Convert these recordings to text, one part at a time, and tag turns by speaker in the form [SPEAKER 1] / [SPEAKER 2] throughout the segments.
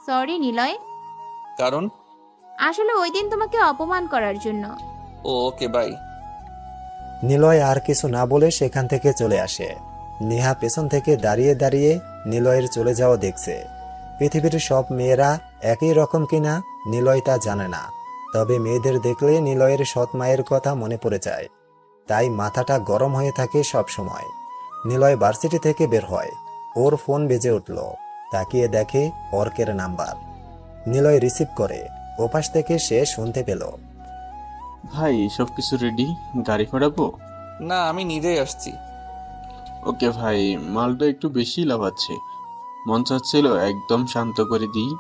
[SPEAKER 1] Sorry Niloy.
[SPEAKER 2] কারণ?
[SPEAKER 1] আসলে ওই দিন তোমাকে অপমান করার জন্য।
[SPEAKER 2] Okay bye.
[SPEAKER 3] নিলয় আর কিছু না বলে সেখান থেকে চলে আসে। নেহা পেছন থেকে দাঁড়িয়ে দাঁড়িয়ে নিলয়ের চলে যাওয়া দেখছে। পৃথিবীর সব মেয়েরা একই রকম কিনা নিলয় তা জানে না, তবে মেয়েদের দেখলে নিলয়ের সৎ মায়ের কথা মনে পড়ে যায়, তাই মাথাটা গরম হয়ে থাকে সব সময়। নিলয় ভার্সিটি থেকে বের হয়, ওর ফোন বেজে উঠল। তাকিয়ে দেখে অর্কের নাম্বার। নিলয় রিসিভ করে। ওপাশ থেকে সে শুনতে পেল,
[SPEAKER 4] ভাই সব কিছু রেডি, গাড়ি ফাটাবো?
[SPEAKER 2] না, আমি নিজেই আসছি।
[SPEAKER 4] ওকে ভাই, মালটা একটু বেশি লাফাচ্ছে, মন চাচ্ছিল একদম শান্ত করে দিই।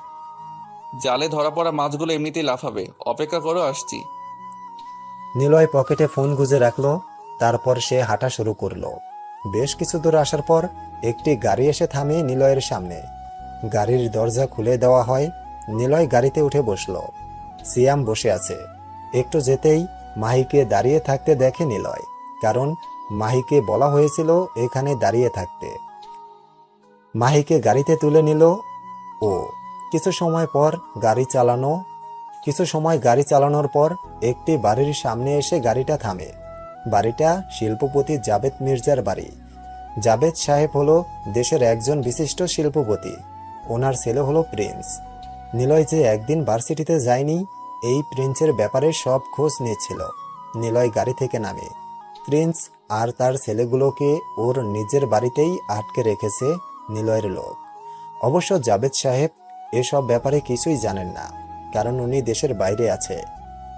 [SPEAKER 2] জালে ধরা পড়া মাছগুলো এমনিতেই লাফাবে, অপেক্ষা করো, আসছি।
[SPEAKER 3] নিলয় পকেটে ফোন গুজে রাখলো। তারপর সে হাঁটা শুরু করলো। বেশ কিছু দূর আসার পর একটি গাড়ি এসে থামে নিলয়ের সামনে। গাড়ির দরজা খুলে দেওয়া হয়। নিলয় গাড়িতে উঠে বসলো। সিয়াম বসে আছে। একটু যেতেই মাহিকে দাঁড়িয়ে থাকতে দেখে নিলয়, কারণ মাহিকে বলা হয়েছিল এখানে দাঁড়িয়ে থাকতে। মাহিকে গাড়িতে তুলে নিল ও। কিছু সময় পর কিছু সময় গাড়ি চালানোর পর একটি বাড়ির সামনে এসে গাড়িটা থামে। বাড়িটা শিল্পপতি জাবেদ মির্জার বাড়ি। জাবেদ সাহেব হলো দেশের একজন বিশিষ্ট শিল্পপতি। ওনার ছেলে হলো প্রিন্স। নিলয় যে একদিন ভার্সিটিতে যায়নি, এই প্রিন্সের ব্যাপারে সব খোঁজ নিচ্ছিল। নিলয় গাড়ি থেকে নামে। প্রিন্স আর তার ছেলেগুলোকে ওর নিজের বাড়িতেই আটকে রেখেছে নিলয়ের লোক। অবশ্য জাবেদ সাহেব এসব ব্যাপারে কিছুই জানেন না, কারণ উনি দেশের বাইরে আছে।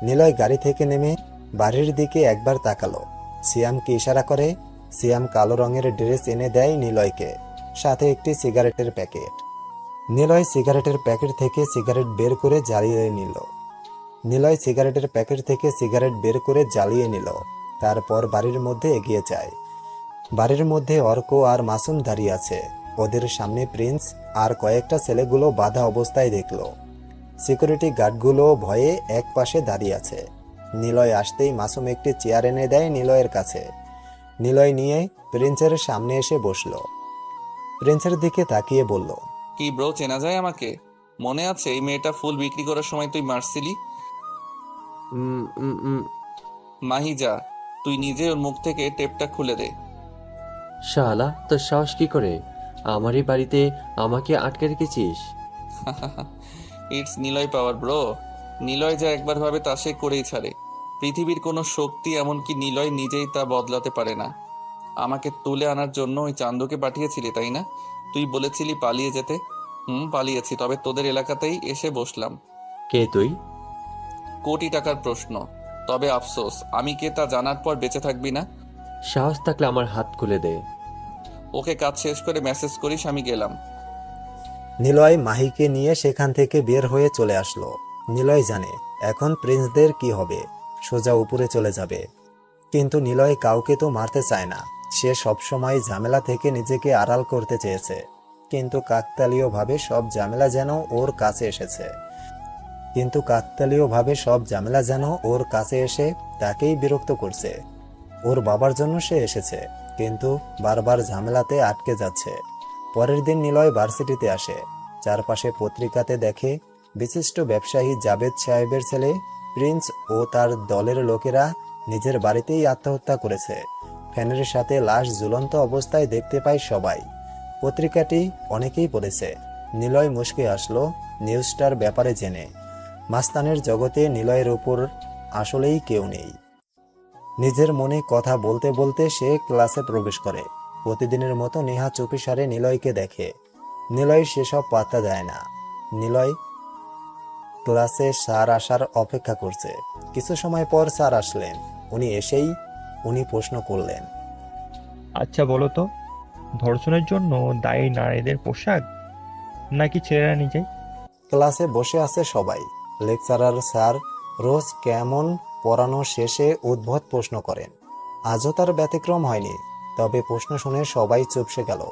[SPEAKER 3] নিলয় গাড়ি থেকে নেমে বাড়ির দিকে একবার তাকালো। সিয়ামকে ইশারা করে। সিয়াম কালো রঙের ড্রেস এনে দেয় নিলয়কে, সাথে একটি সিগারেটের প্যাকেট। নিলয় সিগারেটের প্যাকেট থেকে সিগারেট বের করে জ্বালিয়ে নিল। তারপর বাড়ির মধ্যে এগিয়ে যায়। বাড়ির মধ্যে অর্ক আর মাসুম দাঁড়িয়ে আছে। ওদের সামনে প্রিন্স আর কয়েকটা ছেলেগুলো বাঁধা অবস্থায় দেখল। সিকিউরিটি গার্ডগুলো ভয়ে এক পাশে দাঁড়িয়ে আছে। নিলয় আসতেই মাসুম একটি চেয়ার এনে দেয় নিলয়ের কাছে। নিলয় নিয়ে প্রিন্সের সামনে এসে বসল। প্রিন্সের দিকে তাকিয়ে বলল,
[SPEAKER 2] কি ব্রো, চেনা যায় আমাকে? মনে আছে এই মেয়েটা ফুল বিক্রি করার সময় তুই মারছিলি?
[SPEAKER 5] উম, উম, উম,
[SPEAKER 2] মাহি যা, তুই নিজে ওর মুখ থেকে টেপটা খুলে দে।
[SPEAKER 5] শালা তোর সাহস কি করে আমারই বাড়িতে আমাকে আটকে রেখেছিস?
[SPEAKER 2] It's Niloy power bro. Niloy যা একবার ভাবে তা সে করেই ছাড়ে। পৃথিবীর কোনো শক্তি, এমনকি নিলয় নিজেই তা বদলাতে পারে না। আমাকে তুলে আনার জন্য ওই চান্দুকে পাঠিয়েছিলি, তাই না? তুই বলেছিলি পালিয়ে যেতে। পালিয়েছি, তবে তোদের এলাকাতেই এসে বসলাম।
[SPEAKER 5] কে তুই?
[SPEAKER 2] কোটি টাকার প্রশ্ন। তবে আফসোস, আমি কে তা জানার পর বেঁচে থাকবি না।
[SPEAKER 5] সাহস থাকলে আমার হাত খুলে দে।
[SPEAKER 2] ওকে কাজ শেষ করে মেসেজ করিস, আমি গেলাম।
[SPEAKER 3] নিলয় মাহিকে নিয়ে সেখান থেকে বের হয়ে চলে আসলো। নিলয় জানে এখন প্রিন্সদের কি হবে, সোজা উপরে চলে যাবে। কিন্তু নিলয় কাউকে তো মারতে চায় না। সে সবসময় ঝামেলা থেকে নিজেকে আড়াল করতে চেয়েছে, কিন্তু কাকতালীয়ভাবে সব ঝামেলা যেন ওর কাছে এসে তাকেই বিরক্ত করছে। ওর বাবার জন্য সে এসেছে, কিন্তু বারবার ঝামেলাতে আটকে যাচ্ছে। পরের দিন নিলয় ভার্সিটিতে আসে। চারপাশে পত্রিকাতে দেখে বিশিষ্ট ব্যবসায়ী জাবেদ সাহেবের ছেলে প্রিন্স ও তার দলের লোকেরা নিজের বাড়িতেই আত্মহত্যা করেছে। ফ্যানের সাথে লাশ ঝুলন্ত অবস্থায় দেখতে পায় সবাই। পত্রিকাটি অনেকেই পড়েছে। নিলয় মুচকে আসলো নিউজটার ব্যাপারে জেনে। মাস্তানের জগতে নিলয়ের উপর আসলেই কেউ নেই। নিজের মনে কথা বলতে বলতে সে ক্লাসে প্রবেশ করে। প্রতিদিনের মতো নেহা চুপিসারে নিলয়কে দেখে। নিলয় সেসব পাত্তা দেয় না। নিলয় ক্লাসে স্যার আসার অপেক্ষা করছে। কিছু সময় পর স্যার আসলেন। উনি প্রশ্ন করলেন,
[SPEAKER 6] আচ্ছা বলো তো, ধর্ষণের জন্য দায়ী নারীদের পোশাক নাকি ছেলেরা নিজেই?
[SPEAKER 3] ক্লাসে বসে আছে সবাই। লেকচারার স্যার রোজ কেমন পড়ানো শেষে উদ্ভট প্রশ্ন করেন। আজও তার ব্যতিক্রম হয়নি। তবে প্রশ্ন শুনে সবাই চুপসে গেল।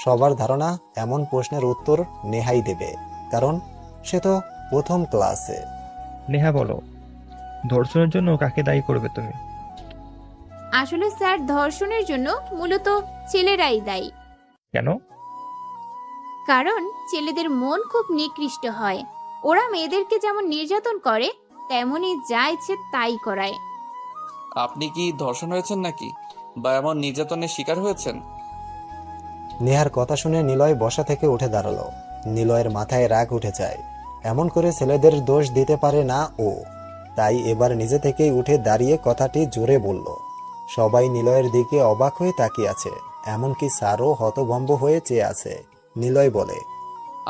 [SPEAKER 3] সবার ধারণা এমন প্রশ্নের উত্তর নেহাই দেবে, কারণ সে তো প্রথম ক্লাসে।
[SPEAKER 6] নেহা বলো, ধর্ষণের জন্য কাকে দায়ী করবে তুমি?
[SPEAKER 1] আসলে স্যার, ধর্ষণের জন্য মূলত ছেলেরাই দায়ী।
[SPEAKER 6] কেন?
[SPEAKER 1] কারণ ছেলেদের মন খুব নিকৃষ্ট হয়। ওরা মেয়েদেরকে যেমন নির্যাতন করে তেমনই যা ইচ্ছে তাই করায়।
[SPEAKER 2] আপনি কি ধর্ষণ হয়েছেন নাকি, বা এমন নির্যাতনের শিকার হয়েছেন?
[SPEAKER 3] নেহার কথা শুনে নিলয় বসা থেকে উঠে দাঁড়ালো। নিলয়ের মাথায় রাগ উঠে যায়। এমন করে ছেলেদের দোষ দিতে পারে না ও। তাই এবার নিজে থেকেই উঠে দাঁড়িয়ে কথাটি জোরে বলল। সবাই নিলয়ের দিকে অবাক হয়ে তাকিয়ে আছে, এমনকি স্যারও হতভম্ব হয়ে চেয়ে আছে। নিলয় বলে,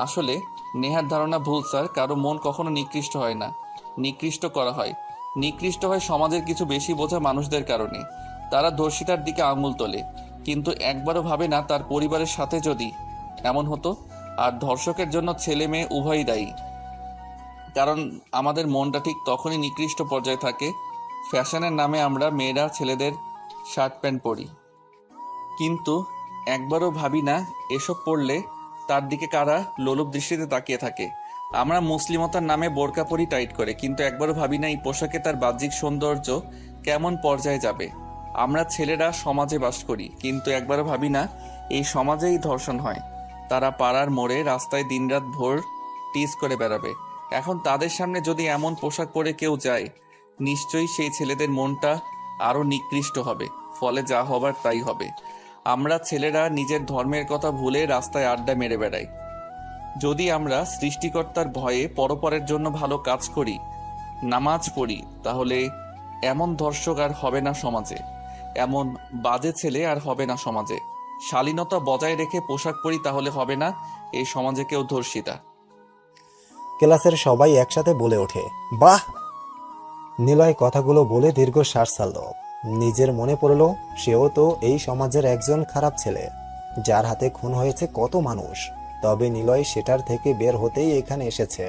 [SPEAKER 2] আসলে নেহার ধারণা ভুল স্যার। কারো মন কখনো নিকৃষ্ট হয় না, নিকৃষ্ট করা হয়। নিকৃষ্ট হয় সমাজের কিছু বেশি বোঝা মানুষদের কারণে। তারা ধর্ষিতার দিকে আঙুল তোলে, কিন্তু একবারও ভাবে না তার পরিবারের সাথে যদি এমন হতো। আর ধর্ষকের জন্য ছেলে মেয়ে উভয়ই দায়ী। কারণ আমাদের মনটা ঠিক তখনই নিকৃষ্ট পর্যায়ে থাকে। ফ্যাশনের নামে আমরা মেয়েরা ছেলেদের শার্ট প্যান্ট পরি, কিন্তু একবারও ভাবি না এসব পড়লে তার দিকে কারা লোলুপ দৃষ্টিতে তাকিয়ে থাকে। আমরা মুসলিমতার নামে বোরকা পরি টাইট করে, কিন্তু একবারও ভাবি না এই পোশাকে তার বাহ্যিক সৌন্দর্য কেমন পর্যায়ে যাবে। আমরা ছেলেরা সমাজে বাস করি, কিন্তু একবারও ভাবি না এই সমাজেই ধর্ষণ হয়। তারা পাড়ার মোড়ে রাস্তায় দিনরাত ভোর টিজ করে বেড়াবে। এখন তাদের সামনে যদি এমন পোশাক পরে কেউ যায়, নিশ্চয়ই সেই ছেলেদের মনটা আরও নিকৃষ্ট হবে। ফলে যা হবার তাই হবে। আমরা ছেলেরা নিজের ধর্মের কথা ভুলে রাস্তায় আড্ডা মেরে বেড়াই। যদি আমরা সৃষ্টিকর্তার ভয়ে পরপরের জন্য ভালো কাজ করি, নামাজ পড়ি, তাহলে এমন ধর্ষক আর হবে না সমাজে, এমন বাজে ছেলে আর হবে না সমাজে। শালীনতা বজায় রেখে পোশাক পরি, তাহলে হবে না এই সমাজে কেউ ধর্ষিতা।
[SPEAKER 3] ক্লাসের সবাই একসাথে বলে ওঠে, বাহ। নিলয় কথাগুলো বলে দীর্ঘশ্বাস ছাড়ল। নিজের মনে পড়ল সেও তো এই সমাজের একজন খারাপ ছেলে, যার হাতে খুন হয়েছে কত মানুষ। তবে নিলয় সেটার থেকে বের হতেই এখানে এসেছে।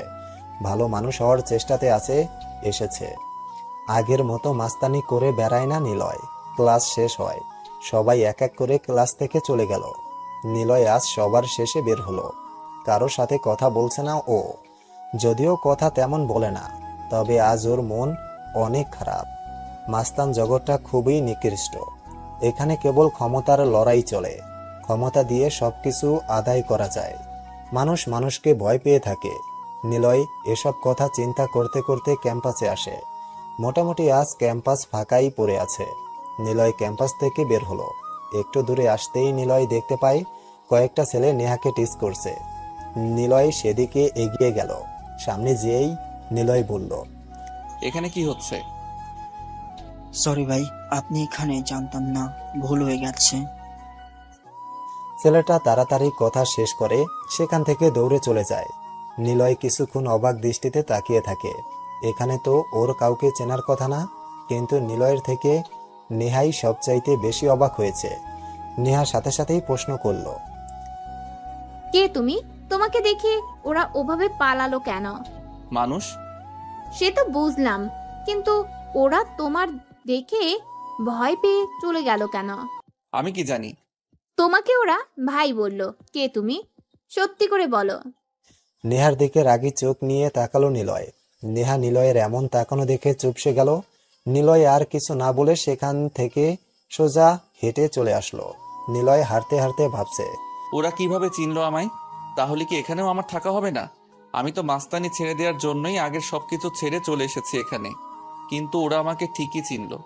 [SPEAKER 3] ভালো মানুষ হওয়ার চেষ্টাতে আছে, এসেছে। আগের মতো মাস্তানি করে বেড়ায় না নিলয়। ক্লাস শেষ হয়, সবাই এক এক করে ক্লাস থেকে চলে গেল। নিলয় আজ সবার শেষে বের হলো। কারোর সাথে কথা বলছে না ও, যদিও কথা তেমন বলে না, তবে আজ ওর মন অনেক খারাপ। মাস্তান জগৎটা খুবই নিকৃষ্ট। এখানে কেবল ক্ষমতার লড়াই চলে। ক্ষমতা দিয়ে সবকিছু আদায় করা যায়। মানুষ মানুষকে ভয় পেয়ে থাকে। নিলয় এসব কথা চিন্তা করতে করতে ক্যাম্পাসে আসে। মোটামুটি আজ ক্যাম্পাস ফাঁকাই পড়ে আছে। নিলয় ক্যাম্পাস থেকে বের হলো। একটু দূরে আসতেই নিলয় দেখতে পায় কয়েকটা ছেলে নেহাকে টিজ করছে। নিলয় সেদিকে এগিয়ে গেল। সামনে যেয়েই নিলয় বলল,
[SPEAKER 2] এখানে কি হচ্ছে?
[SPEAKER 7] সরি ভাই, আপনি এখানে, জানতাম না, ভুল হয়ে গেছে।
[SPEAKER 3] ছেলেটা তাড়াতাড়ি কথা শেষ করে সেখান থেকে দৌড়ে চলে যায়। নিলয় কিছুক্ষণ অবাক দৃষ্টিতে তাকিয়ে থাকে। এখানে তো ওর কাউকে চেনার কথা না, কিন্তু নিলয়ের থেকে নেহাই সবচাইতে বেশি অবাক হয়েছে। নেহা সাথে সাথেই প্রশ্ন করল,
[SPEAKER 1] কে তুমি? তোমাকে দেখে ওরা ওভাবে পালালো কেন?
[SPEAKER 2] মানুষ।
[SPEAKER 1] সে তো বুঝলাম, কিন্তু ওরা তোমার দেখে ভয় পেয়ে চলে গেল কেন?
[SPEAKER 2] আমি কি জানি?
[SPEAKER 1] তোমাকে ওরা ভাই বলল। কে তুমি? সত্যি করে বলো।
[SPEAKER 3] নেহার দিকে রাগী চোখ নিয়ে তাকালো নিলয়। নেহা নিলয়ের এমন তাকানো দেখে চুপসে গেল। নিলয় আর কিছু না বলে সেখান থেকে সোজা হেঁটে চলে আসলো। নিলয় হাঁটতে হাঁটতে ভাবছে,
[SPEAKER 2] ওরা কিভাবে চিনলো আমায়? তাহলে কি এখানেও আমার থাকা হবে না? আমি তো মাস্তানি ছেড়ে দেওয়ার জন্যই আগের সবকিছু ছেড়ে চলে এসেছি এখানে, কিন্তু ওরা আমাকে ঠিকই চিনলো।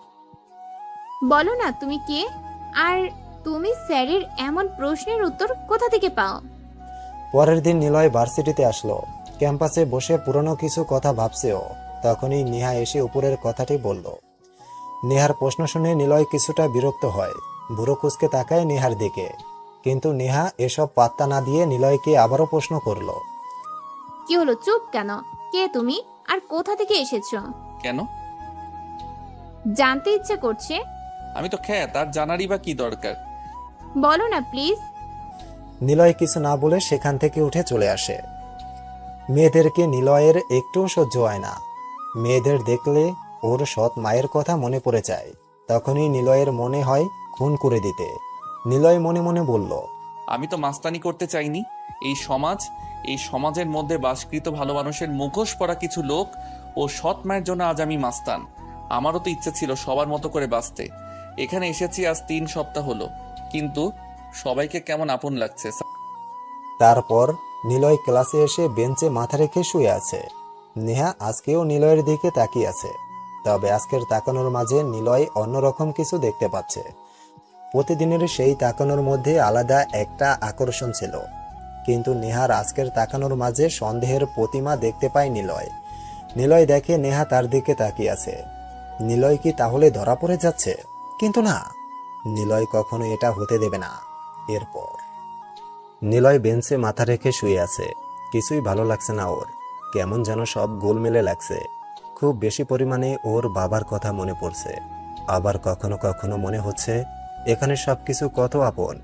[SPEAKER 1] বলো না তুমি কে? আর তুমি স্যারের এমন প্রশ্নের উত্তর কোথা থেকে পাও?
[SPEAKER 3] পরের দিন নিলয় ভার্সিটিতে আসলো। ক্যাম্পাসে বসে পুরনো কিছু কথা ভাবছে ও। তখনই নেহা এসে উপরের কথাটি বলল। নেহার প্রশ্ন শুনে নিলয় কিছুটা বিরক্ত হয়। বুড়ো কুঁচকে তাকায় নেহার দিকে, কিন্তু নেহা এসব পাত্তা না দিয়ে নিলয়কে আবারও প্রশ্ন করলো।
[SPEAKER 1] কি হলো, চুপ কেন? কে তুমি আর কোথা থেকে এসেছো?
[SPEAKER 2] কেন?
[SPEAKER 1] জানতে ইচ্ছে করছে।
[SPEAKER 2] আমি তো খ্যাত, আর জানারই বা কি দরকার?
[SPEAKER 1] বলো না প্লিজ।
[SPEAKER 3] নিলয় কিছু না বলে সেখান থেকে উঠে চলে আসে। মেয়েদেরকে নিলয়ের একটু সহ্য হয় না। মেয়েদের দেখলে ওর সৎ মায়ের কথা মনে পড়ে যায়। তখনই নিলয়ের মনে হয় খুন করে দিতে। নিলয় মনে মনে বলল,
[SPEAKER 2] আমি তো মাস্তানি করতে চাইনি। এই সমাজের মধ্যে বাসকৃত ভালো মানুষের মুখোশ পরা কিছু লোক ও সৎ মায়ের জন্য আজ আমি মাস্তান। আমারও তো ইচ্ছে ছিল সবার মতো করে বাঁচতে। এখানে এসেছি আজ 3 সপ্তাহ হলো, কিন্তু সবাইকে কেমন আপন লাগছে।
[SPEAKER 3] তারপর নিলয় ক্লাসে এসে বেঞ্চে মাথা রেখে শুয়ে আছে। নেহা আজকেও নিলয়ের দিকে তাকিয়ে আছে, তবে আজকের তাকানোর মাঝে নিলয় অন্যরকম কিছু দেখতে পাচ্ছে। প্রতিদিনের সেই তাকানোর মধ্যে আলাদা একটা আকর্ষণ ছিল, কিন্তু নেহার আজকের তাকানোর মাঝে সন্দেহের প্রতিমা দেখতে পায় নিলয়। নিলয় দেখে নেহা তার দিকে তাকিয়ে আছে। নিলয় কি তাহলে ধরা পড়ে যাচ্ছে? কিন্তু না, নিলয় কখনো এটা হতে দেবে না। এরপর নিলয় বেঞ্চে মাথা রেখে শুয়ে আছে। কিছুই ভালো লাগছে না ওর, কেমন যেন সব গোলমেলে লাগছে। খুব বেশি পরিমাণে ওর বাবার কথা মনে পড়ছে, আবার কখনো কখনো মনে হচ্ছে এখানে সবকিছু কত আপন।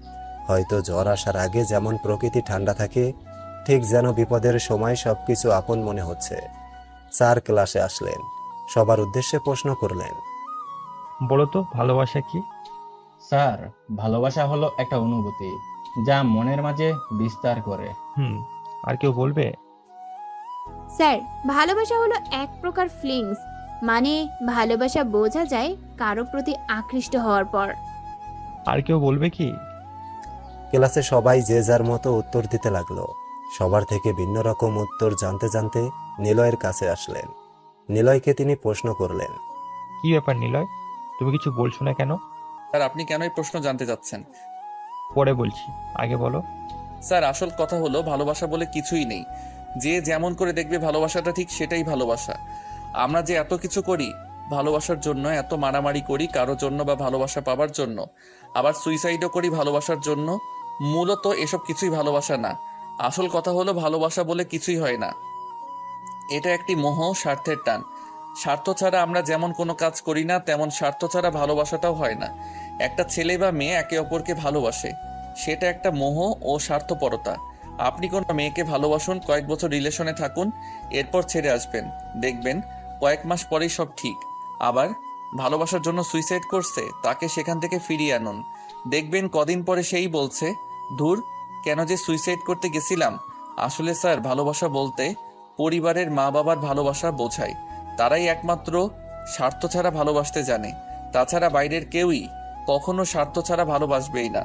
[SPEAKER 3] হয়তো জ্বর আসার আগে যেমন প্রকৃতি ঠান্ডা থাকে, ঠিক যেন বিপদের সময় সবকিছু আপন মনে হচ্ছে। স্যার ক্লাসে আসলেন, সবার উদ্দেশ্যে প্রশ্ন করলেন।
[SPEAKER 6] বলো তো ভালোবাসা কি?
[SPEAKER 8] স্যার, ভালোবাসা হলো একটা অনুভূতি যা মনের মাঝে বিস্তার করে।
[SPEAKER 6] আর কেউ বলবে?
[SPEAKER 1] স্যার, ভালোবাসা হলো এক প্রকার ফিলিংস, মানে ভালোবাসা বোঝা যায় কারো প্রতি আকৃষ্ট হওয়ার পর।
[SPEAKER 6] আর কেউ বলবে কি?
[SPEAKER 3] ক্লাসে সবাই যে যার মতো উত্তর দিতে লাগলো। সবার থেকে ভিন্ন রকম উত্তর জানতে জানতে নিলয়ের কাছে আসলেন। নিলয়কে তিনি প্রশ্ন করলেন।
[SPEAKER 6] কি ব্যাপার নিলয়, তুমি কিছু বলছো না কেন?
[SPEAKER 2] স্যার, আপনি কেন এই প্রশ্ন জানতে চাচ্ছেন?
[SPEAKER 6] পরে বলছি, আগে বলো।
[SPEAKER 2] স্যার, আসল কথা হলো ভালোবাসা বলে কিছুই নেই। যে যেমন করে দেখবে ভালোবাসাটা ঠিক সেটাই ভালোবাসা। আমরা যে এত কিছু করি ভালোবাসার জন্য, এত মারামারি করি কারোর জন্য বা ভালোবাসা পাবার জন্য, আবার সুইসাইডও করি ভালোবাসার জন্য, মূলত এসব কিছুই ভালোবাসা না। আসল কথা হলো ভালোবাসা বলে কিছুই হয় না। এটা একটি মোহ, স্বার্থের টান। স্বার্থ ছাড়া আমরা যেমন কোনো কাজ করি না, তেমন স্বার্থ ছাড়া ভালোবাসাটাও হয় না। একটা ছেলে বা মেয়ে একে অপরকে ভালোবাসে, সেটা একটা মোহ ও স্বার্থপরতা। আপনি কোনো মেয়েকে ভালোবাসুন, কয়েক বছর রিলেশনে থাকুন, এরপর ছেড়ে আসবেন, দেখবেন কয়েক মাস পরেই সব ঠিক। আবার ভালোবাসার জন্য সুইসাইড করছে, তাকে সেখান থেকে ফিরিয়ে আনুন, দেখবেন কদিন পরে সেই বলছে, ধুর, কেন যে সুইসাইড করতে গেছিলাম। আসলে স্যার, ভালোবাসা বলতে পরিবারের মা বাবার ভালোবাসা বোঝায়। তারাই একমাত্র স্বার্থ ছাড়া ভালোবাসতে জানে। তাছাড়া বাইরের কেউই কখনো স্বার্থ ছাড়া ভালোবাসবেই না।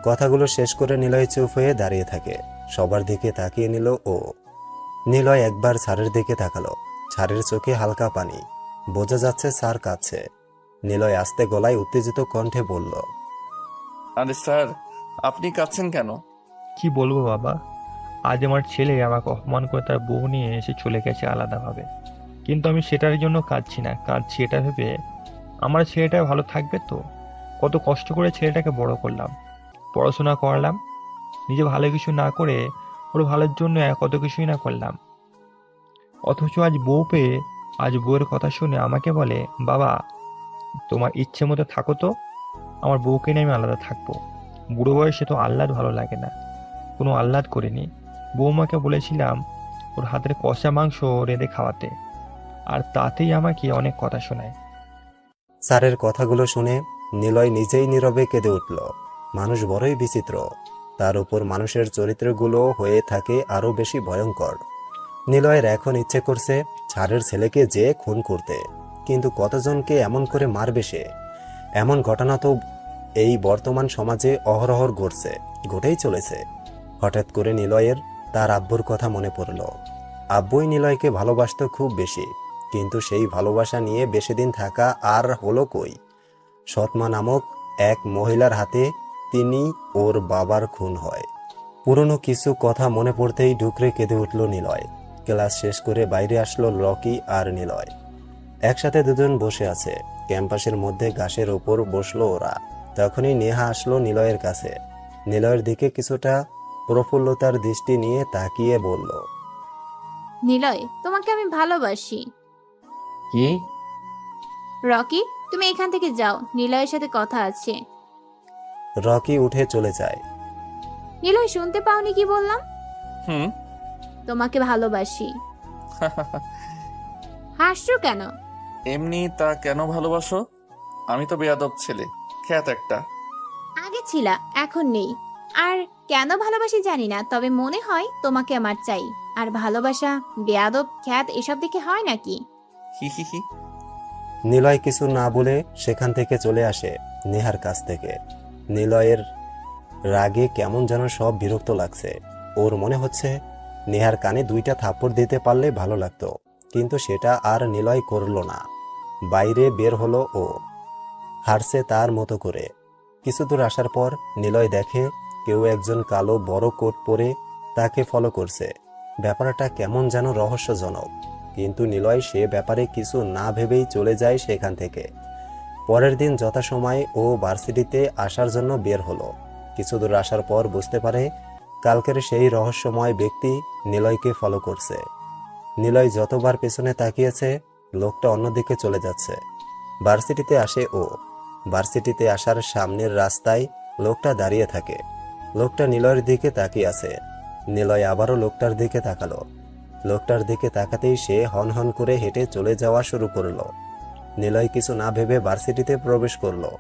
[SPEAKER 3] কথাগুলো শেষ করে নিলয় চুপ হয়ে দাঁড়িয়ে থাকে। সবার দিকে তাকিয়ে নিল ও। নিলয় একবার স্যারের দিকে তাকালো। স্যারের চোখে হালকা পানি, বোঝা যাচ্ছে স্যার কাঁদছে। নিলয় আস্তে গলায় উত্তেজিত কণ্ঠে বলল।
[SPEAKER 2] আরে স্যার, আপনি কাঁদছেন কেন?
[SPEAKER 6] কি বলবো বাবা, আজ আমার ছেলে আমাকে অপমান করে তার বউ নিয়ে এসে চলে গেছে আলাদাভাবে। কিন্তু আমি সেটার জন্য কাঁদছি না, কাঁদছি এটা ভেবে আমার ছেলেটা ভালো থাকবে তো। কত কষ্ট করে ছেলেটাকে বড় করলাম, পড়াশোনা করালাম, নিজে ভালো কিছু না করে ওর ভালোর জন্য কত কিছুই না করলাম। অথচ আজ বউ পেয়ে, আজ বউয়ের কথা শুনে আমাকে বলে, বাবা তোমার ইচ্ছে মতো থাকো তো, আমার বউকে নিয়ে আমি আলাদা থাকবো। বুড়ো বয়সে তো আহ্লাদ ভালো লাগে না, কোনো আহ্লাদ করিনি। বৌমাকে বলেছিলাম ওর হাতের কষা মাংস রেঁধে খাওয়াতে, আর তাতেই আমাকে অনেক কথা শোনায়।
[SPEAKER 3] স্যারের কথাগুলো শুনে নিলয় নিজেই নীরবে কেঁদে উঠল। মানুষ বড়ই বিচিত্র, তার উপর মানুষের চরিত্রগুলো হয়ে থাকে আরো বেশি ভয়ঙ্কর। নিলয়ের এখন ইচ্ছে করছে স্যারের ছেলেকে যে খুন করতে, কিন্তু কতজনকে এমন করে মারবে সে? এমন ঘটনা তো এই বর্তমান সমাজে অহরহ ঘটেই চলেছে। হঠাৎ করে নিলয়ের তার আব্বুর কথা মনে পড়ল। আব্বুই নিলয়কে ভালোবাসতো খুব বেশি, কিন্তু সেই ভালোবাসা নিয়ে বেশি দিন থাকা আর হলো কই। সৎমা নামক এক মহিলার হাতে তিনি ওর বাবার খুন হয়। পুরনো কিছু কথা মনে পড়তেই ঢুকরে কেঁদে উঠল নিলয়। ক্লাস শেষ করে বাইরে আসলো রকি আর নিলয়। একসাথে দুজন বসে আছে। ক্যাম্পাসের মধ্যে ঘাসের ওপর বসলো ওরা। তখনই নেহা আসলো নিলয়ের কাছে। নিলয়ের দিকে কিছুটা প্রফুল্লতার দৃষ্টি নিয়ে তাকিয়ে বলল।
[SPEAKER 1] নিলয়, তোমাকে আমি ভালোবাসি।
[SPEAKER 8] কি?
[SPEAKER 1] রকি, তুমি এখান থেকে যাও, নিলয়ের সাথে কথা আছে।
[SPEAKER 3] রকি উঠে চলে যায়।
[SPEAKER 1] নিলয়, শুনতে পাওনি কি বললাম?
[SPEAKER 2] হুম।
[SPEAKER 1] তোমাকে ভালোবাসি। হাসছো কেন?
[SPEAKER 2] এমনি তা কেন ভালোবাসো? আমি তো বেয়াদব ছেলে, খ্যাত একটা।
[SPEAKER 1] আগে ছিলা, এখন নেই। আর কেন ভালোবাসি জানি না, তবে মনে হয় তোমাকে আমার চাই। আর ভালোবাসা বেয়াদব খ্যাত এসব দেখে হয় নাকি?
[SPEAKER 2] হি হি হি।
[SPEAKER 3] নিলয় কিছু না বলে সেখান থেকে চলে আসে নেহার কাছ থেকে। নিলয়ের রাগে কেমন যেন সব বিরক্ত লাগছে। ওর মনে হচ্ছে নেহার কানে 2টা থাপ্পড় দিতে পারলে ভালো লাগতো, কিন্তু সেটা আর নিলয় করলো না। বাইরে বের হলো ও, হারছে তার মতো করে। কিছু দূর আসার পর নিলয় দেখে কেউ একজন কালো বড় কোট পরে তাকে ফলো করছে। ব্যাপারটা কেমন যেন রহস্যজনক, কিন্তু নিলয় সে ব্যাপারে কিছু না ভেবেই চলে যায় সেখান থেকে। পরের দিন যথাসময়ে ও ভার্সিটিতে আসার জন্য বের হলো। কিছু দূর আসার পর বুঝতে পারে কালকের সেই রহস্যময় ব্যক্তি নিলয়কে ফলো করছে। নিলয় যতবার পেছনে তাকিয়েছে লোকটা অন্যদিকে চলে যাচ্ছে। ভার্সিটিতে আসে ও। ভার্সিটিতে আসার সামনের রাস্তায় লোকটা দাঁড়িয়ে থাকে। লোকটা নিলয়ের দিকে তাকিয়ে আছে। নিলয় আবারও লোকটার দিকে তাকালো। লোকটার দিকে তাকাতেই সে হন হন করে হেঁটে চলে যাওয়া শুরু করলো। নিলয় কিছু না ভেবে ভার্সিটিতে প্রবেশ করলো।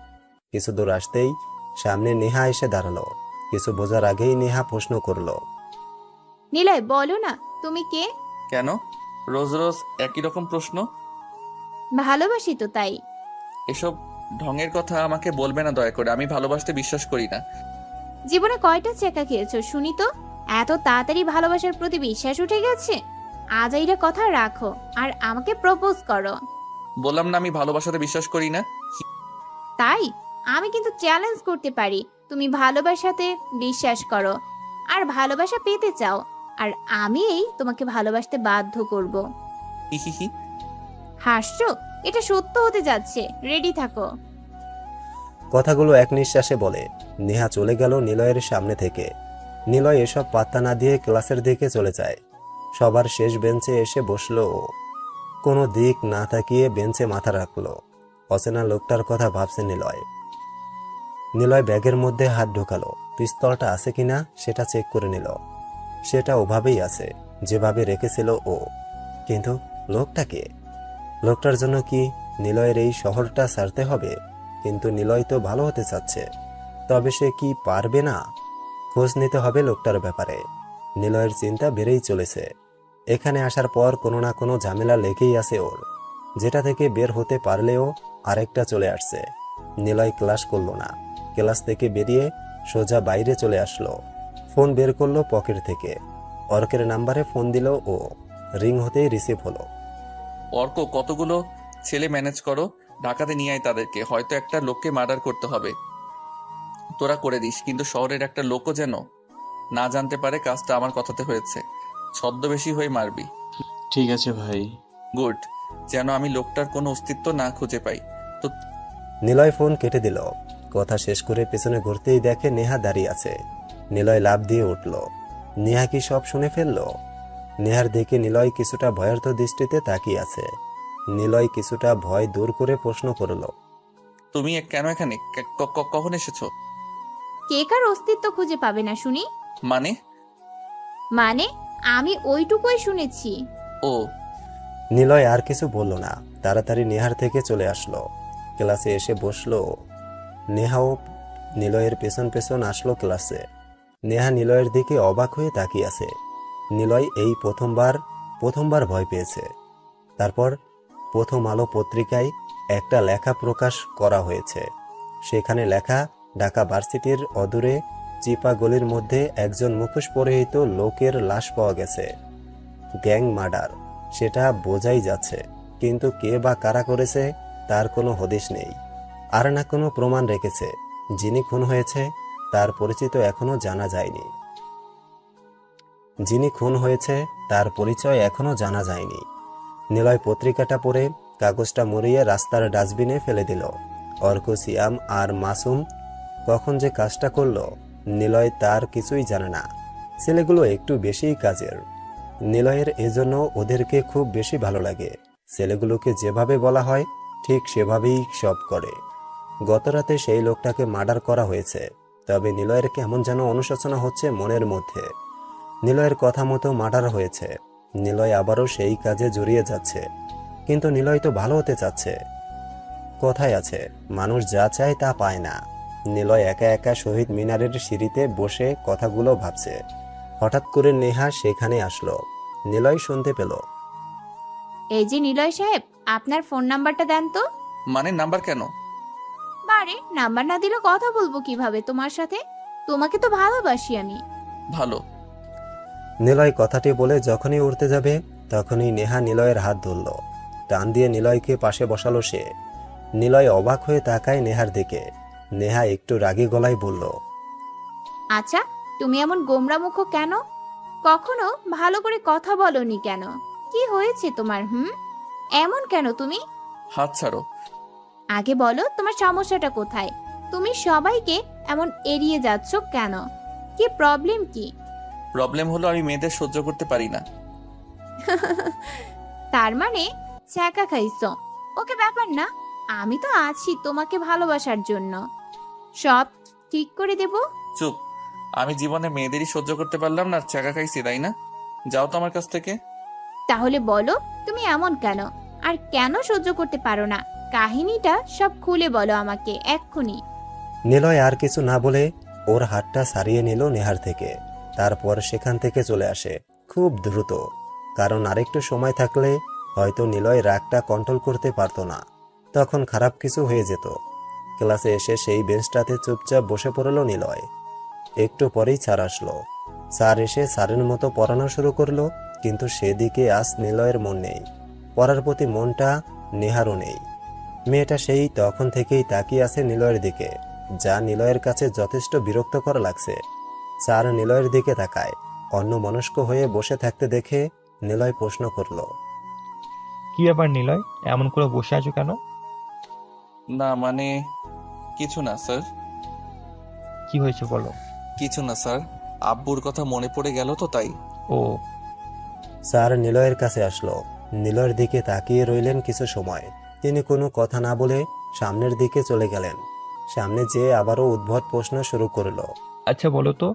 [SPEAKER 3] কিছু দূর আসতেই সামনে নেহা এসে দাঁড়ালো। কিছু বোঝার আগেই নেহা প্রশ্ন করলো,
[SPEAKER 1] নিলয় বলো না তুমি কে?
[SPEAKER 2] কেন রোজ রোজ একই রকম প্রশ্ন?
[SPEAKER 1] ভালোবাসি তো তাই।
[SPEAKER 2] এসব ঢঙের কথা আমাকে বলবে না দয়া করে, আমি ভালোবাসতে বিশ্বাস করি না।
[SPEAKER 1] জীবনে কয়টা চেকা খেয়েছো শুনি তো? এত তাড়াতাড়ি ভালোবাসার প্রতি বিশ্বাস উঠে গেছে? আজ এইটা কথা রাখো আর আমাকে প্রপোজ করো।
[SPEAKER 2] বললাম না আমি ভালোবাসাতে বিশ্বাস করি না।
[SPEAKER 1] তাই আমি কিন্তু চ্যালেঞ্জ করতে পারি, তুমি ভালোবাসাতে বিশ্বাস করো আর ভালোবাসা পেতে চাও, আর আমি এই তোমাকে ভালোবাসতে বাধ্য করব।
[SPEAKER 2] হি হি হি।
[SPEAKER 1] হাসছো? এটা সত্য হতে যাচ্ছে, রেডি থাকো।
[SPEAKER 3] কথাগুলো এক নিঃশ্বাসে বলে নেহা চলে গেল নিলয়ের সামনে থেকে। নিলয় এসব পাত্তা না দিয়ে ক্লাসের দিকে চলে যায়। সবার শেষ বেঞ্চে এসে বসলো ও। কোনো দিক না তাকিয়ে বেঞ্চে মাথা রাখলো। অচেনা লোকটার কথা ভাবছে নিলয়। নিলয় ব্যাগের মধ্যে হাত ঢোকালো। পিস্তলটা আছে কিনা সেটা চেক করে নিল। সেটা ওভাবেই আছে যেভাবে রেখেছিল ও। কিন্তু লোকটা কে? লোকটার জন্য কি নিলয়ের এই শহরটা ছাড়তে হবে? কিন্তু নিলয় তো ভালো হতে চাচ্ছে, তবে সে কি পারবে না? খোঁজ নিতে হবে লোকটার ব্যাপারে। নিলয়ের চিন্তা বেড়েই চলেছে। এখানে আসার পর কোনো না কোনো ঝামেলা লেগেই আছে ওর, যেটা থেকে বের হতে পারলেও আরেকটা চলে আসছে। নিলয় ক্লাস করলো না। ক্লাস থেকে বেরিয়ে সোজা বাইরে চলে আসলো। ফোন বের করলো পকেট থেকে। অর্কের নাম্বারে ফোন দিল ও। রিং হতেই রিসিভ হলো।
[SPEAKER 2] অর্ক, কতগুলো ছেলে ম্যানেজ করো, ঢাকাতে নিয়ে আয় তাদেরকে। হয়তো একটা লোককে মার্ডার করতে হবে, তোরা করে দিস, কিন্তু শহরের একটা লোকও যেন না জানতে পারে কাজটা আমার কথাতে হয়েছে। ছদ্মবেশী হয়ে মারবি।
[SPEAKER 4] ঠিক আছে ভাই।
[SPEAKER 2] গুড, যেন আমি লোকটার কোনো অস্তিত্ব না খুঁজে পাই। তো
[SPEAKER 3] নিলয় ফোন কেটে দিল। কথা শেষ করে পেছনে ঘুরতেই দেখে নেহা দাঁড়িয়ে আছে। নিলয় লাফ দিয়ে উঠল। নেহা কি সব শুনে ফেলল? নেহার দিকে নিলয় কিছুটা ভয়ার্থ দৃষ্টিতে তাকিয়ে আছে। নিলয় কিছুটা ভয় দূর করে প্রশ্ন করল,
[SPEAKER 2] তুমি কেন এখানে? কখন এসেছো?
[SPEAKER 1] কে কার অস্তিত্ব খুঁজে পাবে না শুনি?
[SPEAKER 2] মানে?
[SPEAKER 1] মানে আমি ওইটুকুই শুনেছি।
[SPEAKER 2] ও।
[SPEAKER 3] নিলয় আর কিছু বলল না। তাড়াতাড়ি নেহার থেকে চলে আসলো। ক্লাসে এসে বসলো। নেহাও নিলয়ের পেছন পেছন আসলো ক্লাসে। নেহা নিলয়ের দিকে অবাক হয়ে তাকিয়ে আছে। নিলয় এই প্রথমবার ভয় পেয়েছে। তারপর প্রথম আলো পত্রিকায় একটা লেখা প্রকাশ করা হয়েছে। সেখানে লেখা, ঢাকা ভার্সিটির অদূরে চিপা গলির মধ্যে একজন মুখোশ পরিহিত লোকের লাশ পাওয়া গেছে। গ্যাং মার্ডার, সেটা বোঝাই যাচ্ছে, কিন্তু কে বা কারা করেছে তার কোনো হদিশ নেই। আর না কোনো প্রমাণ রেখেছে। যিনি খুন হয়েছে তার পরিচিত এখনো জানা যায়নি। নিলয় পত্রিকাটা পড়ে কাগজটা মুড়িয়ে রাস্তার ডাস্টবিনে ফেলে দিল। অর্ক, সিয়াম আর মাসুম কখন যে কাজটা করলো নিলয় তার কিছুই জানে না। ছেলেগুলো একটু বেশিই কাজের। নিলয়ের এজন্য ওদেরকে খুব বেশি ভালো লাগে। ছেলেগুলোকে যেভাবে বলা হয় ঠিক সেভাবেই সব করে। গতরাতে সেই লোকটাকে মার্ডার করা হয়েছে, তবে নিলয়ের কেমন যেন অনুশোচনা হচ্ছে মনের মধ্যে। নিলয়ের কথা মতো মার্ডার হয়েছে। নিলয় আবারও সেই কাজে জড়িয়ে যাচ্ছে, কিন্তু নিলয় তো ভালো হতে চাচ্ছে। কথায় আছে, মানুষ যা চায় তা পায় না। নিলয় একা একা শহীদ মিনারের সিঁড়িতে বসে কথাগুলো ভাবছে। হঠাৎ করে নেহা সেখানে আসলো। নিলয় শুনতে পেল,
[SPEAKER 1] এই যে নিলয় সাহেব, আপনার ফোন নাম্বারটা দেন তো।
[SPEAKER 2] মানে নাম্বার কেন?
[SPEAKER 1] বারে নাম্বার না দিলে কথা বলবো কিভাবে তোমার সাথে? তোমাকে তো ভালোবাসি আমি।
[SPEAKER 2] ভালো।
[SPEAKER 3] নিলয় কথাটি বলে যখনই উঠতে যাবে তখনই নেহা নিলয়ের হাত ধরল। টান দিয়ে নিলয়কে পাশে বসালো সে। নিলয় অবাক হয়ে তাকায় নেহার দিকে। নেহা একটু রাগী গলায় বলল,
[SPEAKER 1] আচ্ছা, তুমি এমন গোমরা মুখ কেন? কখনো ভালো করে কথা বলনি কেন? কি হয়েছে তোমার? এমন কেন তুমি?
[SPEAKER 2] হাত ছাড়ো।
[SPEAKER 1] আগে বলো তোমার সমস্যাটা কোথায়? তুমি সবাইকে এমন এড়িয়ে যাচ্ছ কেন? কি প্রবলেম কি?
[SPEAKER 2] প্রবলেম হলো আমি মেয়েদের সহ্য করতে পারি না।
[SPEAKER 1] তার মানে ছ্যাঁকা খাইছো? ওকে, ব্যাপার না, আমি তো আছি তোমাকে ভালোবাসার জন্য। সব ঠিক করে দেব।
[SPEAKER 2] চুপ। আমি জীবনে মেয়েদেরই সহ্য করতে পারলাম না আর চাকা খাইছি, তাই না? যাও তো আমার কাছ থেকে।
[SPEAKER 1] তাহলে বলো তুমি এমন কেন, আর কেন সহ্য করতে পারো না? কাহিনীটা সব খুলে বলো আমাকে এক্ষুনি।
[SPEAKER 3] নিলয় আর কিছু না বলে ওর হাতটা সারিয়ে নিল নেহার থেকে। তারপর সেখান থেকে চলে আসে খুব দ্রুত, কারণ আরেকটু সময় থাকলে হয়তো নিলয় রাগটা কন্ট্রোল করতে পারতো না, তখন খারাপ কিছু হয়ে যেত। ক্লাসে এসে সেই বেঞ্চটাতে চুপচাপ বসে পড়ল নিলয়। একটু পরেই স্যার আসলো। স্যার এসে স্যারের মতো পড়ানো শুরু করলো, কিন্তু সেদিকে আজ নিলয়ের মন নেই। পড়ার প্রতি মনটা নেহারও নেই। মেয়েটা সেই তখন থেকেই তাকিয়ে আছে নিলয়ের দিকে, যা নিলয়ের কাছে যথেষ্ট বিরক্তকর লাগছে। স্যার নিলয়ের দিকে তাকায়। অন্যমনস্ক হয়ে বসে থাকতে দেখে নিলয় প্রশ্ন করল,
[SPEAKER 6] কি ব্যাপার নিলয়, এমন করে বসে আছো কেন?
[SPEAKER 2] না মানে কিছু না স্যার।
[SPEAKER 6] কি হয়েছে বলো।
[SPEAKER 2] কিছু না স্যার, আব্বুর কথা মনে পড়ে গেল তো তাই।
[SPEAKER 6] ও,
[SPEAKER 3] স্যার নিলয়ের কাছে আসলো। নিলয়ের দিকে তাকিয়ে রইলেন কিছু সময়। তিনি কোনো কথা না বলে সামনের দিকে চলে গেলেন। সামনে যেয়ে আবারও উদ্ভট প্রশ্ন শুরু করলো।
[SPEAKER 6] আচ্ছা বলো তো,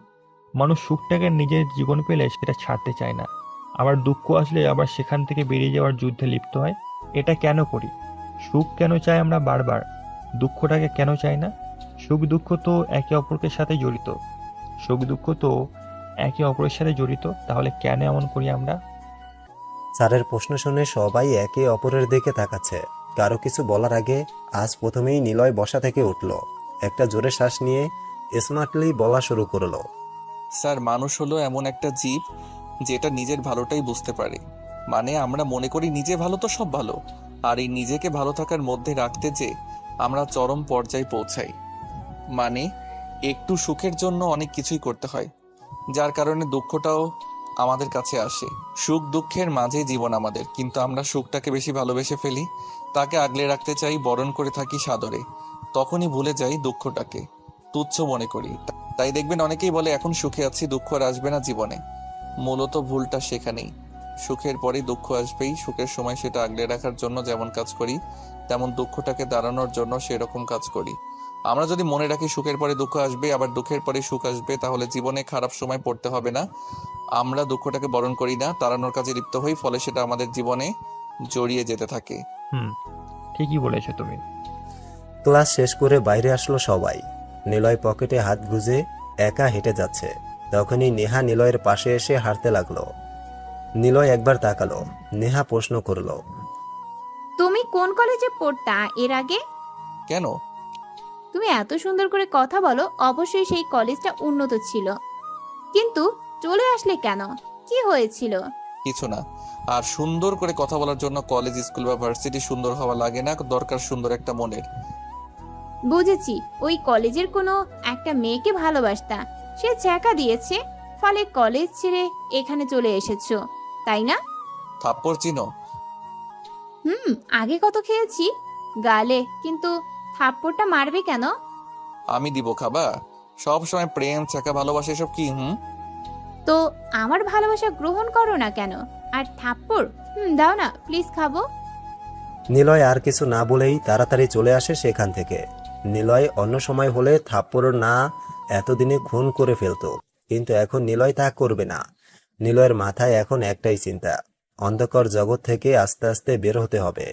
[SPEAKER 6] মানুষ সুখটাকে নিজের জীবন পেলে সেটা ছাড়তে চায় না, আবার দুঃখ আসলে আবার সেখান থেকে বেরিয়ে যাওয়ার যুদ্ধে লিপ্ত হয়। এটা কেন করি? সুখ কেন চাই আমরা বারবার, দুঃখটাকে কেন চাই না? সুখ দুঃখ তো একে অপরের সাথে জড়িত। সুখ দুঃখ তো একে অপরের সাথে জড়িত, তাহলে কেন এমন করি আমরা?
[SPEAKER 3] স্যারের প্রশ্ন শুনে সবাই একে অপরের দিকে তাকাচ্ছে। কারো কিছু বলার আগে আজ প্রথমেই নিলয় বসা থেকে উঠল। একটা জোরে শ্বাস নিয়ে স্মার্টলি বলা শুরু করলো।
[SPEAKER 2] স্যার, মানুষ হলো এমন একটা জীব যেটা নিজের ভালোটাই বুঝতে পারে। মানে আমরা মনে করি নিজে ভালো তো সব ভালো, আর এই নিজেকে ভালো থাকার মধ্যে রাখতে যে আমরা চরম পর্যায়ে পৌঁছাই। মানে একটু সুখের জন্য অনেক কিছুই করতে হয়, যার কারণে দুঃখটাও আমাদের কাছে আসে। সুখ দুঃখের মাঝে জীবন আমাদের, কিন্তু আমরা সুখটাকে বেশি ভালোবেসে ফেলি, তাকে আগলে রাখতে চাই, বরণ করে থাকি সাদরে। তখনই ভুলে যাই দুঃখটাকে, তুচ্ছ মনে করি। তাই দেখবেন অনেকেই বলে এখন সুখে আছি, দুঃখ আর আসবে না জীবনে। মূলত ভুলটা সেখানেই। সুখের পরেই দুঃখ আসবেই। সুখের সময় সেটা আগলে রাখার জন্য যেমন কাজ করি, তেমন দুঃখটাকে দাঁড়ানোর জন্য সেরকম কাজ করি। আমরা যদি মনে রাখি সুখের পরে দুঃখ আসবে, আবার দুঃখের পরে সুখ আসবে, তাহলে জীবনে খারাপ সময় পড়তে হবে না। আমরা দুঃখটাকে বরণ করি না, তাড়ানোর কাজে লিপ্ত হই, ফলে সেটা আমাদের জীবনে জড়িয়ে যেতে থাকে।
[SPEAKER 6] ঠিকই বলেছো তুমি।
[SPEAKER 3] ক্লাস শেষ করে বাইরে আসলো সবাই। নিলয় পকেটে হাত গুজে একা হেঁটে যাচ্ছে। তখনই নেহা নিলয়ের পাশে এসে হাঁটতে লাগলো। নিলয় একবার তাকালো। নেহা প্রশ্ন করলো,
[SPEAKER 1] তুমি কোন কলেজে পড়তা এর আগে?
[SPEAKER 2] কেন?
[SPEAKER 1] তুমি এত সুন্দর করে কথা বলো, অবশ্যই সেই কলেজটা উন্নত ছিল, কিন্তু চলে আসলে কেন? কি হয়েছিল?
[SPEAKER 2] কিছু না। আর সুন্দর করে কথা বলার জন্য কলেজ, স্কুল বা ভার্সিটি সুন্দর হওয়া লাগে না, দরকার সুন্দর একটা মনের।
[SPEAKER 1] বুঝেছি, ওই কলেজের কোনো একটা মেয়েকে ভালোবাসতা, সে ছ্যাঁকা দিয়েছে, ফলে কলেজ ছেড়ে এখানে চলে এসেছো, তাই না?
[SPEAKER 2] থাপ্পড় চিনো?
[SPEAKER 1] আগে কত খেয়েছি গালে, কিন্তু থাপ্পড়টা মারবে কেন?
[SPEAKER 2] আমি দিব খাবা? সব সময় প্রেম, চাকা, ভালোবাসা এসব কি?
[SPEAKER 1] তো আমার ভালোবাসা গ্রহণ করো না কেন? আর থাপ্পড় দাও না প্লিজ, খাবো।
[SPEAKER 3] নিলয় আর কিছু না বলেই তাড়াতাড়ি চলে আসে সেখান থেকে। নিলয় অন্য সময় হলে থাপ্পড় না এতদিনে খুন করে ফেলতো, কিন্তু এখন নিলয় তা করবে না। নিলয়ের মাথায় এখন একটাই চিন্তা, অন্ধকার জগৎ থেকে আস্তে আস্তে বের হতে হবে,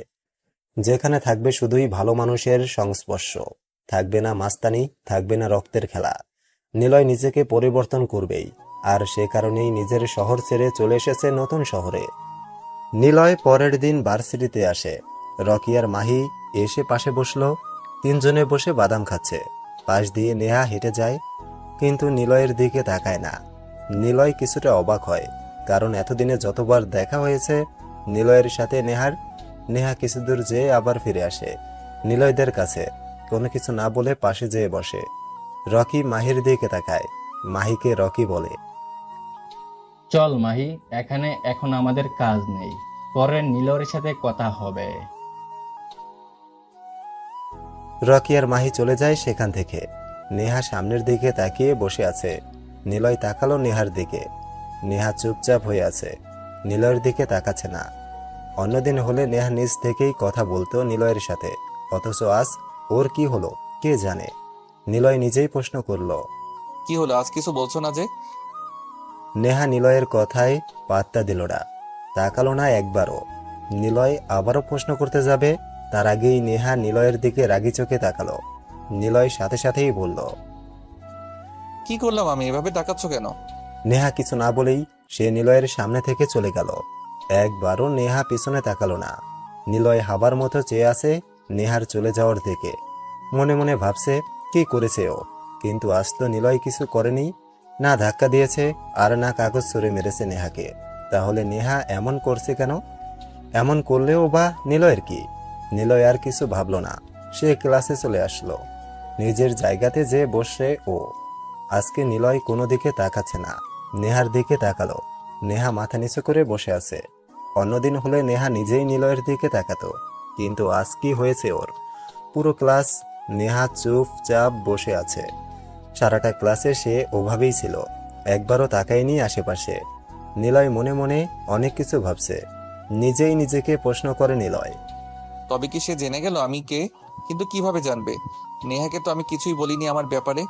[SPEAKER 3] যেখানে থাকবে শুধুই ভালো মানুষের সংস্পর্শ, থাকবে না মাস্তানি, থাকবে না রক্তের খেলা। নিলয় নিজেকে পরিবর্তন করবেই, আর সে কারণেই নিজের শহর ছেড়ে চলে এসেছে নতুন শহরে। নিলয় পরের দিন ভার্সিটিতে আসে। রকি আর মাহি এসে পাশে বসলো। তিনজনে বসে বাদাম খাচ্ছে। পাশ দিয়ে নেহা হেঁটে যায়। কিন্তু নিলয়ের দিকে তাকায় না। নিলয় কিছুটা অবাক হয়, কারণ এতদিনে যতবার দেখা হয়েছে নিলয়ের সাথে নেহা কিছু দূর যেয়ে আবার ফিরে আসে নিলয়দের কাছে, কোনো কিছু না বলে পাশে যেয়ে বসে। রকি মাহির দিকে তাকায়, মাহিকে রকি বলে,
[SPEAKER 8] চল মাহি, এখানে এখন আমাদের কাজ নেই, পরে নীলয়ের সাথে কথা হবে।
[SPEAKER 3] রকি আর মাহি চলে যায় সেখান থেকে। নেহা সামনের দিকে তাকিয়ে বসে আছে। নিলয় তাকালো নেহার দিকে। নেহা চুপচাপ হয়ে আছে, নিলয়ের দিকে তাকাচ্ছে না। অন্যদিন হলে নেহা নিজ থেকেই কথা বলতো নিলয়ের সাথে, অথচ আজ ওর কি হলো কে জানে। নিলয় নিজেই প্রশ্ন করলো।
[SPEAKER 2] কি হলো, আজ কিছু বলছো না যে?
[SPEAKER 3] নেহা নিলয়ের কথায় পাত্তা দিল না, তাকালো না একবারও। নিলয় আবারও প্রশ্ন করতে যাবে, তার আগেই নেহা নিলয়ের দিকে রাগি চোখে তাকালো। নিলয় সাথে সাথেই বলল,
[SPEAKER 2] কি করলাম আমি, এভাবে তাকাচ্ছ কেন?
[SPEAKER 3] নেহা কিছু না বলেই সে নিলয়ের সামনে থেকে চলে গেল। একবারও নেহা পিছনে তাকালো না। নিলয় হাবার মতো চেয়ে আছে নেহার চলে যাওয়ার দিকে। মনে মনে ভাবছে কি করেছে ও, কিন্তু আজ তো নিলয় কিছু করেনি, না ধাক্কা দিয়েছে আর না কাগজ ছুঁড়ে মেরেছে নেহাকে। তাহলে নেহা এমন করছে কেন? এমন করলেও বা নিলয়ের কি? নিলয় আর কিছু ভাবল না, সে ক্লাসে চলে আসলো। নিজের জায়গাতে যে বসে ও। আজকে নিলয় কোনো দিকে তাকাচ্ছে না, নেহার দিকে তাকালো। নেহা মাথা নিচু করে বসে আছে। অন্যদিন হলে নেহা নিজেই নিলয়ের দিকে তাকাতো, কিন্তু আজ কি হয়েছে ওর? পুরো ক্লাস নেহা চুপচাপ বসে আছে। সারাটা ক্লাসে সে ওভাবেই ছিল, একবারও তাকায়নি আশেপাশে। নিলয় মনে মনে অনেক কিছু ভাবছে, নিজেই নিজেকে প্রশ্ন করে নিলয়।
[SPEAKER 2] তবে কি সে জেনে গেল আমি কে? কিন্তু কিভাবে জানবে? নেহাকে তো আমি কিছুই বলিনি আমার ব্যাপারে,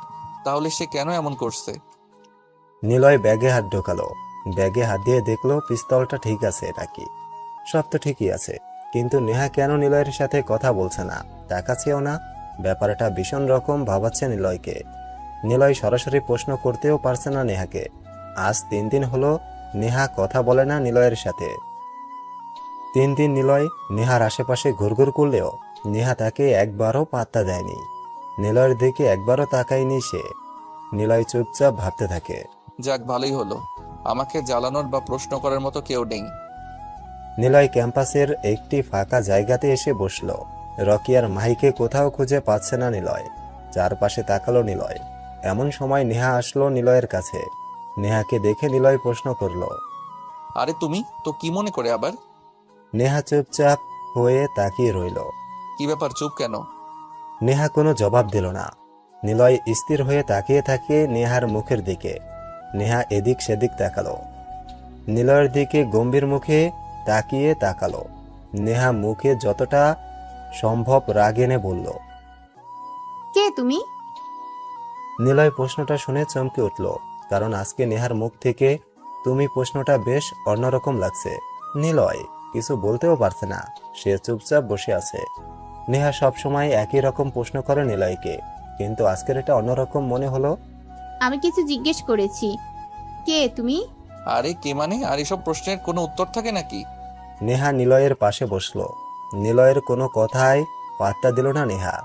[SPEAKER 2] তাহলে সে কেন এমন করছে?
[SPEAKER 3] নিলয় ব্যাগে হাত ঢোকালো। ব্যাগে হাত দিয়ে দেখলো পিস্তলটা ঠিক আছে নাকি। সব তো ঠিকই আছে, কিন্তু নেহা কেন নিলয়ের সাথে কথা বলছে না, তাকাচ্ছেও না? ব্যাপারটা ভীষণ রকম ভাবাচ্ছে নিলয়কে। নিলয় সরাসরি প্রশ্ন করতেও পারছে না নেহাকে। আজ 3 দিন হলো নেহা কথা বলে না নিলয়ের সাথে। 3 দিন নিলয় নেহার আশেপাশে ঘুরঘুর করলেও নেহা তাকে একবারও পাত্তা দেয়নি। নিলয়ের দিকে একবারও তাকায়নি সে। নিলয় চুপচাপ ভাবতে থাকে।
[SPEAKER 2] যাক, ভালোই হলো, আমাকে জ্বালানোর বা প্রশ্ন করার মতো কেউ নেই।
[SPEAKER 3] নিলয় ক্যাম্পাসের একটি ফাঁকা জায়গাতে এসে বসলো। রকি আর মাহিকে কোথাও খুঁজে পাচ্ছে না নিলয়। চারপাশে তাকালো নিলয়। এমন সময় নেহা আসলো নিলয়ের কাছে। নেহাকে দেখে নিলয় প্রশ্ন করলো।
[SPEAKER 2] আরে তুমি তো কি মনে করে আবার?
[SPEAKER 3] নেহা চুপচাপ হয়ে তাকিয়ে রইল।
[SPEAKER 2] কি ব্যাপার, চুপ কেন?
[SPEAKER 3] নেহা কোনো জবাব দিল না। নিলয় স্থির হয়ে তাকিয়ে থাকে নেহার মুখের দিকে। নেহা এদিক সেদিক তাকালো। নিলয়ের দিকে গম্ভীর মুখে তাকালো। নেহা মুখে যতটা সম্ভব রাগ এনে বলল।
[SPEAKER 1] কে তুমি?
[SPEAKER 3] নিলয় প্রশ্নটা শুনে চমকে উঠল, কারণ আজকে নেহার মুখ থেকে তুমি প্রশ্নটা বেশ অন্যরকম লাগছে। নিলয় কিছু বলতেও পারছে না, সে চুপচাপ বসে আছে। নেহা সবসময় একই রকম প্রশ্ন করে নিলয়কে, কিন্তু আজকের এটা অন্যরকম মনে হলো।
[SPEAKER 1] আমি কিছু জিজ্ঞেস করেছি, কে তুমি?
[SPEAKER 2] আরে কে মানে? আর এসব প্রশ্নের কোনো উত্তর থাকে নাকি?
[SPEAKER 3] নেহা নিলয়ের পাশে বসলো। নিলয়ের কোনো কথায় পাত্তা দিল না নেহা।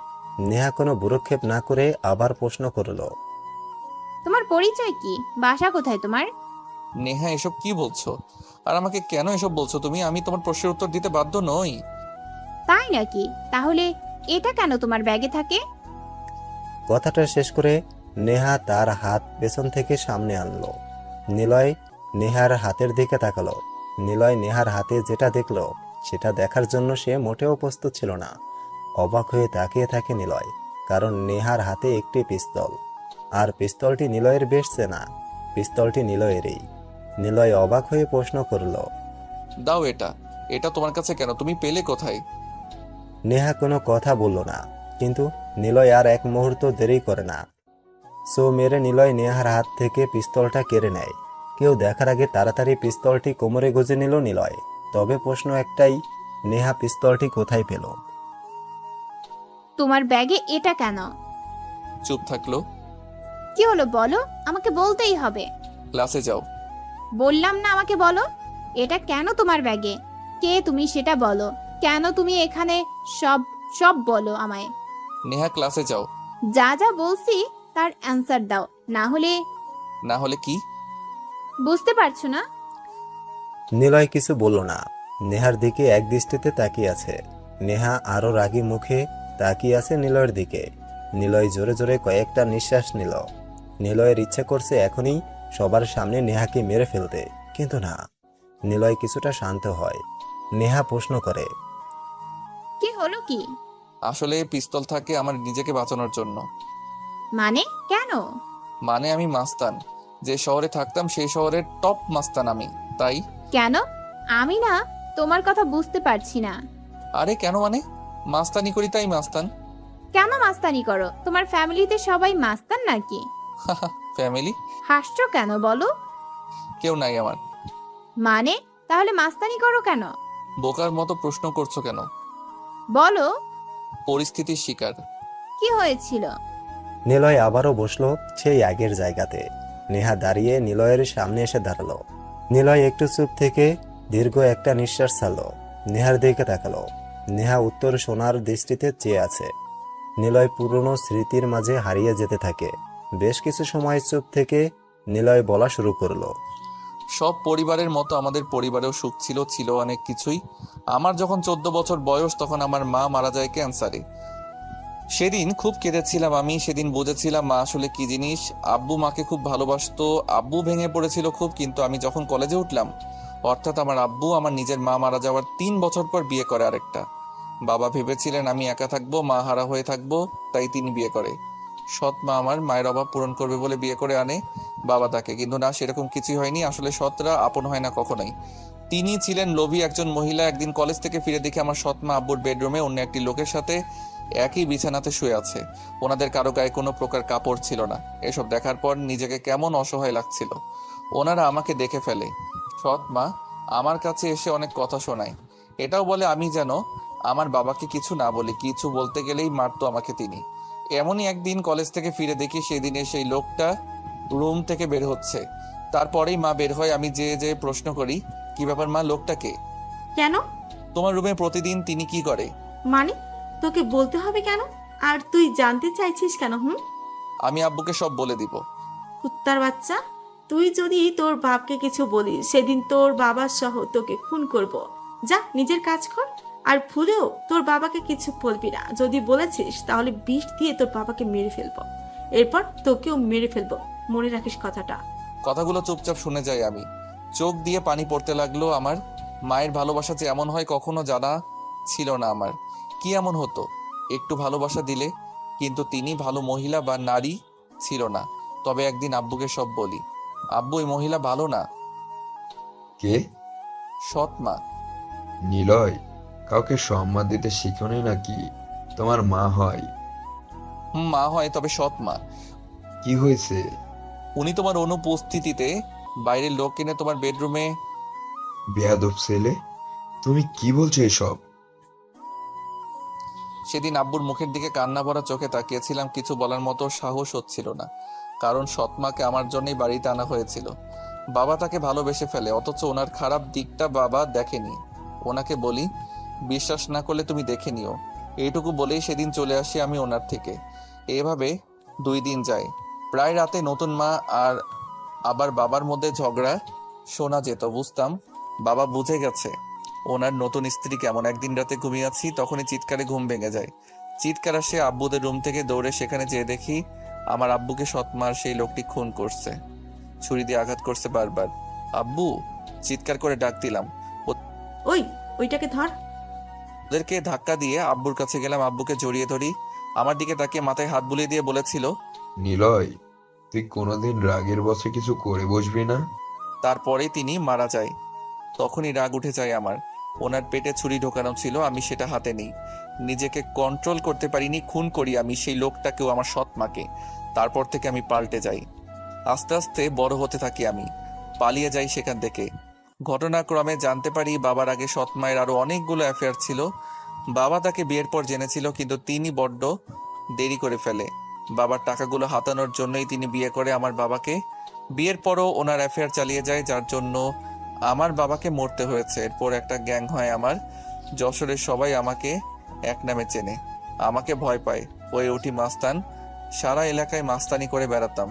[SPEAKER 3] নেহা কোনো ভ্রুক্ষেপ না করে আবার প্রশ্ন করলো।
[SPEAKER 1] তোমার পরিচয় কি? বাসা কোথায় তোমার?
[SPEAKER 2] নেহা, এসব কি বলছো? আর আমাকে কেন এসব বলছো তুমি? আমি তোমার প্রশ্নের উত্তর দিতে বাধ্য নই।
[SPEAKER 1] তাই নাকি? তাহলে এটা কেন তোমার ব্যাগে থাকে?
[SPEAKER 3] কথাটা শেষ করে নেহা তার হাত পেছন থেকে সামনে আনলো। নিলয় নেহার হাতের দিকে তাকালো। নিলয় নেহার হাতে যেটা দেখলো সেটা দেখার জন্য সে মোটেও প্রস্তুত ছিল না। অবাক হয়ে তাকিয়ে থাকে নিলয়, কারণ নেহার হাতে একটি পিস্তল, আর পিস্তলটি নিলয়ের বেশ চেনা। পিস্তলটি নিলয়েরই। নিলয় অবাক হয়ে প্রশ্ন করলো।
[SPEAKER 2] দাও এটা। এটা তোমার কাছে কেন? তুমি পেলে কোথায়?
[SPEAKER 3] নেহা কোনো কথা বলল না, কিন্তু নিলয় আর এক মুহূর্ত দেরি করে না। সো মেরে নিলয় নেহার হাত থেকে পিস্তলটা কেড়ে নেয়। কেউ দেখার আগে তাড়াতাড়ি পিস্তলটি কোমরে গুজে নিল নিলয়। তবে প্রশ্ন একটাই, নেহা পিস্তলটি কোথায় পেল?
[SPEAKER 1] তোমার ব্যাগে এটা কেন?
[SPEAKER 2] চুপ থাকলো।
[SPEAKER 1] কি হলো বলো, আমাকে বলতেই হবে।
[SPEAKER 2] ক্লাসে যাও।
[SPEAKER 1] বললাম না আমাকে বলো, এটা কেন তোমার ব্যাগে? কে তুমি সেটা বলো। কেন তুমি এখানে? সব সব বলো আমায়।
[SPEAKER 2] নেহা, ক্লাসে যাও।
[SPEAKER 1] যা যা বলছি তার অ্যান্সার দাও। না হলে
[SPEAKER 2] না হলে কি?
[SPEAKER 1] বুঝতে পারছো না?
[SPEAKER 3] নিলয় কিছু বলল না। নেহার দিকে একদৃষ্টিতে তাকিয়ে আছে। নেহা আরো রাগী মুখে তাকিয়ে আছে নিলয়ের দিকে। নিলয় জোরে জোরে কয়েকটা নিঃশ্বাস নিল। নিলয়ের ইচ্ছে করছে এখনই সবার সামনে নেহাকে মেরে ফেলতে, কিন্তু না। নিলয় কিছুটা শান্ত হয়। নেহা প্রশ্ন করে,
[SPEAKER 1] কি হলো কি?
[SPEAKER 2] আসলে পিস্তল থাকে আমার নিজেকে বাঁচানোর জন্য।
[SPEAKER 1] মানে কেন?
[SPEAKER 2] মানে আমি মাস্তান, যে শহরে থাকতাম সেই শহরের টপ মাস্তান আমি, তাই।
[SPEAKER 1] কেন? আমি না তোমার কথা বুঝতে পারছি না।
[SPEAKER 2] আরে কেন মানে? মাস্তানি করি তাই মাস্তান।
[SPEAKER 1] কেন মাস্তানি করো? তোমার ফ্যামিলিতে সবাই মাস্তান নাকি?
[SPEAKER 2] ফ্যামিলি?
[SPEAKER 1] হাসছো কেন বলো?
[SPEAKER 2] কেউ নাই আমার।
[SPEAKER 1] মানে তাহলে মাস্তানি করো কেন?
[SPEAKER 2] বোকার মতো প্রশ্ন করছো কেন?
[SPEAKER 1] বলো,
[SPEAKER 2] পরিস্থিতির শিকার।
[SPEAKER 1] কি হয়েছিল?
[SPEAKER 3] নিলয় আবারও বসলো সেই আগের জায়গাতে। নেহা দাঁড়িয়ে নিলয়ের সামনে এসে দাঁড়ালো। নিলয় একটু চুপ থেকে দীর্ঘ একটা নিঃশ্বাস ছাড়লো। নেহার দিকে তাকালো। নেহা উত্তর শোনার দৃষ্টিতে চেয়ে আছে। নিলয় পুরনো স্মৃতির মাঝে হারিয়ে যেতে থাকে। বেশ কিছু সময় চুপ থেকে নিলয় বলা শুরু করলো।
[SPEAKER 2] সব পরিবারের মতো আমাদের পরিবারেও সুখ ছিল, ছিল অনেক কিছুই। আমার যখন 14 বছর বয়স তখন আমার মা মারা যায় ক্যান্সারে। সেদিন খুব কেঁদেছিলাম আমি। সেদিন বুঝেছিলাম মা আসলে কি জিনিস। আব্বু মাকে খুব ভালোবাসতো। আব্বু ভেঙে পড়েছিল খুব, কিন্তু আমি যখন কলেজে উঠলাম, অর্থাৎ আমার আব্বু আমার নিজের মা মারা যাওয়ার 3 বছর পর বিয়ে করে আরেকটা। বাবা ভেবেছিলেন আমি একা থাকবো, মা হারা হয়ে থাকবো, তাই তিনি বিয়ে করে। সৎ মা আমার মায়ের অভাব পূরণ করবে বলে বিয়ে করে আনে বাবা তাকে, কিন্তু না, সেরকম কিছুই হয়নি। আসলে সৎরা আপন হয় না কখনোই। তিনি ছিলেন লোভী একজন মহিলা। একদিন কলেজ থেকে ফিরে দেখে আমার সৎ মা আব্বুর বেডরুমে অন্য একটি লোকের সাথে একই বিছানাতে শুয়ে আছে। ওনাদের কারো গায়ে কোনো প্রকার কাপড় ছিল না। এসব দেখার পর নিজেকে কেমন অসহায় লাগছিল। ওনারা আমাকে দেখে ফেলে। সৎ মা আমার কাছে এসে অনেক কথা শোনায়। এটাও বলে আমি যেন আমার বাবাকে কিছু না বলি, কিছু বলতে গেলেই মারতো আমাকে তিনি। এমনই একদিন কলেজ থেকে ফিরে দেখি সেদিনে সেই লোকটা রুম থেকে বের হচ্ছে। তারপরেই মা বের হয়। আমি যে প্রশ্ন করি, কি ব্যাপার মা, লোকটাকে?
[SPEAKER 9] কেন?
[SPEAKER 2] তোমার রুমে প্রতিদিন তিনি কি করে?
[SPEAKER 9] মানে তোকে বলতে হবে কেন? আর তুই জানতে চাইছিস কেন?
[SPEAKER 2] আমি আব্বুকে সব বলে দিব।
[SPEAKER 9] কুত্তার বাচ্চা, তুই যদি তোর বাপকে কিছু বলিস সেদিন তোর বাবা সহ তোকে খুন করব। যা নিজের কাজ কর। আর ভুলেও তোর বাবাকে কিছু বলবি না। যদি বলেছিস তাহলে বিষ দিয়ে তোর বাবাকে মেরে ফেলবো, এরপর তোকেও মেরে ফেলবো। মনে রাখিস কথাটা।
[SPEAKER 2] কথাগুলো চুপচাপ শুনে যাই আমি। চোখ দিয়ে পানি পড়তে লাগলো আমার। মায়ের ভালোবাসা যে এমন হয় কখনো জানা ছিল না আমার। কি এমন হতো একটু ভালোবাসা দিলে? কিন্তু তিনি ভালো মহিলা বা নারী ছিল না। তবে একদিন আব্বুকে সব বলি। আব্বু, এই মহিলা ভালো না।
[SPEAKER 10] কে?
[SPEAKER 2] সৎ মা।
[SPEAKER 10] নিলয়, কাউকে সম্মান দিতে শিখোনি নাকি? তোমার মা হয়।
[SPEAKER 2] মা হয়, তবে সৎ মা।
[SPEAKER 10] কি হয়েছে?
[SPEAKER 2] উনি তোমার অনুপস্থিতিতে বাইরের লোক কিনে তোমার বেডরুমে।
[SPEAKER 10] বেয়াদব ছেলে, তুমি কি বলছো এসব?
[SPEAKER 2] সেদিন আব্বুর মুখের দিকে কান্না ভরা চোখে তাকিয়েছিলাম। কিছু বলার মতো সাহস হচ্ছিল না, কারণ সৎমাকে আমার জন্যই বাড়িতে আনা হয়েছিল। বাবা তাকে ভালোবেসে ফেলে, অথচ ওনার খারাপ দিকটা বাবা দেখেনি। ওনাকে বলি, বিশ্বাস না করলে তুমি দেখে নিও। এইটুকু বলেই সেদিন চলে আসি আমি ওনার থেকে। এভাবে 2 দিন যায়। প্রায় রাতে নতুন মা আর আবার বাবার মধ্যে ঝগড়া শোনা যেত। বুঝতাম বাবা বুঝে গেছে ওনার নতুন স্ত্রী কেমন। একদিন রাতে ঘুমিয়ে আছি, তখনই চিৎকারে ঘুম ভেঙে যায়। চিৎকার আসে আব্বুদের রুম থেকে। দৌড়ে সেখানে যেয়ে দেখি আমার আব্বুকে সৎমার সেই লোকটি খুন করছে, ছুরি দিয়ে আঘাত করছে বারবার। আব্বু, চিৎকার করে ডাক দিলাম।
[SPEAKER 9] ওইটাকে ধর।
[SPEAKER 2] ওদেরকে ধাক্কা দিয়ে আব্বুর কাছে গেলাম। আব্বুকে জড়িয়ে ধরি। আমার দিকে তাকিয়ে মাথায় হাত বুলিয়ে দিয়ে বলেছিল,
[SPEAKER 10] নিলয়, তুই কোনোদিন রাগের বশে কিছু করে বসবি না।
[SPEAKER 2] তারপরেই তিনি মারা যায়। তখনই রাগ উঠে যায় আমার। ওনার পেটে ছুরি ঢোকানো ছিল, আমি সেটা হাতে নিই। নিজেকে কন্ট্রোল করতে পারিনি, খুন করি আমি সেই লোকটাকেও, আমার সৎ মাকে। তারপর থেকে আমি পাল্টে যাই। আস্তে আস্তে বড় হতে থাকি আমি। পালিয়ে যাই সেখান থেকে। ঘটনাক্রমে জানতে পারি বাবার আগে সৎ মায়ের আরো অনেকগুলো অ্যাফেয়ার ছিল। বাবা তাকে বিয়ের পর জেনেছিল, কিন্তু তিনি বড্ড দেরি করে ফেলে। বাবার টাকাগুলো হাতানোর জন্যই তিনি বিয়ে করে আমার বাবাকে। বিয়ের পরও ওনার অ্যাফেয়ার চালিয়ে যায়, যার জন্য আমার বাবাকে মরতে হয়েছে। এরপর একটা গ্যাং হয় আমার। যশোরের সবাই আমাকে এক নামে চেনে, আমাকে ভয় পায়। হয়ে উঠি মাস্তান। সারা এলাকায় মাস্তানি করে বেড়াতাম।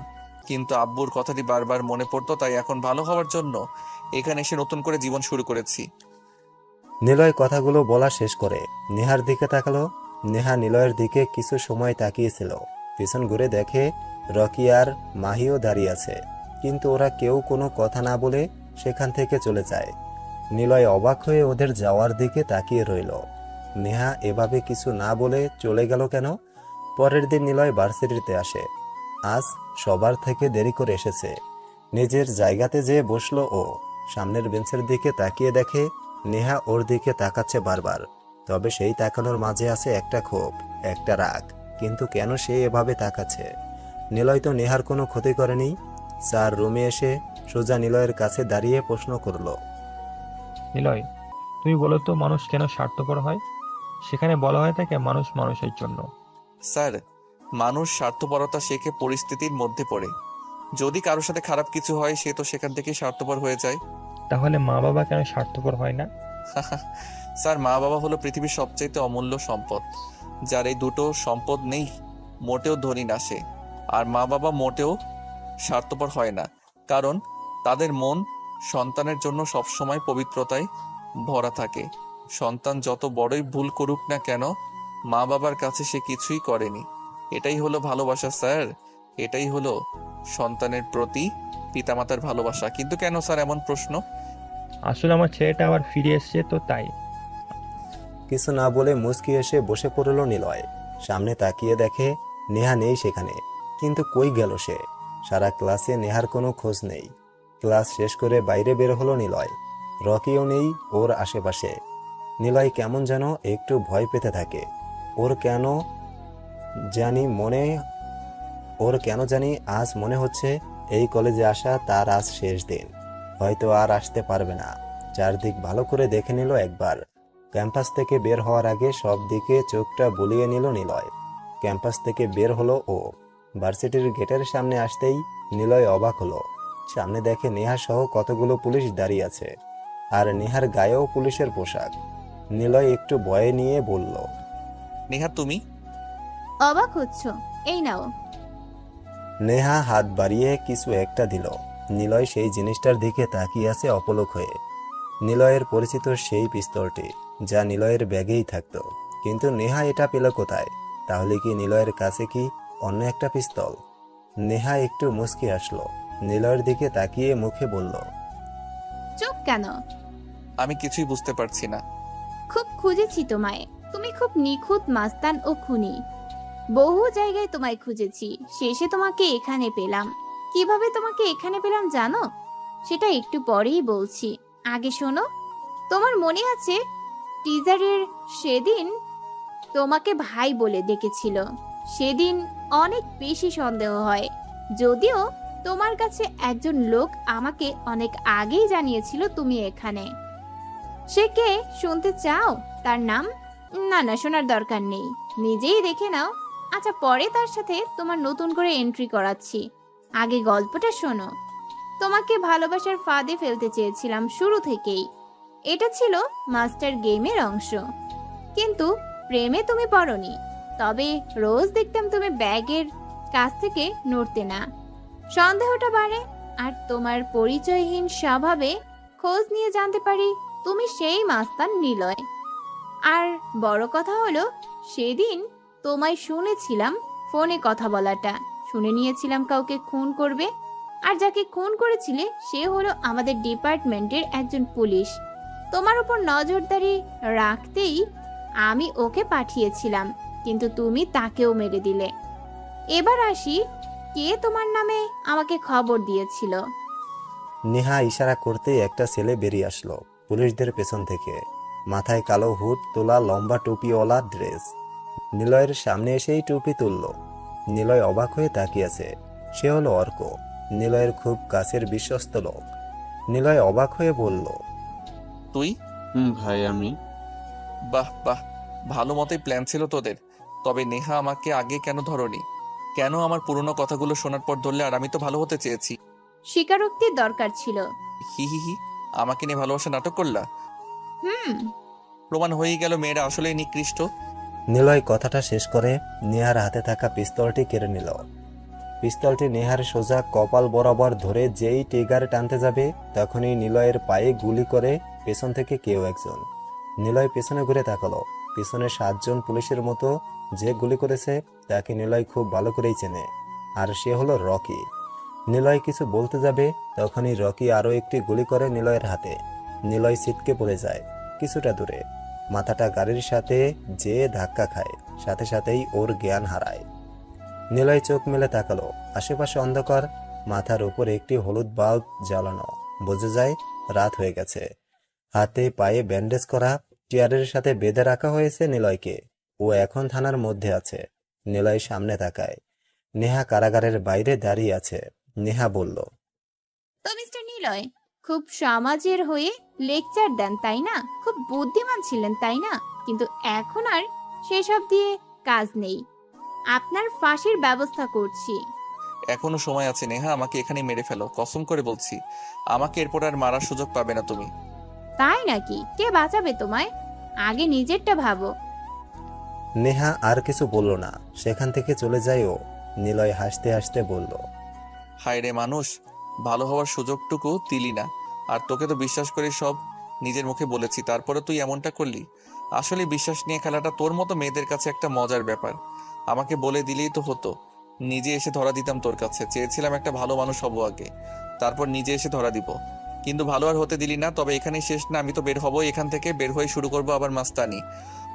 [SPEAKER 2] কিন্তু আব্বুর কথাটি বারবার মনে পড়তো, তাই এখন ভালো হওয়ার জন্য এখানে এসে নতুন করে জীবন শুরু করেছি।
[SPEAKER 3] নিলয় কথাগুলো বলা শেষ করে নেহার দিকে তাকালো। নেহা নিলয়ের দিকে কিছু সময় তাকিয়েছিল, পিছন ঘুরে দেখে রকি আর মাহিও দাঁড়িয়ে আছে, কিন্তু ওরা কেউ কোনো কথা না বলে সেখান থেকে চলে যায়। নিলয় অবাক হয়ে ওদের যাওয়ার দিকে তাকিয়ে রইল। নেহা এভাবে কিছু না বলে চলে গেল কেন? পরের দিন নিলয় ভার্সিটিতে আসে। আজ সবার থেকে দেরি করে এসেছে। নিজের জায়গাতে যেয়ে বসলো ও। সামনের বেঞ্চের দিকে তাকিয়ে দেখে নেহা ওর দিকে তাকাচ্ছে বারবার। তবে সেই তাকানোর মাঝে আছে একটা ক্ষোভ, একটা রাগ। কিন্তু কেন সে এভাবে তাকাচ্ছে? নিলয় তো নেহার কোনো ক্ষতি করেনি। স্যার রুমে এসে সোজা নিলয়ের কাছে দাঁড়িয়ে প্রশ্ন করলো,
[SPEAKER 6] নিলয়, তুমি বলো তো মানুষ কেন স্বার্থপর হয়? সেখানে বলা হয়ে থাকে মানুষ মানুষের জন্য।
[SPEAKER 2] স্যার, মানুষ স্বার্থপরতা শেখে পরিস্থিতির মধ্যে পড়ে। যদি কারোর সাথে খারাপ কিছু হয়, সে তো সেখান থেকে স্বার্থপর হয়ে যায়।
[SPEAKER 6] তাহলে মা বাবা কেন স্বার্থপর হয় না?
[SPEAKER 2] স্যার, মা বাবা হলো পৃথিবীর সবচাইতে অমূল্য সম্পদ। যার এই দুটো সম্পদ নেই, মোটেও ধনী না সে। আর মা বাবা মোটেও স্বার্থপর হয় না, কারণ তাদের মন সন্তানের জন্য সবসময় পবিত্রতায় ভরা থাকে। সন্তান যত বড়ই ভুল করুক না কেন, মা বাবার কাছে সে কিছুই করেনি। এটাই হলো ভালোবাসা স্যার, এটাই হলো সন্তানের প্রতি পিতামাতার ভালোবাসা। কিন্তু কেন স্যার এমন প্রশ্ন?
[SPEAKER 6] আসলে আমার ছেলেটা আবার ফিরে এসছে তো তাই।
[SPEAKER 3] কিছু না বলে মুচকি এসে বসে পড়ল নিলয়। সামনে তাকিয়ে দেখে নেহা নেই সেখানে। কিন্তু কই গেল সে? সারা ক্লাসে নেহার কোনো খোঁজ নেই। ক্লাস শেষ করে বাইরে বের হলো নিলয়। রকিও নেই ওর আশেপাশে। নিলয় কেমন যেন একটু ভয় পেতে থাকে। ওর কেন জানি আজ মনে হচ্ছে এই কলেজে আসা তার আজ শেষ দিন। হয়তো আর আসতে পারবে না। চারদিক ভালো করে দেখে নিল একবার। ক্যাম্পাস থেকে বের হওয়ার আগে সব দিকে চোখটা বুলিয়ে নিল নিলয়। ক্যাম্পাস থেকে বের হলো ও। ভার্সিটির গেটের সামনে আসতেই নিলয় অবাক হলো। সামনে দেখে নেহা সহ কতগুলো পুলিশ দাঁড়িয়ে আছে, আর নেহার গায়েও পুলিশের পোশাক। নিলয় একটু ভয়ে নিয়ে বলল,
[SPEAKER 2] নেহা তুমি?
[SPEAKER 1] অবাক হচ্ছ? এই নাও।
[SPEAKER 3] নেহা হাত বাড়িয়ে কিছু একটা দিল। নিলয় সেই জিনিসটার দিকে তাকিয়ে আছে অপলক হয়ে। নিলয়ের পরিচিত সেই পিস্তলটি, যা নিলয়ের ব্যাগেই থাকতো। কিন্তু নেহা এটা পেল কোথায়? তাহলে কি নিলয়ের কাছে কি অন্য একটা পিস্তল? নেহা একটু মুচকি আসলো। নিলয়ের দিকে তাকিয়ে মুখে বলল,
[SPEAKER 1] চুপ কেন?
[SPEAKER 2] আমি কিছুই বুঝতে পারছি না।
[SPEAKER 1] খুব খুঁজেছি তোমায়। তুমি খুব নিখুঁত মাস্তান ও খুনি। বহু জায়গায় তোমায় খুঁজেছি, শেষে তোমাকে এখানে পেলাম। কিভাবে তোমাকে এখানে পেলাম জানো? সেটা একটু পরেই বলছি। আগে শোনো, তোমার মনে আছে টিজারের সেদিন তোমাকে ভাই বলে ডেকেছিল? সেদিন অনেক বেশি সন্দেহ হয়। যদিও তোমার কাছে একজন লোক আমাকে অনেক আগেই জানিয়েছিল তুমি এখানে। সে কে শুনতে চাও তার নাম? না না, শোনার দরকার নেই, নিজেই দেখে নাও। আচ্ছা, পরে তার সাথে তোমার নতুন করে এন্ট্রি করাচ্ছি। আগে গল্পটা শোনো। তোমাকে ভালোবাসার ফাঁদে ফেলতে চেয়েছিলাম শুরু থেকেই। এটা ছিল মাস্টার গেমের অংশ। কিন্তু প্রেমে তুমি পড়নি। তবে রোজ দেখতাম তুমি ব্যাগের কাছ থেকে নড়তে না। সন্দেহটা বাড়ে, আর তোমার পরিচয়হীন স্বভাবে খোঁজ নিয়ে জানতে পারি তুমি সেই মাস্তান নিলয়। আর বড় কথা হলো, সেদিন তোমায় শুনেছিলাম ফোনে কথা বলাটা। শুনে নিয়েছিলাম কাউকে খুন করবে। আর যাকে খুন করেছিলে সে হলো আমাদের ডিপার্টমেন্টের একজন পুলিশ। তোমার উপর নজরদারি রাখতেই আমি ওকে পাঠিয়েছিলাম, কিন্তু তুমি তাকেও মেরে দিলে। এবার আসি, কে তোমার নামে আমাকে খবর দিয়েছিল?
[SPEAKER 3] নেহা ইশারা করতেই একটা ছেলে বেরিয়ে আসলো পুলিশদের পেছন থেকে। মাথায় কালো হুড তোলা, লম্বা টুপিওয়ালা ড্রেস। নিলয়ের সামনে এসেই টুপি তুলল। নিলয় অবাক হয়ে তাকিয়েছে। সে হলো অর্ক, নিলয়ের খুব কাছের বিশ্বস্ত লোক। নিলয় অবাক হয়ে বলল,
[SPEAKER 2] তুই?
[SPEAKER 4] ভাই আমি।
[SPEAKER 2] বাহ বাহ, ভালো মতোই প্ল্যান ছিল তোদের। তবে নেহা আমাকে আগে কেন ধরনি? কেন আমার পুরনো কথাগুলো শোনার পর ধরলে? আর আমি তো ভালো হতে চেয়েছি।
[SPEAKER 1] স্বীকারোক্তির দরকার ছিল।
[SPEAKER 2] হি হি হি, আমাকে নিয়ে ভালোবাসা নাটক করলা?
[SPEAKER 1] হুম।
[SPEAKER 2] প্রমাণ হয়ে গেল মেয়েরা আসলেই নিকৃষ্ট।
[SPEAKER 3] নিলয় কথাটা শেষ করে নেহার হাতে থাকা পিস্তলটি কেড়ে নিল। পিস্তলটি নেহার সোজা কপাল বরাবর ধরে যেই ট্রিগার টানতে যাবে তখনই নিলয়ের পায়ে গুলি করে পেছন থেকে কেউ একজন। নিলয় পেছনে ঘুরে তাকালো। পিছনে 7 জন পুলিশের মতো যে গুলি করেছে তাকে নিলয় খুব ভালো করেই চেনে, আর সে হলো রকি। নিলয় কিছু বলতে যাবে তখনই রকি আরও একটি গুলি করে নিলয়ের হাতে। নিলয় ছিটকে পড়ে যায় কিছুটা দূরে, মাথাটা গাড়ির সাথে যে ধাক্কা খায়, সাথে সাথেই ওর জ্ঞান হারায়। নিলয় চোখ মেলে তাকালো, আশেপাশে অন্ধকার, মাথার উপর একটি হলুদ বাল্ব জ্বালানো, বোঝা যায় রাত হয়ে গেছে। হাতে পায়ে ব্যান্ডেজ করা, চেয়ারের সাথে বেঁধে রাখা হয়েছে নিলয়কে। ও এখন থানার মধ্যে আছে। নিলয় সামনে তাকায়, নেহা কারাগারের বাইরে দাঁড়িয়ে আছে। নেহা বলল,
[SPEAKER 1] তো মিস্টার নিলয়, খুব সমাজের হয়ে লেকচার দেন তাই না? খুব বুদ্ধিমান ছিলেন তাই না? কিন্তু এখন আর সেসব দিয়ে কাজ নেই। আপনার ফাঁসির ব্যবস্থা করছি।
[SPEAKER 2] এখনো সময় আছে নেহা, আমাকে এখানে মেরে ফেলো, কসম করে বলছি। আমাকে এরপর আর মারার সুযোগ পাবে না তুমি।
[SPEAKER 1] তাই নাকি? কে বাঁচাবে তোমায়? আগে নিজেরটা ভাবো।
[SPEAKER 3] নেহা আর কিছু বলল না, সেখান থেকে চলে যায় ও। নিলয় হাসতে হাসতে বলল,
[SPEAKER 2] হায় রে মানুষ, ভালো হওয়ার সুযোগটুকু দিলি না। আর তোকে তো বিশ্বাস করে সব নিজের মুখে বলেছি, তারপরে তুই এমনটা করলি। আসলে বিশ্বাস নিয়ে খেলাটা তোর মতো মেয়েদের কাছে একটা মজার ব্যাপার। আমাকে বলে দিলেই তো হতো, নিজে এসে ধরা দিতাম তোর কাছে। চেয়েছিলাম একটা ভালো মানুষ হব আগে, তারপর নিজে এসে ধরা দিব। কিন্তু ভালো আর হতে দিলি না। তবে এখানেই শেষ না, আমি তো বের হবো এখান থেকে। বের হয়ে শুরু করবো আবার মাস্তানি।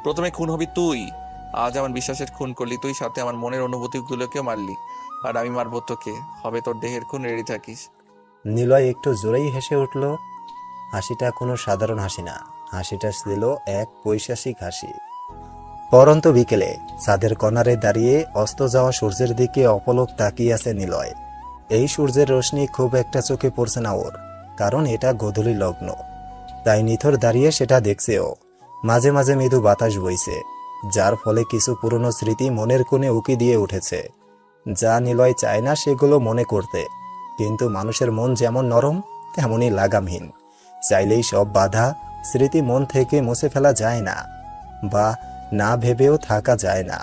[SPEAKER 2] প্রথমে খুন হবি তুই। আজ আমার বিশ্বাসের খুন করলি তুই, সাথে আমার মনের অনুভূতিগুলোকেও মারলি। আর আমি মারবো তোকে, হবে তোর দেহের খুন, রেডি থাকিস।
[SPEAKER 3] নিলয় একটু জোরেই হেসে উঠল। হাসিটা কোনো সাধারণ হাসি না, হাসিটা ছিল এক পৈশাচিক হাসি। পরন্ত বিকেলে ছাদের কর্নারে দাঁড়িয়ে অস্ত যাওয়া সূর্যের দিকে অপলক তাকিয়ে আছে নিলয়। এই সূর্যের রোশনি খুব একটা চোখে পড়ছে না ওর, কারণ এটা গোধূলি লগ্ন। তাই নিথর দাঁড়িয়ে সেটা দেখছে ও। মাঝে মাঝে মৃদু বাতাস বইছে, যার ফলে কিছু পুরনো স্মৃতি মনের কোণে উকি দিয়ে উঠেছে, যা নিলয় চায় না সেগুলো মনে করতে। কিন্তু মানুষের মন যেমন নরম তেমনই লাগামহীন। চাইলেই সব বাধা স্মৃতি মন থেকে মুছে ফেলা যায় না, বা না ভেবেও থাকা যায় না।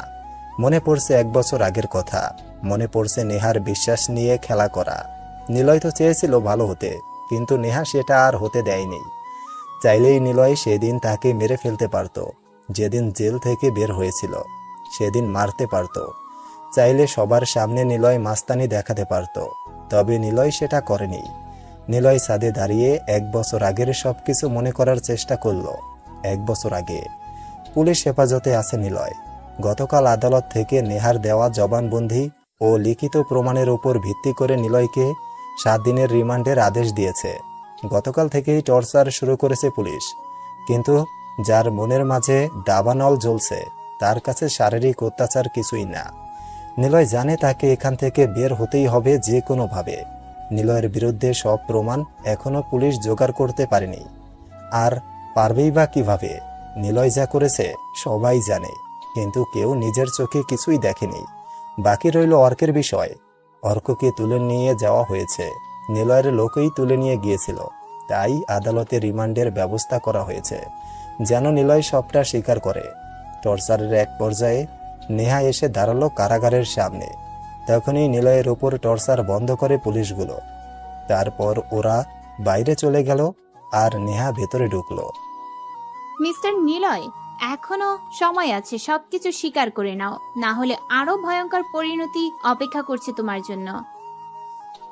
[SPEAKER 3] মনে পড়ছে 1 বছর আগের কথা, মনে পড়ছে নেহার বিশ্বাস নিয়ে খেলা করা। নিলয় তো চেয়েছিল ভালো হতে, কিন্তু নেহা সেটা আর হতে দেয়নি। চাইলেই নিলয় সেদিন তাকে মেরে ফেলতে পারত, যেদিন জেল থেকে বের হয়েছিল সেদিন মারতে পারত। চাইলে সবার সামনে নিলয় মাস্তানি দেখাতে পারত, তবে নিলয় সেটা করেনি। নিলয় ছাদে দাঁড়িয়ে 1 বছর আগের সবকিছু মনে করার চেষ্টা করলো। 1 বছর আগে পুলিশ হেফাজতে আছে নিলয়। গতকাল আদালত থেকে নেহার দেওয়া জবানবন্দি ও লিখিত প্রমাণের উপর ভিত্তি করে নিলয়কে 7 দিনের রিমান্ডের আদেশ দিয়েছে। গতকাল থেকেই টর্চার শুরু করেছে পুলিশ, কিন্তু যার মনের মাঝে দাবানল জ্বলছে তার কাছে শারীরিক অত্যাচার কিছুই না। নিলয় জানে তাকে এখান থেকে বের হতেই হবে যে কোনোভাবে। নিলয়ের বিরুদ্ধে সব প্রমাণ এখনো পুলিশ জোগাড় করতে পারেনি, আর পারবেই বা কিভাবে? নিলয় যা করেছে সবাই জানে, কিন্তু কেউ নিজের চোখে কিছুই দেখেনি। বাকি রইল অর্কের বিষয়। অর্ককে তুলে নিয়ে যাওয়া হয়েছে, নিলয়ের লোকই তুলে নিয়ে গিয়েছিল, তাই আদালতে রিমান্ডের ব্যবস্থা করা হয়েছে, যেন নিলয় সবটা স্বীকার করে। টর্চারের এক পর্যায়ে নেহা এসে দাঁড়ালো কারাগারের সামনে। তখনই নিলয়ের উপর টর্চার বন্ধ করে পুলিশগুলো। তারপর ওরা বাইরে চলে গেল আর নেহা ভেতরে ঢুকলো।
[SPEAKER 1] মিস্টার নিলয়, এখনো সময় আছে, সবকিছু স্বীকার করে নাও, না হলে আরো ভয়ঙ্কর পরিণতি অপেক্ষা করছে তোমার জন্য।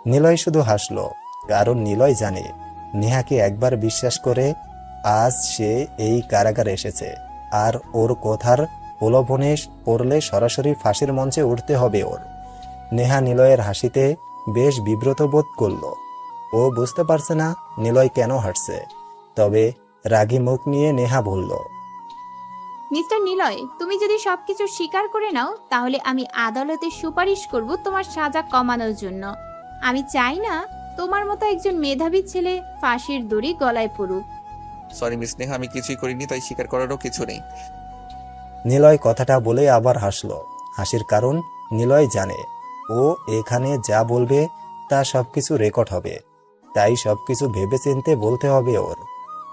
[SPEAKER 3] নিলয় শুধু হাসলো, কারণ নিলয় জানে নেহাকে একবার বিশ্বাস করে আজ সে এই কারাগারে এসেছে, আর ওর কথার প্রলোভনে পড়লে সরাসরি ফাঁসির মঞ্চে উঠতে হবে ওর। নেহা নিলয়ের হাসিতে বেশ বিব্রত বোধ করল। ও বুঝতে পারছে না নিলয় কেন হাসছে, তবে রাগী মুখ নিয়ে নেহা বলল,
[SPEAKER 1] মিস্টার নিলয়, তুমি যদি সবকিছু স্বীকার করে নাও তাহলে আমি আদালতে সুপারিশ করব তোমার সাজা কমানোর জন্য। আমি চাই না তোমার মতো একজন মেধাবী ছেলে ফাঁসির দড়ি গলায় পড়ুক।
[SPEAKER 2] সরি মিস নেহা, আমি কিছুই করিনি, তাই স্বীকার করারও কিছু নেই।
[SPEAKER 3] নিলয় কথাটা বলে আবার হাসলো। হাসির কারণ নিলয় জানে ও এখানে যা বলবে তা সবকিছু রেকর্ড হবে, তাই সবকিছু ভেবেচিন্তে বলতে হবে ওর।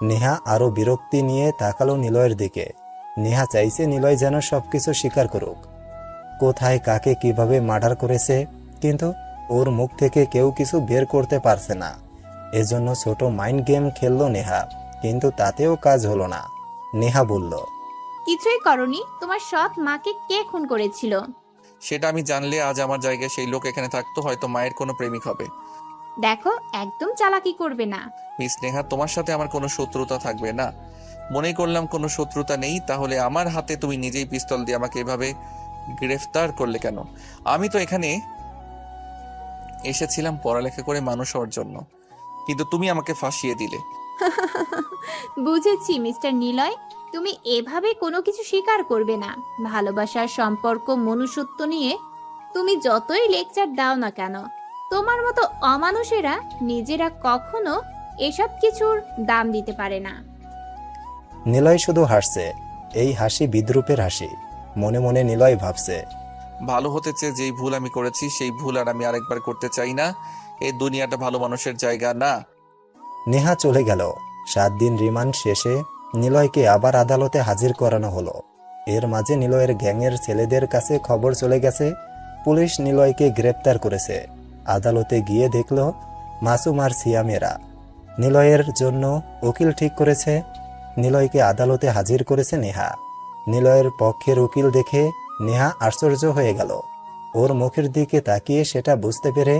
[SPEAKER 3] নেহা আরো বিরক্তি নিয়ে তাকালো নিলয়ের দিকে। নেহা চাইছে নিলয় যেন সবকিছু স্বীকার করুক, কোথায় কাকে কিভাবে মার্ডার করেছে কিন্তু ওর মুখ থেকে কেউ কিছু বের করতে পারছে না। এজন্য ছোট মাইন্ড গেম খেললো নেহা, কিন্তু তাতেও কাজ হলো না। নেহা বলল,
[SPEAKER 1] কিছুই করনি। তোমার সৎ মাকে কে খুন করেছিল?
[SPEAKER 2] সেটা আমি জানলে আজ আমার জায়গায় সেই লোক এখানে থাকতো, হয়তো মায়ের কোনো প্রেমিক হবে।
[SPEAKER 1] দেখো, একদম চালাকি করবে না।
[SPEAKER 2] মিস নেহা, তোমার সাথে আমার কোনো শত্রুতা থাকবে না। মনে করলাম কোনো শত্রুতা নেই, তাহলে আমার হাতে তুমি নিজেই পিস্তল দিয়ে আমাকে এভাবে গ্রেফতার করলে কেন? আমি তো এখানে এসেছিলাম পড়ালেখা করে মানুষ হওয়ার জন্য, কিন্তু তুমি আমাকে ফাঁসিয়ে দিলে।
[SPEAKER 1] বুঝেছি মিস্টার নিলয়, তুমি এভাবে কোনো কিছু স্বীকার করবে না। ভালোবাসার সম্পর্ক, মনুষ্যত্ব নিয়ে তুমি যতই লেকচার দাও না কেন, তোমার মতো অমানুষেরা নিজেরা কখনো এসব কিছুর দাম দিতে পারে না।
[SPEAKER 3] নিলয় শুধু হাসছে। এই হাসি বিদ্রুপের হাসি। মনে মনে নিলয় ভাবছে,
[SPEAKER 2] ভালো হতে চেয়ে যেই ভুল আমি করেছি সেই ভুল আর আমি আরেকবার করতে চাই না। এই দুনিয়াটা ভালো মানুষের জায়গা না।
[SPEAKER 3] নেহা চলে গেল। 7 দিন রিমান্ড শেষে নিলয়কে আবার আদালতে হাজির করানো হলো। এর মাঝে নিলয়ের গ্যাংয়ের ছেলেদের কাছে খবর চলে গেছে, পুলিশ নিলয়কে গ্রেপ্তার করেছে। আদালতে গিয়ে দেখল মাসুম আর সিয়ামেরা। নিলয়ের জন্য উকিল ঠিক করেছে। নিলয়কে আদালতে হাজির করেছে নেহা। নিলয়ের পক্ষের উকিল দেখে নেহা আশ্চর্য হয়ে গেল। ওর মুখের দিকে তাকিয়ে সেটা বুঝতে পেরে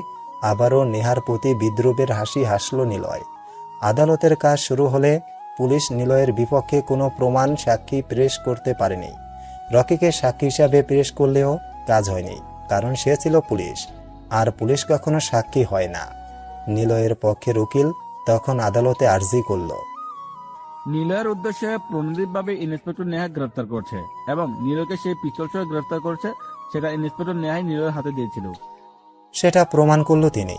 [SPEAKER 3] আবারও নেহার প্রতি বিদ্রুপের হাসি হাসল নিলয়। আদালতের কাজ শুরু হলে পুলিশ নিলয়ের বিপক্ষে কোনো প্রমাণ সাক্ষী পেশ করতে পারেনি। রকিকে সাক্ষী হিসাবে পেশ করলেও কাজ হয়নি, কারণ সে ছিল পুলিশ, আর পুলিশ কখনো সাক্ষী হয় না। নিলয়ের পক্ষের উকিল তখন আদালতে আর্জি করল,
[SPEAKER 11] নিলয়ের উদ্দেশ্যে প্রণোদিতভাবে ইন্সপেক্টর নেহা গ্রেফতার করছে এবং নিলয়কে সেই পিস্তল সহ গ্রেফতার করছে, সেটা ইন্সপেক্টর নেহাই নিলয়ের হাতে দিয়েছিল।
[SPEAKER 3] সেটা প্রমাণ করল তিনি।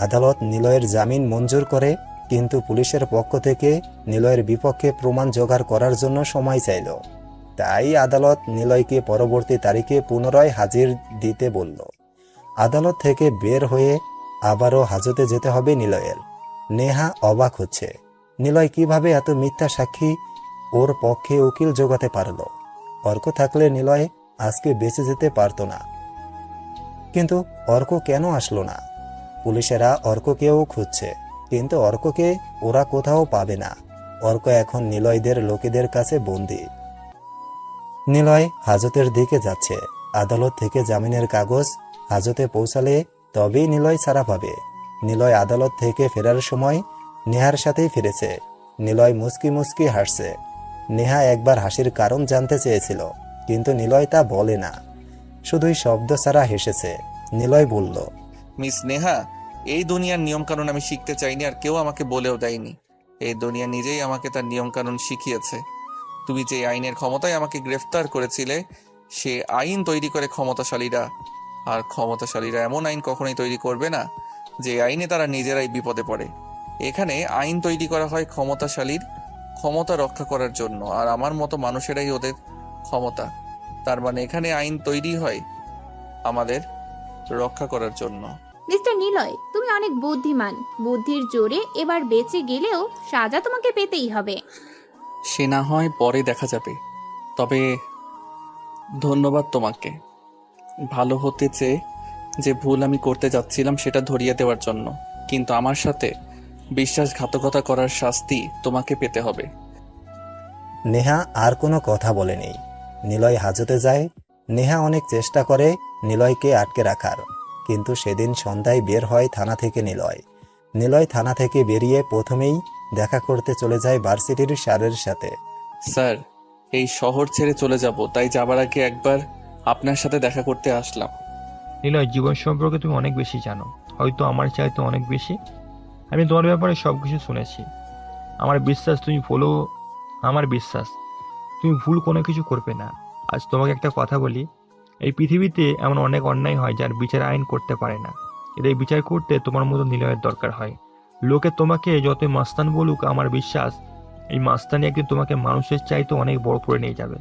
[SPEAKER 3] আদালত নিলয়ের জামিন মঞ্জুর করে, কিন্তু পুলিশের পক্ষ থেকে নিলয়ের বিপক্ষে প্রমাণ জোগাড় করার জন্য সময় চাইল। তাই আদালত নিলয়কে পরবর্তী তারিখে পুনরায় হাজির দিতে বলল। আদালত থেকে বের হয়ে আবারও হাজতে যেতে হবে নিলয়ের। নেহা অবাক হচ্ছে, নিলয় কিভাবে এত মিথ্যা সাক্ষী ওর পক্ষে উকিল জোগাতে পারল। অর্ক থাকলে নিলয় আজকে বেঁচে যেতে পারত না। কিন্তু অর্ক কেন আসলো না? পুলিশেরা অর্ককেও খুঁজছে, কিন্তু অর্ককে ওরা কোথাও পাবে না। অর্ক এখন নিলয়দের লোকেদের কাছে বন্দী। নিলয় হাজতের দিকে যাচ্ছে। আদালত থেকে জামিনের কাগজ হাজতে পৌঁছালে তবেই নিলয় ছাড়া পাবে। নিলয় আদালত থেকে ফেরার সময় নেহার সাথেই ফিরেছে। নিলয় মুচকি মুচকি হাসছে। নেহা একবার হাসির কারণ জানতে চেয়েছিল, কিন্তু নিলয় তা বলে না, শুধুই শব্দ ছাড়া হেসেছে। নিলয় বলল,
[SPEAKER 2] মিস নেহা, এই দুনিয়ার নিয়মকানুন আমি শিখতে চাইনি, আর কেউ আমাকে বলেও দেয়নি। এই দুনিয়া নিজেই আমাকে তার নিয়মকানুন শিখিয়েছে। তুমি যে আইনের ক্ষমতায় আমাকে গ্রেফতার করেছিলে, সে আইন তৈরি করে ক্ষমতাশালীরা, আর ক্ষমতাশালীরা এমন আইন কখনোই তৈরি করবে না যে আইনে তারা নিজেরাই বিপদে পড়ে। এখানে আইন তৈরি করা হয় ক্ষমতাশালীর ক্ষমতা রক্ষা করার জন্য, আর আমার মতো মানুষেরাই ওদের ক্ষমতা। তার মানে এখানে আইন তৈরি হয় আমাদের রক্ষা করার জন্য।
[SPEAKER 1] মিস্টার নিলয়, তুমি অনেক বুদ্ধিমান। বুদ্ধির জোরে এবার বেঁচে গেলেও সাজা তোমাকে পেতেই হবে।
[SPEAKER 2] সে না হয় পরে দেখা যাবে, তবে ধন্যবাদ তোমাকে ভালো হতে চেয়ে যে ভুল আমি করতে যাচ্ছিলাম সেটা ধরিয়ে দেওয়ার জন্য। কিন্তু আমার সাথে বিশ্বাসঘাতকতা করার শাস্তি তোমাকে পেতে হবে।
[SPEAKER 3] নেহা আর কোনো কথা বলেনি। নিলয় হাজতে যায়। নেহা অনেক চেষ্টা করে নিলয়কে আটকে রাখার, কিন্তু সেদিন সন্ধ্যায় বের হয় থানা থেকে নিলয়। নিলয় থানা থেকে বেরিয়ে প্রথমেই দেখা করতে চলে যায় ভার্সিটির স্যারের সাথে।
[SPEAKER 2] স্যার, এই শহর ছেড়ে চলে যাব, তাই যাবার আগে একবার আপনার সাথে দেখা করতে আসলাম।
[SPEAKER 6] নিলয়, জীবন সম্পর্কে তুমি অনেক বেশি জানো, হয়তো আমার চাইতে অনেক বেশি। আমি তোমার ব্যাপারে সব কিছু শুনেছি। আমার বিশ্বাস তুমি ভুল কোনো কিছু করবে না। আজ তোমাকে একটা কথা বলি, এই পৃথিবীতে এমন অনেক অন্যায় হয় যার বিচার আইন করতে পারে না। এদের বিচার করতে তোমার মতো নিলয়ের দরকার হয়। লোকে তোমাকে যতই মাস্তান বলুক, আমার বিশ্বাস এই মাস্তানি একদিন তোমাকে মানুষের চাইতে অনেক বড় করে নিয়ে যাবে।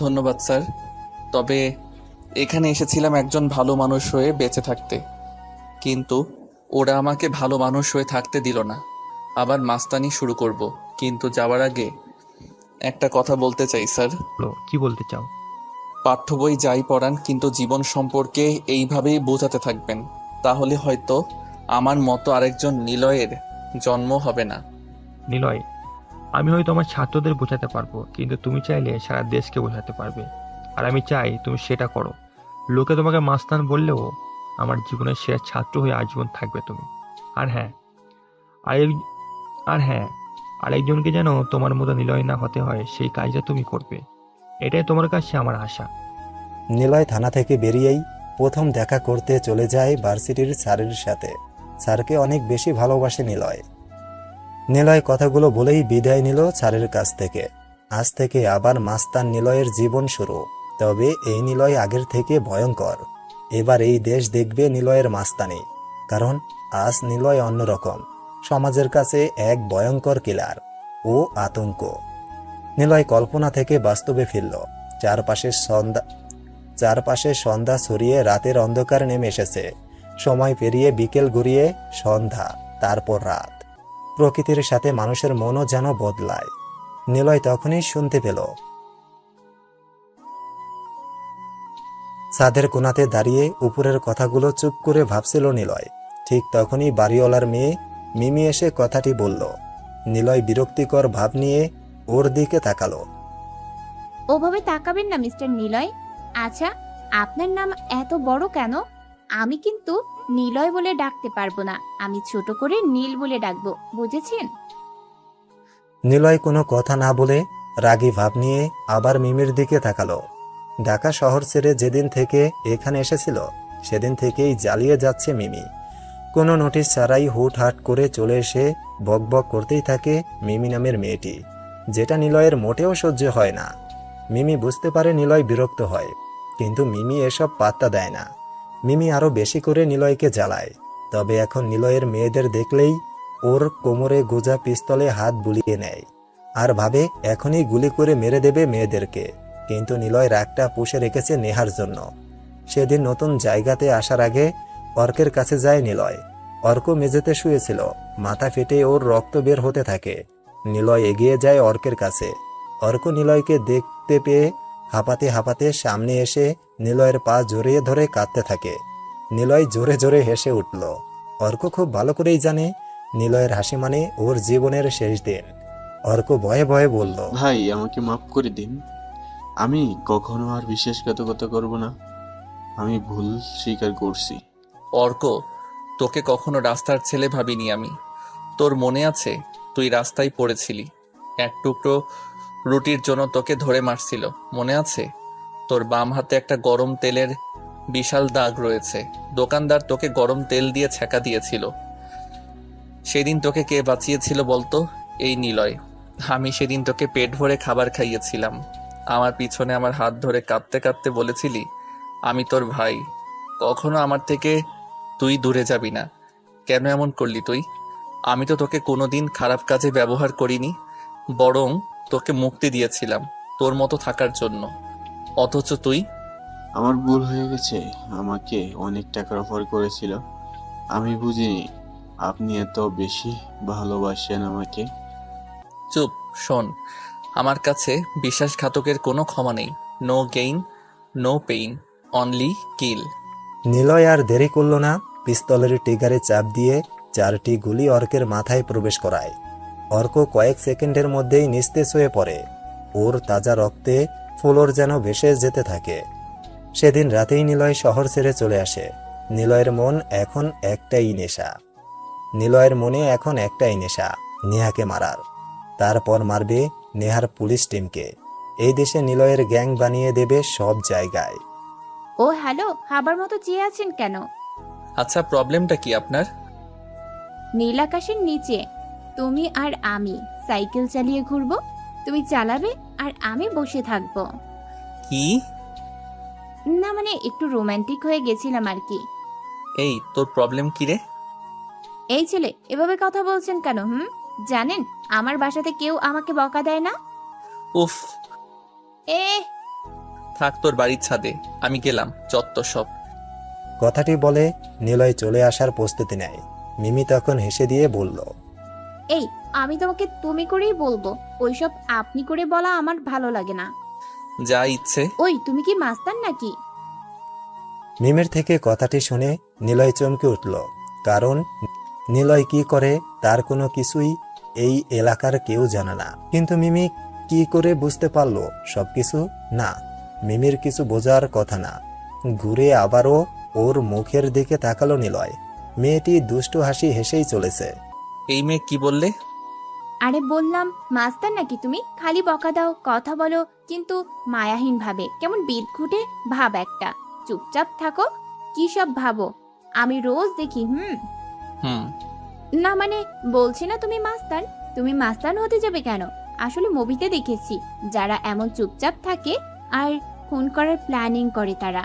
[SPEAKER 2] ধন্যবাদ স্যার, তবে এখানে এসেছিলাম একজন ভালো মানুষ হয়ে বেঁচে থাকতে, কিন্তু ওরা আমাকে ভালো মানুষ হয়ে থাকতে দিল না। আবার মাস্তানি শুরু করব, কিন্তু যাওয়ার আগে একটা কথা বলতে চাই স্যার।
[SPEAKER 6] কি বলতে চাও?
[SPEAKER 2] পাঠ্য বই যাই পড়ান, কিন্তু জীবন সম্পর্কে এইভাবেই বোঝাতে থাকবেন, তাহলে হয়তো আমার মতো আরেকজন নিলয়ের জন্ম হবে না।
[SPEAKER 6] নিলয়, আমি হয়তো আমার ছাত্রদের বোঝাতে পারবো, কিন্তু তুমি চাইলে সারা দেশকে বোঝাতে পারবে। আর আমি চাই তুমি সেটা করো। লোকে তোমাকে মাস্তান বললেও আমার জীবনের সেরা ছাত্র হয়ে আজীবন থাকবে তুমি। আর হ্যাঁ, আরেক আর হ্যাঁ আরেকজনকে যেন তোমার মতো নিলয় না হতে হয়, সেই কাজটা তুমি করবে। এটাই তোমার কাছে আমার আশা।
[SPEAKER 3] নিলয় থানা থেকে বেরিয়েই প্রথম দেখা করতে চলে যায় ভার্সিটির স্যারের সাথে। স্যারকে অনেক বেশি ভালোবাসে নিলয়। নিলয় কথাগুলো বলেই বিদায় নিল স্যারের কাছ থেকে। আজ থেকে আবার মাস্তান নিলয়ের জীবন শুরু। তবে এই নিলয় আগের থেকে ভয়ঙ্কর। এবার এই দেশ দেখবে নিলয়ের মাস্তানি, কারণ আজ নিলয় অন্যরকম। সমাজের কাছে এক ভয়ঙ্কর কিলার ও আতঙ্ক। নিলয় কল্পনা থেকে বাস্তবে ফিরল। চারপাশে সন্ধ্যা ছড়িয়ে রাতের অন্ধকার নেমে এসেছে। সময় পেরিয়ে বিকেল গড়িয়ে সন্ধ্যা, তারপর রাত। প্রকৃতির সাথে মানুষের মনও যেন বদলায়। নিলয় তখনই শুনতে পেল ছাদের কোণাতে দাঁড়িয়ে উপরের কথাগুলো চুপ করে ভাবছিল নিলয়। ঠিক তখনই বাড়িওয়ালার মেয়ে মিমি এসে কথাটি বলল। নিলয় বিরক্তিকর ভাব নিয়ে ওর দিকে তাকালো।
[SPEAKER 1] ওভাবে তাকাবেন না মিস্টার নিলয়। আচ্ছা, আপনার নাম এত বড় কেন? আমি কিন্তু নিলয় বলে ডাকতে পারবো না, আমি ছোট করে নীল বলে ডাকবো, বুঝেছেন?
[SPEAKER 3] নিলয় কোনো কথা না বলে রাগী ভাব নিয়ে আবার মিমির দিকে তাকালো। ঢাকা শহর ছেড়ে যেদিন থেকে এখানে এসেছিল সেদিন থেকেই জ্বালিয়ে যাচ্ছে মিমি। কোনো নোটিশ ছাড়াই হুটহাট করে চলে এসে বকবক করতেই থাকে মিমি নামের মেয়েটি, যেটা নিলয়ের মোটেও সহ্য হয় না। মিমি বুঝতে পারে নিলয় বিরক্ত হয়, কিন্তু মিমি এসব পাত্তা দেয় না। মিমি আরো বেশি করে নিলয়কে জ্বালায়। তবে এখন নিলয়ের মেয়েদের দেখলেই ওর কোমরে গোজা পিস্তলে হাত বুলিয়ে নেয় আর ভাবে এখনই গুলি করে মেরে দেবে মেয়েদেরকে। কিন্তু নিলয় রাগটা পুষে রেখেছে নেহার জন্য। সেদিন নতুন জায়গাতে আসার আগে অর্কের কাছে যায় নিলয়। অর্ক মেঝেতে শুয়েছিল, মাথা ফেটে ওর রক্ত বের হতে থাকে। নিলয় এগিয়ে যায় অর্কের কাছে। অর্ক নিলয়কে দেখতে পেয়ে হাঁপাতে হাঁপাতে সামনে এসে নিলয়ের পা জড়িয়ে ধরে কাঁদতে থাকে। নিলয় জোরে জোরে হেসে উঠল। অর্ক খুব ভালো করেই জানে নিলয়ের হাসি মানে ওর জীবনের শেষ দিন। অর্ক ভয়ে ভয়ে বলল,
[SPEAKER 4] ভাই আমাকে মাফ করে দিন, আমি কখনো আর বিশ্বাসঘাতকতা করব না, আমি ভুল স্বীকার করছি।
[SPEAKER 2] অর্ক, তোকে কখনো রাস্তার ছেলে ভাবিনি আমি। তোর মনে আছে তুই রাস্তায় পড়েছিলি, এক টুকরো রুটির জন্য তোকে ধরে মারছিল, মনে আছে? তোর বাম হাতে একটা গরম তেলের বিশাল দাগ রয়েছে। দোকানদার তোকে গরম তেল দিয়ে ছ্যাঁকা দিয়েছিল। সেদিন তোকে কে বাঁচিয়েছিল বলতো? এই নিলয়। আমি সেদিন তোকে পেট ভরে খাবার খাইয়েছিলাম। আমার পিছনে আমার হাত ধরে কাঁদতে কাঁদতে বলেছিলি আমি তোর ভাই, কখনো আমার থেকে তুই দূরে যাবি না। কেন এমন করলি তুই? আমি তো তোকে কোনোদিন খারাপ কাজে ব্যবহার করিনি, বরং তোকে মুক্তি দিয়েছিলাম তোর মতো থাকার জন্য। অথচ তুই।
[SPEAKER 4] আমার ভুল হয়ে গেছে, আমাকে অনেক টাকার অফার করেছিল, আমি বুঝিনি আপনি এত বেশি ভালোবাসেন আমাকে।
[SPEAKER 2] চুপ, শোন, আমার কাছে বিশ্বাসঘাতকের কোনো ক্ষমা নেই। No gain, no pain, only kill.
[SPEAKER 3] Niloy আর দেরি করল না। পিস্তলের ট্রিগারে চাপ দিয়ে 4টি গুলি অর্কের মাথায় প্রবেশ করায়। অর্ক কয়েক সেকেন্ডের মধ্যেই নিস্তেজ হয়ে পড়ে। ওর তাজা রক্তে ফ্লোর যেন ভেসে যেতে থাকে। সেদিন রাতেই নিলয় শহর ছেড়ে চলে আসে। নিলয়ের মনে এখন একটাই নেশা, নেহাকে মারার। তারপর মারবে নেহার পুলিশ টিমকে। এই দেশে নিলয়ের গ্যাং বানিয়ে দেবে সব জায়গায়।
[SPEAKER 1] ও হ্যালো, হাবার মতো চেয়ে আছেন কেন?
[SPEAKER 2] আচ্ছা, প্রবলেমটা কি আপনার?
[SPEAKER 1] নীল আকাশের নিচে তুমি আর আমি সাইকেল চালিয়ে ঘুরবো, তুমি চালাবে আর আমি বসে থাকবো।
[SPEAKER 2] কি?
[SPEAKER 1] না মানে একটু রোমান্টিক হয়ে গেছিলাম আর কি।
[SPEAKER 2] এই তোর প্রবলেম কি রে?
[SPEAKER 1] এই ছেলে, এভাবে কথা বলছেন কেন? জানেন আমার বাসাতে কেউ আমাকে বকা দেয় না।
[SPEAKER 2] উফ,
[SPEAKER 1] এ
[SPEAKER 2] থাক তোর বাড়ির ছাদে, আমি গেলাম, চত্বর সব।
[SPEAKER 3] কথাটি বলে নিলয় চলে আসার প্রস্তুতি নেয়। মিমি তখন হেসে দিয়ে বলল,
[SPEAKER 1] এই আমি তোমাকে তুমি করেই বলবো, ওইসব আপনি করে বলা আমার ভালো লাগে না।
[SPEAKER 2] যা ইচ্ছে।
[SPEAKER 1] ওই তুমি কি মাস্তান নাকি?
[SPEAKER 3] মিমের থেকে কথাটি শুনে নিলয় চমকে উঠল, কারণ নিলয় কি করে তার কোনো কিছুই এই এলাকার কেউ জানে না। কিন্তু মিমি কি করে বুঝতে পারলো সবকিছু? না, মিমির কিছু বোঝার কথা না। ঘুরে আবারও ওর মুখের দিকে তাকালো নিলয়। মেয়েটি দুষ্টু হাসি হেসেই চলেছে।
[SPEAKER 2] এই মেয়ে কি বললে?
[SPEAKER 1] আরে বললাম মাস্তান নাকি তুমি? খালি বকা দাও, কথা বলো, কিন্তু মায়াহীন ভাবে, কেমন বিদঘুটে ভাব একটা। চুপচাপ থাকো। কি সব ভাবো? আমি রোজ দেখি।
[SPEAKER 2] হুম।
[SPEAKER 1] না মানে বলছি না তুমি মাস্তান। তুমি মাস্তান হতে যাবে কেন? আসলে মুভিতে দেখেছি যারা এমন চুপচাপ থাকে আর খুন করার প্ল্যানিং করে তারা।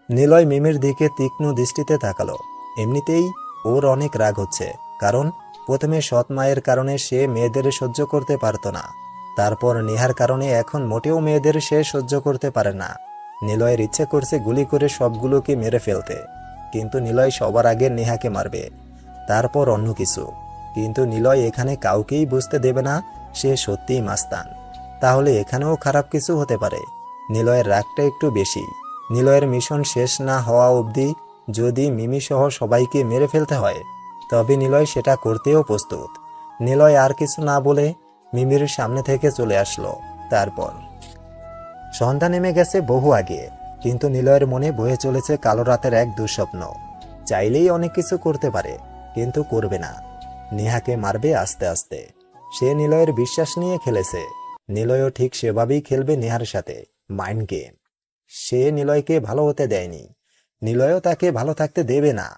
[SPEAKER 3] নিলয় মিমির দিকে তীক্ষ্ণ দৃষ্টিতে তাকালো। এমনিতেই ওর অনেক রাগ হচ্ছে, কারণ প্রথমে সৎ মায়ের কারণে সে মেয়েদের সহ্য করতে পারত না, তারপর নেহার কারণে এখন মোটেও মেয়েদের সে সহ্য করতে পারে না। নিলয়ের ইচ্ছে করছে গুলি করে সবগুলোকে মেরে ফেলতে, কিন্তু নিলয় সবার আগে নেহাকে মারবে, তারপর অন্য কিছু। কিন্তু নিলয় এখানে কাউকেই বুঝতে দেবে না সে সত্যিই মাস্তান। তাহলে এখানেও খারাপ কিছু হতে পারে। নিলয়ের রাগটা একটু বেশি। নিলয়ের মিশন শেষ না হওয়া অবধি যদি মিমি সহ সবাইকে মেরে ফেলতে হয়, তবে নিলয় সেটা করতেও প্রস্তুত। নিলয় আর কিছু না বলে মিমির সামনে থেকে চলে আসলো। তারপর সন্ধ্যা নেমে গেছে বহু আগে, কিন্তু নিলয়ের মনে বয়ে চলেছে কালো রাতের এক দুঃস্বপ্ন। চাইলেই অনেক কিছু করতে পারে, কিন্তু করবে না। নেহাকে মারবে আস্তে আস্তে। সে নিলয়ের বিশ্বাস নিয়ে খেলেছে। নিলয়ও ঠিক সেভাবেই খেলবে নেহার সাথে, মাইন্ড গেম। সে নিলয়কে ভালো হতে দেয়নি, নিলয়ও তাকে ভালো থাকতে দেবে না।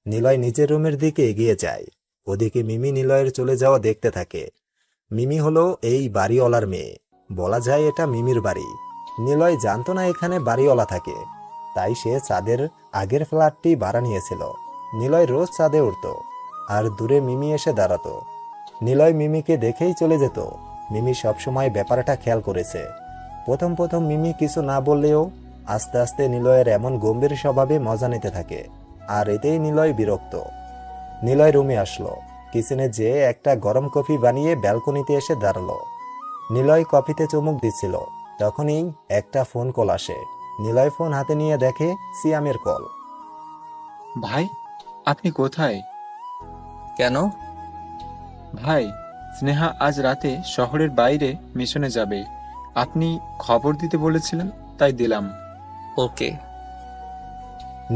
[SPEAKER 3] নিলয় নিজের রুমের দিকে এগিয়ে যায়। ওদিকে মিমি নিলয়ের চলে যাওয়া দেখতে থাকে। মিমি হলো এই বাড়িওয়ালার মেয়ে, বলা যায় এটা মিমির বাড়ি। নিলয় জানতো না এখানে বাড়িওয়ালা থাকে, তাই সে ছাদের আগের ফ্ল্যাটটি ভাড়া নিয়েছিল। নিলয় রোজ ছাদে উঠত, আর দূরে মিমি এসে দাঁড়াতো। নিলয় মিমিকে দেখেই চলে যেত। মিমি সবসময় ব্যাপারটা খেয়াল করেছে। প্রথম প্রথম মিমি কিছু না বললেও আস্তে আস্তে নিলয়ের এমন গম্ভীর স্বভাবে মজা নিতে থাকে, আর এতেই নিলয় বিরক্ত। নিলয় রুমে আসলো। কিচেনে যেয়ে একটা গরম কফি বানিয়ে ব্যালকনিতে এসে দাঁড়ালো। নিলয় কফিতে চুমুক দিচ্ছিল, তখনই একটা ফোন কল আসে। নিলয় ফোন হাতে নিয়ে দেখে সিয়ামের কল।
[SPEAKER 12] ভাই, আপনি কোথায়?
[SPEAKER 2] কেন?
[SPEAKER 12] ভাই, স্নেহা আজ রাতে শহরের বাইরে মিশনে যাবে। আপনি খবর দিতে বলেছিলেন, তাই দিলাম।
[SPEAKER 2] ওকে।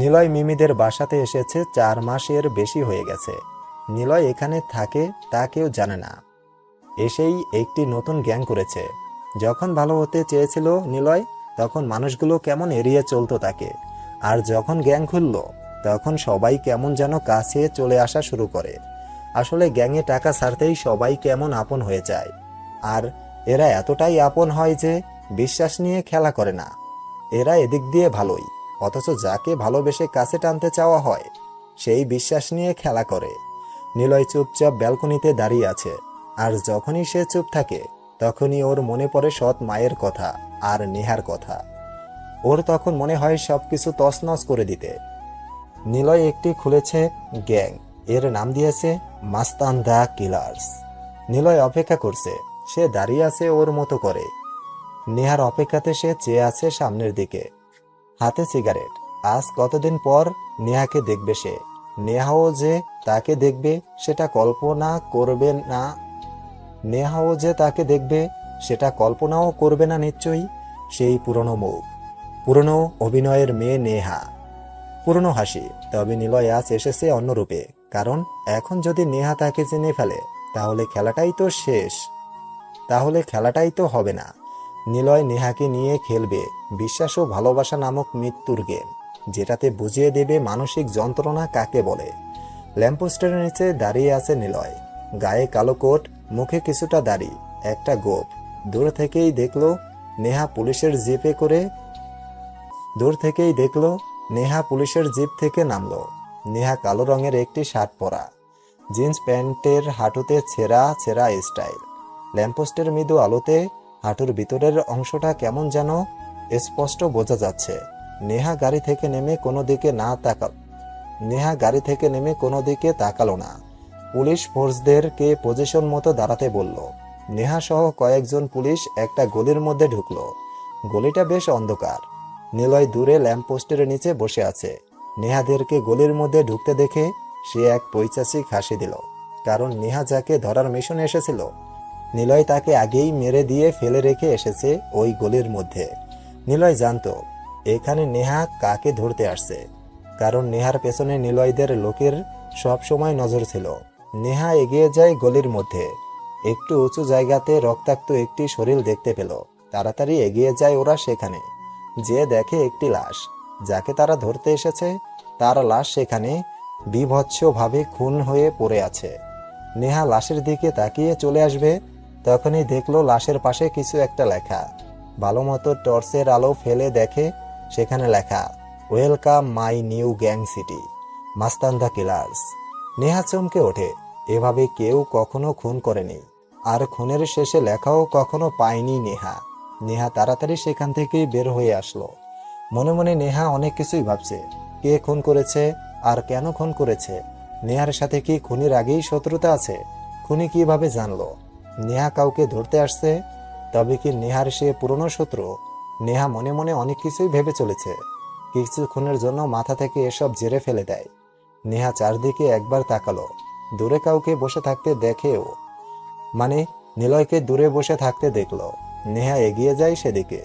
[SPEAKER 3] নিলয় মিমিদের বাসাতে এসেছে 4 মাসের বেশি হয়ে গেছে। নিলয় এখানে থাকে তা কেউ জানে না। এসেই একটি নতুন গ্যাং করেছে। যখন ভালো হতে চেয়েছিল নিলয়, তখন মানুষগুলো কেমন এড়িয়ে চলতো তাকে, আর যখন গ্যাং খুলল তখন সবাই কেমন যেন কাছে চলে আসা শুরু করে। আসলে গ্যাংয়ে টাকা ছাড়তেই সবাই কেমন আপন হয়ে যায়, আর এরা এতটাই আপন হয় যে বিশ্বাস নিয়ে খেলা করে না। এরা এদিক দিয়ে ভালোই, অথচ যাকে ভালোবেসে কাছে টানতে চাওয়া হয় সেই বিশ্বাস নিয়ে খেলা করে। নিলয় চুপচাপ ব্যালকনিতে দাঁড়িয়ে আছে, আর যখনই সে চুপ থাকে তখনই ওর মনে পড়ে সৎ মায়ের কথা আর নেহার কথা। ওর তখন মনে হয় সবকিছু তছনছ করে দিতে। নিলয় একটি খুলেছে গ্যাং, এর নাম দিয়েছে মাস্তান দ্য কিলার্স। নিলয় অপেক্ষা করছে, সে দাঁড়িয়ে আছে ওর মতো করে। নেহার অপেক্ষাতে সে চেয়ে আছে সামনের দিকে, হাতে সিগারেট। আজ কতদিন পর নেহাকে দেখবে সে। নেহাও যে তাকে দেখবে সেটা কল্পনা করবে না। নেহাও যে তাকে দেখবে সেটা কল্পনাও করবে না নিশ্চয়ই। সেই পুরনো মুখ, পুরনো অভিনয়ের মেয়ে নেহা, পুরনো হাসি। তবে নিলয় আজ এসেছে অন্য রূপে, কারণ এখন যদি নেহা তাকে চিনে ফেলে তাহলে খেলাটাই তো শেষ, তাহলে খেলাটাই তো হবে না। নিলয় নেহাকে নিয়ে খেলবে বিশ্বাস ও ভালোবাসা নামক মৃত্যুর গেম, যেটাতে বুঝিয়ে দেবে মানসিক যন্ত্রণা কাকে বলে। ল্যাম্পপোস্টের নিচে দাঁড়িয়ে আছে নিলয়, গায়ে কালো কোট, মুখে কিছুটা দাড়ি, একটা গোঁফ। দূর থেকেই দেখলো নেহা পুলিশের জিপ থেকে নামলো। নেহা কালো রঙের একটি শার্ট পরা, জিন্স প্যান্টের হাঁটুতে ছেঁড়া ছেঁড়া স্টাইল। ল্যাম্পপোস্টের মৃদু আলোতে হাঁটুর ভিতরের অংশটা কেমন যেন স্পষ্ট বোঝা যাচ্ছে। নেহা গাড়ি থেকে নেমে কোনো দিকে তাকালো না। পুলিশ ফোর্সদেরকে পজিশন মতো দাঁড়াতে বলল। নেহা সহ কয়েকজন পুলিশ একটা গলির মধ্যে ঢুকলো। গলিটা বেশ অন্ধকার। নিলয় দূরে ল্যাম্পপোস্টের নিচে বসে আছে। নেহাদেরকে গলির মধ্যে ঢুকতে দেখে সে এক পৈশাচিক হাসি দিল, কারণ নেহা যাকে ধরার মিশনে এসেছিল নিলয় তাকে আগেই মেরে দিয়ে ফেলে রেখে এসেছে ওই গলির মধ্যে। নিলয় জানতো এখানে নেহা কাকে ধরতে আসছে, কারণ নেহার পেছনে নিলয়দের লোকের সব সময় নজর ছিল। নেহা এগিয়ে যায় গলির মধ্যে। একটু উঁচু জায়গাতে রক্তাক্ত একটি শরীর দেখতে পেল। তাড়াতাড়ি এগিয়ে যায় ওরা সেখানে। যে দেখে একটি লাশ, যাকে তারা ধরতে এসেছে তার লাশ সেখানে বীভৎসভাবে খুন হয়ে পড়ে আছে। নেহা লাশের দিকে তাকিয়ে চলে আসবে, তখনই দেখলো লাশের পাশে কিছু একটা লেখা। ভালো মতো টর্চের আলো ফেলে দেখে সেখানে লেখা, welcome my new gang city, Mustan the killers. Neha চমকে ওঠে। এভাবে কেউ কখনো খুন করেনি, আর খুনের শেষে লেখাও কখনো পায়নি নেহা। নেহা তাড়াতাড়ি সেখান থেকেই বের হয়ে আসলো। মনে মনে নেহা অনেক কিছুই ভাবছে। কে খুন করেছে আর কেন খুন করেছে? নেহার সাথে কি খুনির আগেই শত্রুতা আছে? খুনি কিভাবে জানলো নেহা কাউকে ধরতে আসছে? তবে কি নেহার সে পুরনো শত্রু? নেহা মনে মনে অনেক কিছুই ভেবে চলেছে। কিছুক্ষণের জন্য মাথা থেকে এসব ঝেড়ে ফেলে দেয়। নেহা চারদিকে একবার তাকালো। দূরে কাউকে বসে থাকতে দেখেও, মানে নিলয়কে দূরে বসে থাকতে দেখলো। নেহা এগিয়ে যায় সেদিকে।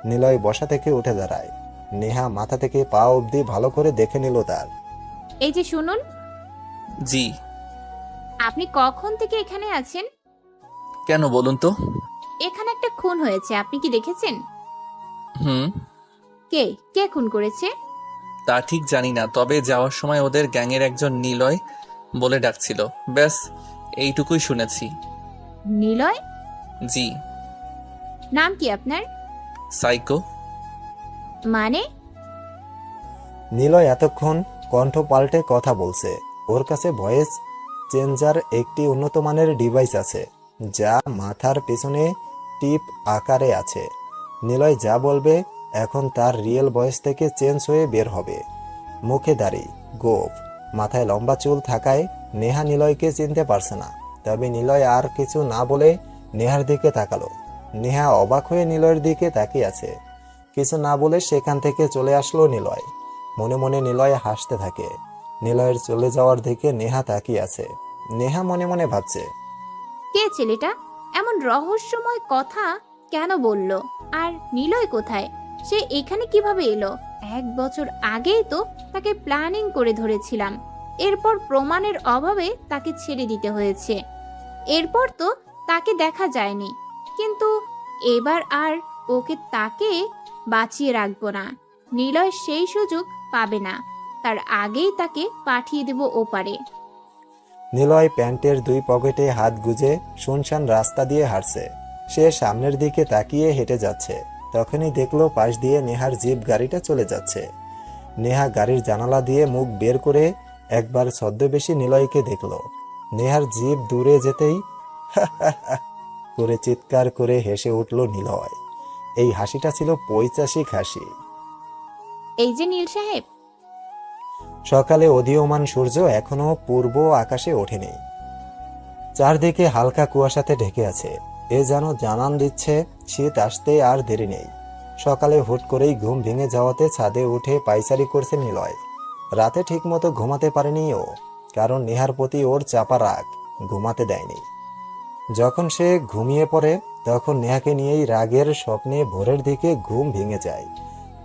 [SPEAKER 3] নিলয় বসা থেকে উঠে দাঁড়ায়। নেহা মাথা থেকে পা অবধি ভালো করে দেখে নিল তার।
[SPEAKER 1] এই যে শুনুন,
[SPEAKER 2] জি।
[SPEAKER 1] আপনি কখন থেকে এখানে আছেন?
[SPEAKER 2] কেন বলুন তো?
[SPEAKER 1] এখানে একটা খুন হয়েছে, আপনি কি দেখেছেন?
[SPEAKER 2] হুম।
[SPEAKER 1] কে কে খুন করেছে?
[SPEAKER 2] তা ঠিক জানি না, তবে যাওয়ার সময় ওদের গ্যাংয়ের একজন নিলয় বলে ডাকছিল, ব্যাস এইটুকুই শুনেছি।
[SPEAKER 1] নিলয়?
[SPEAKER 2] জি।
[SPEAKER 1] নাম কি আপনার?
[SPEAKER 2] সাইকো।
[SPEAKER 1] মানে?
[SPEAKER 3] নিলয় এতক্ষণ কণ্ঠ পাল্টে কথা বলছে। ওর কাছে ভয়েস চেঞ্জার একটি উন্নত মানের ডিভাইস আছে, যা মাথার পেছনে টিপ আকারে আছে। নিলয় যা বলবে এখন তার রিয়েল ভয়েস থেকে চেঞ্জ হয়ে বের হবে। মুখে দাড়ি, গোঁফ, মাথায় লম্বা চুল থাকায় নেহা নিলয়কে চিনতে পারছে না। তবে নিলয় আর কিছু না বলে নেহার দিকে তাকালো। নেহা অবাক হয়ে নিলয়ের দিকে তাকিয়ে আছে। কিছু না বলে সেখান থেকে চলে আসলো নিলয়। মনে মনে নিলয় হাসতে থাকে। নিলয়ের চলে যাওয়ার দিকে নেহা তাকিয়ে আছে। নেহা মনে মনে ভাবছে,
[SPEAKER 1] কে ছেলেটা? এমন রহস্যময় কথা কেন বলল? আর নিলয় কোথায়? সে এখানে কিভাবে এলো? 1 বছর আগেই তো তাকে প্ল্যানিং করে ধরেছিলাম। এরপর প্রমাণের অভাবে তাকে ছেড়ে দিতে হয়েছে। এরপর তো তাকে দেখা যায়নি, কিন্তু এবার আর তাকে বাঁচিয়ে রাখবো না। নিলয় সেই সুযোগ পাবে না, তার আগেই তাকে পাঠিয়ে দেব ওপারে।
[SPEAKER 3] নিলয় প্যান্টের 2 পকেটে হাত গুজে শুনশান রাস্তা দিয়ে হাঁটছে। সে সামনের দিকে তাকিয়ে হেঁটে যাচ্ছে। তখনই দেখলো পাশ দিয়ে নেহার জিপ গাড়িটা চলে যাচ্ছে। নেহা গাড়ির জানালা দিয়ে মুখ বের করে একবার ছদ্মবেশী নিলয়কে দেখলো। নেহার জিপ দূরে যেতেই করে চিৎকার করে হেসে উঠল নিলয়। এই হাসিটা ছিল পৈশাচিক হাসি।
[SPEAKER 1] এই যে নীল সাহেব।
[SPEAKER 3] সকালে উদীয়মান সূর্য এখনো পূর্ব আকাশে ওঠেনি। চারদিকে হালকা কুয়াশাতে ঢেকে আছে। এ যেন জানান দিচ্ছে শীত আসতে আর দেরি নেই। সকালে হুট করেই ঘুম ভেঙে যাওয়াতে ছাদে উঠে পায়চারি করছে নিলয়। রাতে ঠিকমতো ঘুমাতে পারেনি ও, কারণ নেহার প্রতি ওর চাপা রাগ ঘুমাতে দেয়নি। যখন সে ঘুমিয়ে পড়ে তখন নেহাকে নিয়েই রাগের স্বপ্নে ভোরের দিকে ঘুম ভেঙে যায়।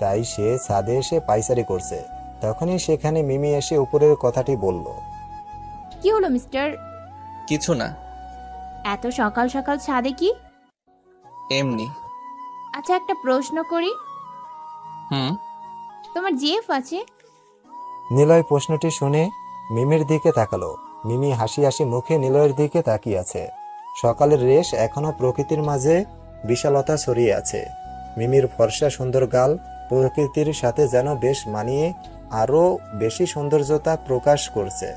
[SPEAKER 3] তাই সে ছাদে এসে পায়চারি করছে। তখনই সেখানে মিমি এসে উপরের কথাটি বলল।
[SPEAKER 1] কি হলো মিস্টার?
[SPEAKER 2] কিছু না।
[SPEAKER 1] এত সকাল সকাল ছাদে কি?
[SPEAKER 2] এমনি।
[SPEAKER 1] আচ্ছা, একটা প্রশ্ন করি।
[SPEAKER 2] হুম।
[SPEAKER 1] তোমার জিএফ আছে?
[SPEAKER 3] নিলয় প্রশ্নটি শুনে মিমির দিকে তাকালো। মিমি হাসি হাসি মুখে নিলয়ের দিকে তাকিয়ে আছে। সকালের রেশ এখনো প্রকৃতির মাঝে বিশালতা ছড়িয়ে আছে। মিমির ফর্সা সুন্দর গাল প্রকৃতির সাথে যেন বেশ মানিয়ে আরো বেশি সৌন্দর্যতা প্রকাশ করছে।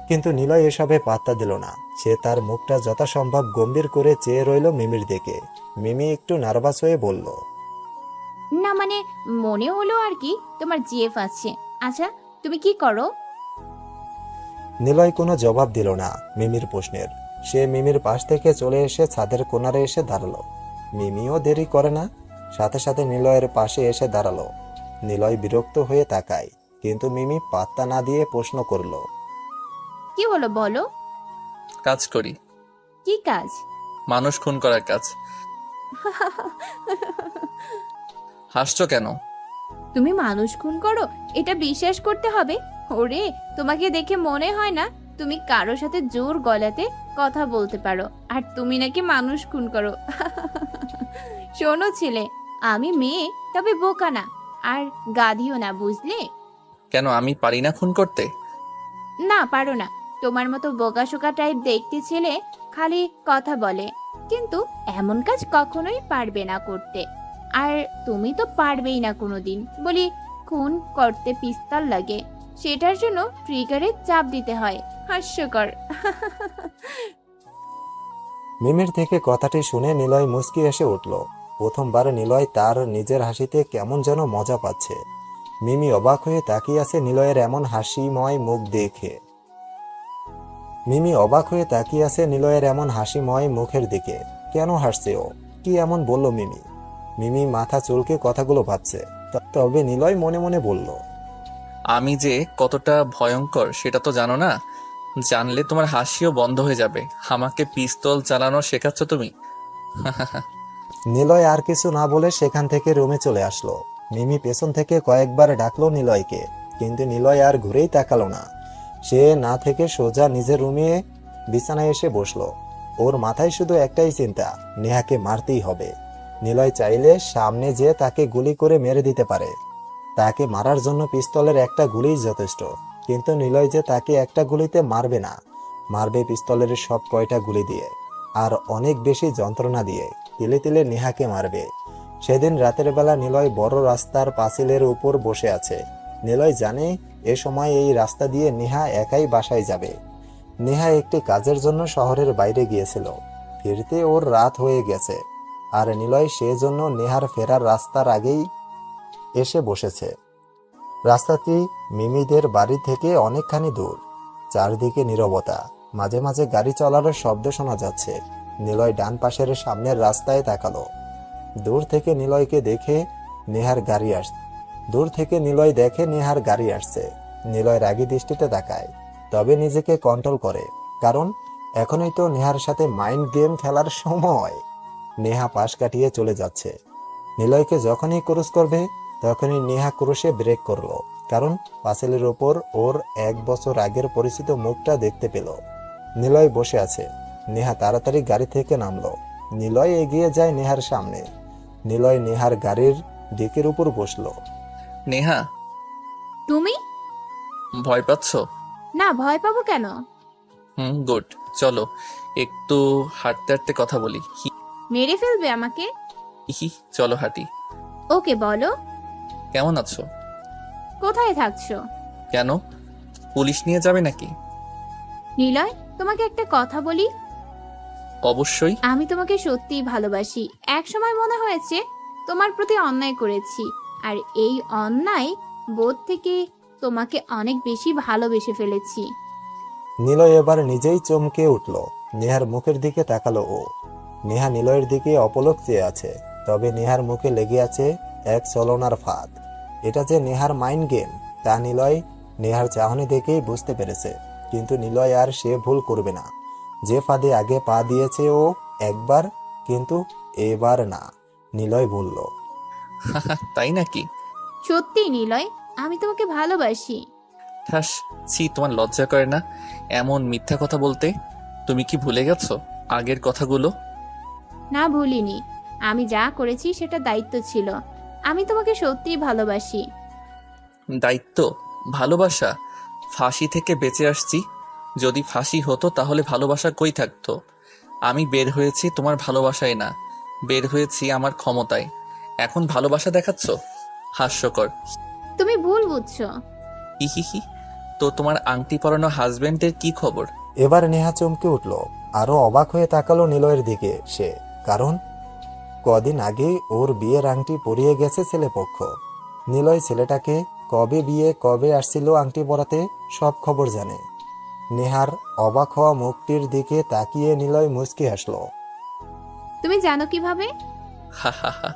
[SPEAKER 3] কিন্তু নিলয় এসবে পাত্তা দিল না। সে তার মুখটা যথাসম্ভব গম্ভীর করে চেয়ে রইল মিমির দিকে। মিমি একটু নার্ভাস হয়ে বলল,
[SPEAKER 1] না মানে মনে হলো আর কি তোমার জিএফ আছে। আচ্ছা, তুমি কি করো?
[SPEAKER 3] নিলয় কোনো জবাব দিল না মিমির প্রশ্নের। সে মিমির পাশ থেকে চলে এসে ছাদের কোণারে এসে দাঁড়ালো। মিমিও দেরি করে না। সাথে সাথে নিলয়ের পাশে এসে দাঁড়ালো। নিলয় বিরক্ত হয়ে তাকায়, কিন্তু মিমি পাত্তা না দিয়ে প্রশ্ন করলো,
[SPEAKER 1] কি হলো বলো?
[SPEAKER 2] কাজ করি।
[SPEAKER 1] কি কাজ?
[SPEAKER 2] মানুষ খুন করার কাজ। হাসছো কেন?
[SPEAKER 1] তুমি মানুষ খুন করো এটা বিশ্বাস করতে হবে? ওরে, তোমাকে দেখে মনে হয় না তুমি কারো সাথে জোর গলাতে কথা বলতে পারো, আর তুমি নাকি মানুষ খুন করো। শোনো ছেলে, আমি মেয়ে, তবে বোকা না, আর গাধিও না, বুঝলে?
[SPEAKER 2] কেন আমি পারি না খুন করতে?
[SPEAKER 1] না, পারো না। তোমার মতো বোকাশোকা টাইপ দেখতে ছেলে খালি কথা বলে, কিন্তু এমন কাজ কখনোই পারবে না করতে। আর তুমি তো পারবেই না কোনোদিন। বলি, খুন করতে পিস্তল লাগে, সেটার জন্য ট্রিগারে চাপ দিতে হয়। হাস্যকর।
[SPEAKER 3] মিমির থেকে কথাটি শুনে নিলয় মুচকি এসে উঠল। প্রথমবার নিলয় তার নিজের হাসিতে কেমন যেন মজা পাচ্ছে। মিমি অবাক হয়ে তাকিয়ে আছে নিলয়ের এমন হাসিময় মুখ দেখে। হাসিময় মুখের দিকে। কেন হাসছে ও? কি এমন বলল মিমি? মিমি মাথা চুলকে কথাগুলো ভাবছে। তবে নিলয় মনে মনে বলল,
[SPEAKER 2] আমি যে কতটা ভয়ঙ্কর সেটা তো জানো না। জানলে তোমার হাসিও বন্ধ হয়ে যাবে। আমাকে পিস্তল চালানো শেখাচ্ছ তুমি?
[SPEAKER 3] নিলয় আর কিছু না বলে সেখান থেকে রুমে চলে আসলো। মিমি পেছন থেকে কয়েকবার ডাকলো নিলয়কে, কিন্তু নিলয় আর ঘুরেই তাকালো না। সে না থেকে সোজা নিজের রুমে বিছানায় এসে বসলো। ওর মাথায় শুধু একটাই চিন্তা, নেহাকে মারতেই হবে। নিলয় চাইলে সামনে যে তাকে গুলি করে মেরে দিতে পারে। তাকে মারার জন্য পিস্তলের একটা গুলিই যথেষ্ট, কিন্তু নিলয় যে তাকে একটা গুলিতে মারবে না, মারবে পিস্তলের সব কয়টা গুলি দিয়ে, আর অনেক বেশি যন্ত্রণা দিয়ে। তিলে তিলে নেহাকে মারবে। সেদিন রাতের বেলা নিলয় বড় রাস্তার পাঁচিলের উপর বসে আছে। নিলয় জানে এ সময় এই রাস্তা দিয়ে নেহা একাই বাসায় যাবে। নেহা একটি কাজের জন্য শহরের বাইরে গিয়েছিল। ফিরতে ওর রাত হয়ে গেছে, আর নিলয় সেজন্য নেহার ফেরার রাস্তার আগেই এসে বসেছে। রাস্তাটি মিমিদের বাড়ি থেকে অনেকখানি দূর। চারদিকে নীরবতা, মাঝে মাঝে গাড়ি চলার শব্দ শোনা যাচ্ছে। নিলয় ডান পাশের সামনের রাস্তায় তাকালো। দূর থেকে নিলয় দেখে নেহার গাড়ি আসছে। নিলয় রাগী দৃষ্টিতে তাকায়, তবে নিজেকে কন্ট্রোল করে, কারণ এখনই তো নেহার সাথে মাইন্ড গেম খেলার সময়। নেহা পাশ কাটিয়ে চলে যাচ্ছে। নিলয়কে যখনই ক্রস করবে তখনই নেহা ক্রসে ব্রেক করলো, কারণ পাঁচিলের ওপর ওর 1 বছর আগের পরিচিত মুখটা দেখতে পেল। নিলয় বসে আছে। নেহা তাড়াতাড়ি গাড়ি থেকে নামলো। নিলয় এগিয়ে যায় নেহার সামনে। নিলয় নেহার গাড়ির ডিকির উপর বসলো।
[SPEAKER 2] নেহা,
[SPEAKER 1] তুমি?
[SPEAKER 2] ভয় পাচ্ছ?
[SPEAKER 1] না, ভয় পাবো কেন?
[SPEAKER 2] গুড। চলো একটু হাঁটতে হাঁটতে কথা বলি।
[SPEAKER 1] মেরে ফেলবে আমাকে?
[SPEAKER 2] চলো হাঁটি।
[SPEAKER 1] ওকে, বলো।
[SPEAKER 2] কেমন আছো?
[SPEAKER 1] কোথায় থাকছো?
[SPEAKER 2] কেন, পুলিশ নিয়ে যাবে নাকি?
[SPEAKER 1] নিলয়, তোমাকে একটা কথা বলি।
[SPEAKER 2] অবশ্যই।
[SPEAKER 1] আমি তোমাকে সত্যিই ভালোবাসি। এক সময় মনে হয়েছে তোমার প্রতি অন্যায় করেছি, আর এই অন্যায় বোধ থেকে তোমাকে অনেক বেশি ভালোবেসে ফেলেছি।
[SPEAKER 3] নিলয় এবার নিজেই চমকে উঠল। নেহার মুখের দিকে তাকালো ও। নেহা নিলয়ের দিকে অপলক চেয়ে আছে, তবে নেহার মুখে লেগে আছে এক ছলনার ফাঁদ। এটা যে নেহার মাইন্ড গেম তা নিলয় নেহার চাহনি দেখেই বুঝতে পেরেছে। কিন্তু নিলয় আর সে ভুল করবে না। যে ফাঁদে আগে পা দিয়েছে ও একবার, কিন্তু এবার না। নিলয় বলল,
[SPEAKER 2] তাই নাকি?
[SPEAKER 1] সত্যি নিলয়, আমি তোমাকে ভালোবাসি।
[SPEAKER 2] ঠাস, ছি, তোমার লজ্জা করে না এমন মিথ্যা কথা বলতে? তুমি কি ভুলে গেছো আগের কথাগুলো?
[SPEAKER 1] না, ভুলিনি। আমি যা করেছি সেটা দায়িত্ব ছিল। আমি তোমাকে সত্যিই ভালোবাসি।
[SPEAKER 2] দায়িত্ব? ভালোবাসা? ফাঁসি থেকে বেঁচে আসছি। যদি ফাঁসি হতো তাহলে ভালোবাসা কই থাকতো? আমি বের হয়েছি তোমার ভালোবাসায় না, বের হয়েছি আমার ক্ষমতায়। এখন ভালোবাসা দেখাচ্ছ? হাস্যকর।
[SPEAKER 1] তুমি ভুল বুঝছো।
[SPEAKER 2] হি। তো তোমার আংটি পরানো হাজবেন্ডের কি খবর?
[SPEAKER 3] এবার নেহা চমকে উঠল। আরো অবাক হয়ে তাকালো নিলয়ের দিকে সে, কারণ কদিন আগে ওর বিয়ের আংটি পরিয়ে গেছে ছেলেপক্ষ। নিলয় ছেলেটাকে কবে বিয়ে, কবে আসছিল আংটি পরাতে, সব খবর জানে। নেহার অবাক হওয়া মুখটির দিকে তাকিয়ে নিলয় মুচকি হাসলো।
[SPEAKER 1] তুমি জানো কিভাবে?
[SPEAKER 2] হা হা হা।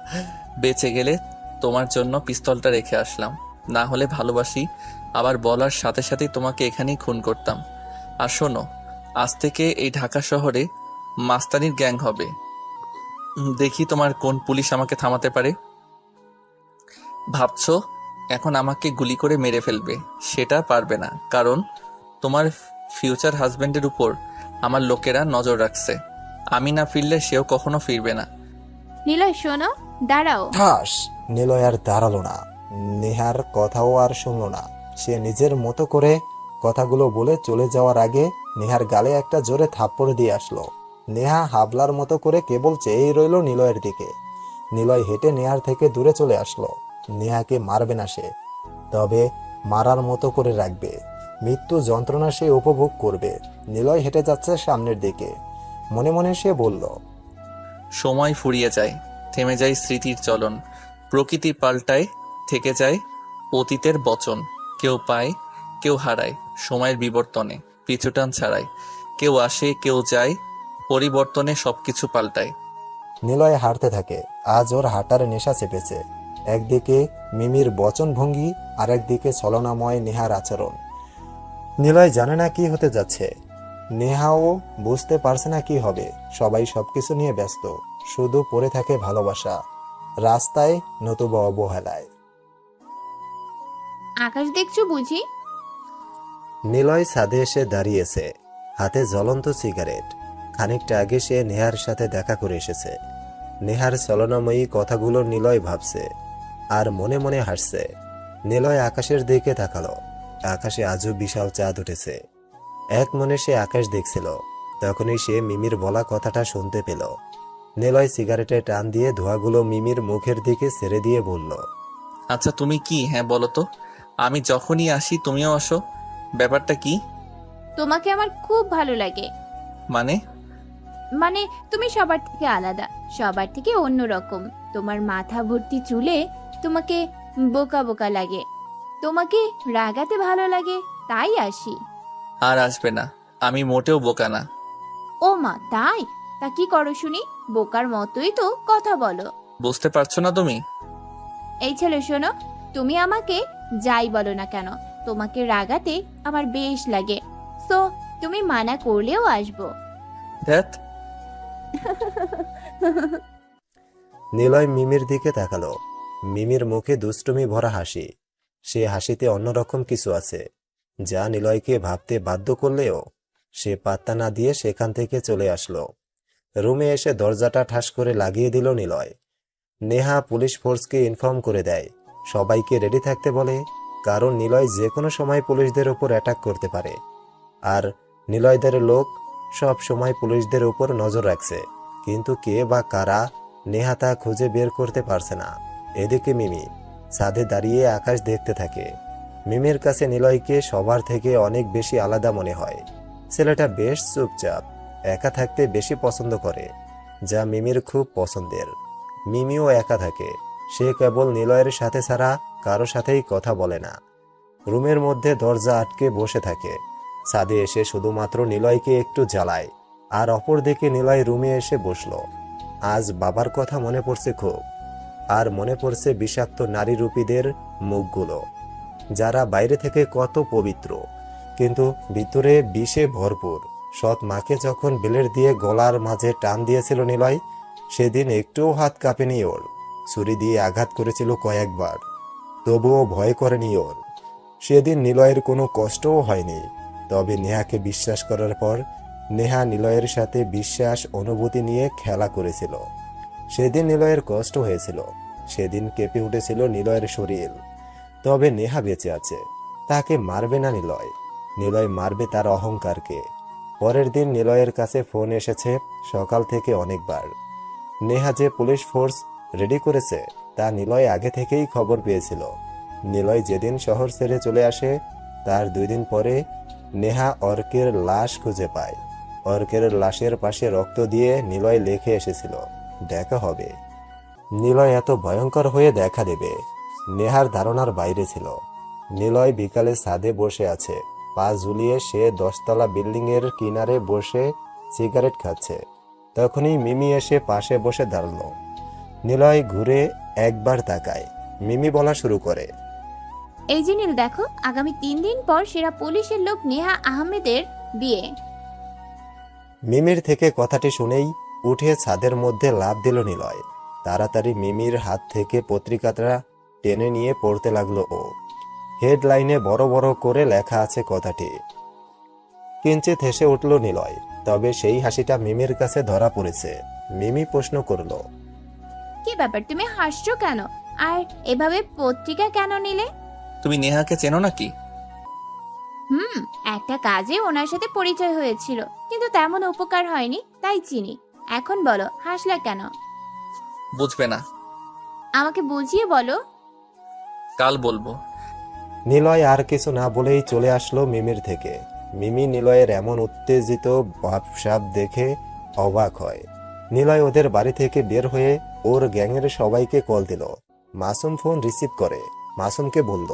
[SPEAKER 2] বেঁচে গেলে তোমার জন্য পিস্তলটা রেখে আসলাম, না হলে ভালোবাসি আবার বলার সাথে সাথেই তোমাকে এখানেই খুন করতাম। আর শোনো, আজ থেকে এই ঢাকা শহরে মাস্তানির গ্যাং হবে। দেখি তোমার কোন পুলিশ আমাকে থামাতে পারে। ভাবছো এখন আমাকে গুলি করে মেরে ফেলবে, সেটা পারবে না, কারণ তোমার ফিউচার হাজবেন্ডের উপর আমার লোকেরা নজর রাখছে। আমি না ফিরলে সেও কখনো ফিরবে না।
[SPEAKER 1] নিলয় শোনো, দাঁড়াও।
[SPEAKER 3] ঠাস! নিলয় আর দাঁড়ালো না, নেহার কথাও আর শুনলো না। সে নিজের মতো করে কথাগুলো বলে চলে যাওয়ার আগে নেহার গালে একটা জোরে থাপ্পড় দিয়ে আসলো। নেহা হাবলার মতো করে কেবল চেয়েই রইল নিলয়ের দিকে। নিলয় হেঁটে নেহার থেকে দূরে চলে আসলো। নেহাকে মারবে না সে, তবে মারার মতো করে রাখবে। মৃত্যু যন্ত্রণা সে উপভোগ করবে। নিলয় হেঁটে যাচ্ছে সামনের দিকে। মনে মনে সে বলল,
[SPEAKER 2] সময় ফুরিয়ে যায়, থেমে যায় স্মৃতির চলন, প্রকৃতি পাল্টায়, থেকে যায় অতীতের বচন। কেউ পায়, কেউ হারায় সময়ের বিবর্তনে, পিছুটান ছাড়ায়। কেউ আসে, কেউ যায়, পরিবর্তনে সবকিছু পাল্টায়।
[SPEAKER 3] নিলয় হাঁটতে থাকে। আজ ওর হাঁটার নেশা চেপেছে। একদিকে মিমির বচনভঙ্গি, আর একদিকে ছলনাময় নেহার আচরণ। নিলয় জানে না কি হতে যাচ্ছে, নেহাও বুঝতে পারছে না কি হবে। সবাই সবকিছু নিয়ে ব্যস্ত, শুধু পড়ে থাকে ভালোবাসা রাস্তায়, নতুবা অবহেলায়।
[SPEAKER 1] আকাশ দেখছো বুঝি?
[SPEAKER 3] নিলয় ছাদে এসে দাঁড়িয়েছে, হাতে জ্বলন্ত সিগারেট। খানিকটা আগে সে নেহার সাথে দেখা করে এসেছে। নেহার ছলনাময়ী কথাগুলো নিলয় ভাবছে আর মনে মনে হাসছে। নিলয় আকাশের দিকে তাকালো। আকাশে আজও বিশাল চাঁদ উঠেছে। এক মনে সে আকাশ দেখছিল। তখনই সে মিমির বলা কথাটা শুনতে পেল। নিলয় সিগারেটে টান দিয়ে ধোঁয়াগুলো মিমির মুখের দিকে ছেড়ে দিয়ে বলল,
[SPEAKER 2] আচ্ছা তুমি কি, হ্যাঁ বলো তো। আমি যখনই আসি তুমিও আসো, ব্যাপারটা কি?
[SPEAKER 1] তোমাকে আমার খুব ভালো লাগে।
[SPEAKER 2] মানে?
[SPEAKER 1] মানে তুমি সবার থেকে আলাদা, সবার থেকে অন্যরকম। তোমার মাথা ভর্তি চুলে তোমাকে বোকা বোকা লাগে, তোমাকে রাগাতে ভালো লাগে, তাই আসি।
[SPEAKER 2] আর আসবে না, আমি মোটেও বোকা না।
[SPEAKER 1] ও মা, তাই? তা কি করো শুনি? বোকার মতোই তো কথা বলো।
[SPEAKER 2] বুঝতে পারছো না তুমি?
[SPEAKER 1] এই ছেলে শোনো, তুমি আমাকে যাই বলো না কেন, তোমাকে রাগাতে আমার বেশ লাগে। সো তুমি মানা করলেও আসবো।
[SPEAKER 2] ধ্যাত।
[SPEAKER 3] নিলয় মিমির দিকে তাকালো। মিমির মুখে দুষ্টুমি ভরা হাসি। সে হাসিতে অন্যরকম কিছু আছে, যা নিলয়কে ভাবতে বাধ্য করলেও সে পাত্তা না দিয়ে সেখান থেকে চলে আসলো। রুমে এসে দরজাটা ঠাস করে লাগিয়ে দিল নিলয়। নেহা পুলিশ ফোর্সকে ইনফর্ম করে দেয়, সবাইকে রেডি থাকতে বলে, কারণ নিলয় যে কোনো সময় পুলিশদের উপর অ্যাটাক করতে পারে। আর নিলয়দের লোক সব সময় পুলিশদের উপর নজর রাখছে, কিন্তু কে বা কারা নেহা তা খুঁজে বের করতে পারছে না। এদিকে মিমি ছাদে দাঁড়িয়ে আকাশ দেখতে থাকে। মিমির কাছে নিলয়কে সবার থেকে অনেক বেশি আলাদা মনে হয়। ছেলেটা বেশ চুপচাপ, একা থাকতে বেশি পছন্দ করে, যা মিমির খুব পছন্দের। মিমিও একা থাকে, সে কেবল নিলয়ের সাথে ছাড়া কারো সাথেই কথা বলে না। রুমের মধ্যে দরজা আটকে বসে থাকে। ছাদে এসে শুধুমাত্র নিলয়কে একটু জ্বালায়, আর অপরদিকে নিলয় রুমে এসে বসলো। আজ বাবার কথা মনে পড়ছে খুব, আর মনে পড়ছে বিষাক্ত নারীরূপীদের মুখগুলো, যারা বাইরে থেকে কত পবিত্র কিন্তু ভিতরে বিষে ভরপুর। সৎ মাকে যখন বেলের দিয়ে গলার মাঝে টান দিয়েছিল নিলয়, সেদিন একটুও হাত কাঁপেনি ওর। ছুরি দিয়ে আঘাত করেছিল কয়েকবার, তবুও ভয় করেনি ওর। সেদিন নিলয়ের কোনো কষ্টও হয়নি। তবে নেহাকে বিশ্বাস করার পর নেহা নিলয়ের সাথে বিশ্বাস অনুভূতি নিয়ে খেলা করেছিল। সেদিন নিলয়ের কষ্ট হয়েছিল, সেদিন কেঁপে উঠেছিল নিলয়ের শরীর। তবে নেহা বেঁচে আছে, তাকে মারবে না নিলয়। নিলয় মারবে তার অহংকারকে। পরের দিন নিলয়ের কাছে ফোন এসেছে সকাল থেকে অনেকবার। নেহা যে পুলিশ ফোর্স রেডি করেছে তা নিলয় আগে থেকেই খবর পেয়েছিল। নিলয় যেদিন শহর ছেড়ে চলে আসে তার 2 দিন পরে নেহা অর্কের লাশ খুঁজে পায়। অর্কের লাশের পাশে রক্ত দিয়ে নিলয় লিখে এসেছিল, দেখা হবে। নিলয় এত ভয়ঙ্কর হয়ে দেখা দেবে নেহার ধারণার বাইরে ছিল। নিলয় বিকালে ছাদে বসে আছে, পা ঝুলিয়ে সে 10তলা বিল্ডিং এর কিনারে বসে সিগারেট খাচ্ছে। তখনই মিমি এসে পাশে বসে দাঁড়ালো। নিলয় ঘুরে একবার তাকায়। মিমি বলা শুরু করে,
[SPEAKER 1] এই যে নীল দেখো, আগামী 3 দিন পর সেরা পুলিশের লোক নেহা আহমেদের বিয়ে।
[SPEAKER 3] মিমির থেকে কথাটি শুনেই উঠে ছাদের মধ্যে লাফ দিল নিলয়। তাড়াতাড়ি মিমির হাত থেকে পত্রিকাটা টেনে নিয়ে পড়তে লাগলো ও। হেডলাইনে বড় বড় করে লেখা আছে কথাটি। কিঞ্চিত হেসে উঠল নিলয়, তবে সেই হাসিটা মিমির কাছে ধরা পড়েছে। মিমি প্রশ্ন করল,
[SPEAKER 1] কি ব্যাপার, তুমি হাসছো কেন? আর এভাবে পত্রিকা কেন নিলে?
[SPEAKER 2] তুমি নেহাকে চেনো নাকি?
[SPEAKER 1] একটা কাজে ওনার সাথে পরিচয় হয়েছিল, কিন্তু তেমন উপকার হয়নি, তাই চিনি। এখন বলো, হাসলা কেন?
[SPEAKER 2] বুঝবে না।
[SPEAKER 1] আমাকে বুঝিয়ে বলো।
[SPEAKER 2] কাল বলবো।
[SPEAKER 3] নিলয় আর কিছু না বলেই চলে আসলো মিমির থেকে। মিমি নিলয়ের এমন উত্তেজিত ভাবসাব দেখে অবাক হয়। নিলয় ওদের বাড়ি থেকে বের হয়ে ওর গ্যাংয়ের সবাইকে কল দিল। মাসুম ফোন রিসিভ করে মাসুমকে বলল,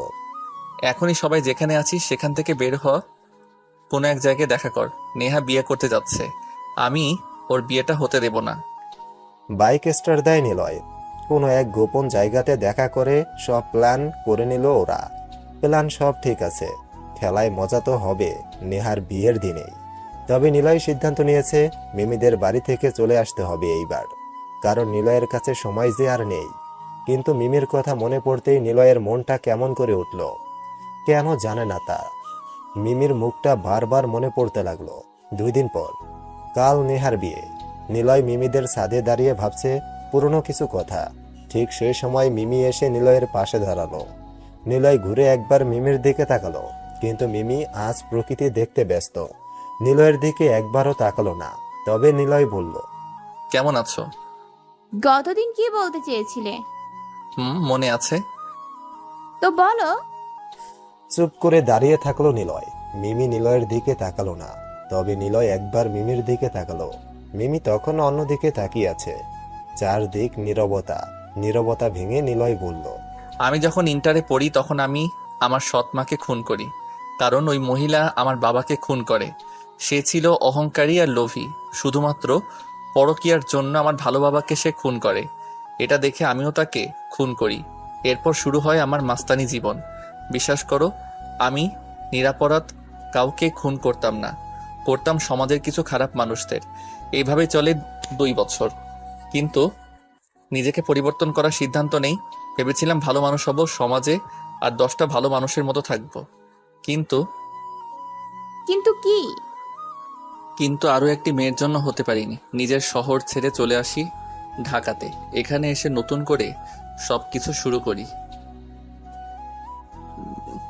[SPEAKER 2] এখনই সবাই যেখানে আছিস সেখান থেকে বের হ, কোনো এক জায়গায় দেখা কর। নেহা বিয়ে করতে যাচ্ছে, আমি ওর বিয়েটা হতে দেব না।
[SPEAKER 3] বাইক স্টার্ট দেয় নিলয়। কোনো এক গোপন জায়গাতে দেখা করে সব প্ল্যান করে নিল ওরা। প্ল্যান সব ঠিক আছে, খেলায় মজা তো হবে নেহার বিয়ের দিনেই। তবে নিলয় সিদ্ধান্ত নিয়েছে মিমিদের বাড়ি থেকে চলে আসতে হবে এইবার, কারণ নিলয়ের কাছে সময় যে আর নেই। কিন্তু মিমির কথা মনে পড়তেই নিলয়ের মনটা কেমন করে উঠল, কেন জানে না তা। মিমির মুখটা বারবার মনে পড়তে লাগলো। 2 দিন পর কাল নেহার বিয়ে। নিলয় মিমিদের ছাদে দাঁড়িয়ে ভাবছে পুরনো কিছু কথা। ঠিক সেই সময় মিমি এসে নিলয়ের পাশে দাঁড়ালো। নিলয় ঘুরে একবার মিমির দিকে তাকালো, কিন্তু মিমি আজ প্রকৃতি দেখতে ব্যস্ত। নিলয়ের দিকে একবারও তাকালো না। তবে নিলয় বলল,
[SPEAKER 2] কেমন আছো?
[SPEAKER 1] গতদিন কি বলতে চেয়েছিলে?
[SPEAKER 2] মনে আছে।
[SPEAKER 1] তো বলো।
[SPEAKER 3] চুপ করে দাঁড়িয়ে থাকলো নিলয়। মিমি নিলয়ের দিকে তাকালো না। তবে নিলয় একবার মিমির দিকে তাকালো। মিমি তখন অন্যদিকে তাকিয়ে আছে। চারদিক নীরবতা। নীরবতা ভেঙে নিলয় বলল,
[SPEAKER 2] আমি যখন ইন্টারে পড়ি তখন আমি আমার সৎ মাকে খুন করি, কারণ ওই মহিলা আমার বাবাকে খুন করে। সে ছিল অহংকারী আর লোভী, শুধুমাত্র পরকীয়ার জন্য আমার ভালো বাবাকে সে খুন করে। এটা দেখে আমিও তাকে খুন করি। এরপর শুরু হয় আমার মাস্তানি জীবন। বিশ্বাস করো, আমি নিরাপরাধ কাউকে খুন করতাম না, করতাম সমাজের কিছু খারাপ মানুষদের। এইভাবে চলে 2 বছর। কিন্তু নিজেকে পরিবর্তন করার সিদ্ধান্ত নেই। ভেবেছিলাম ভালো মানুষ হব, সমাজে আর 10টা ভালো মানুষের মতো থাকবো। কিন্তু
[SPEAKER 1] কিন্তু কি?
[SPEAKER 2] কিন্তু আরো একটি মেয়ের জন্য হতে পারিনি। নিজের শহর ছেড়ে চলে আসি ঢাকাতে। এখানে এসে নতুন করে সবকিছু শুরু করি।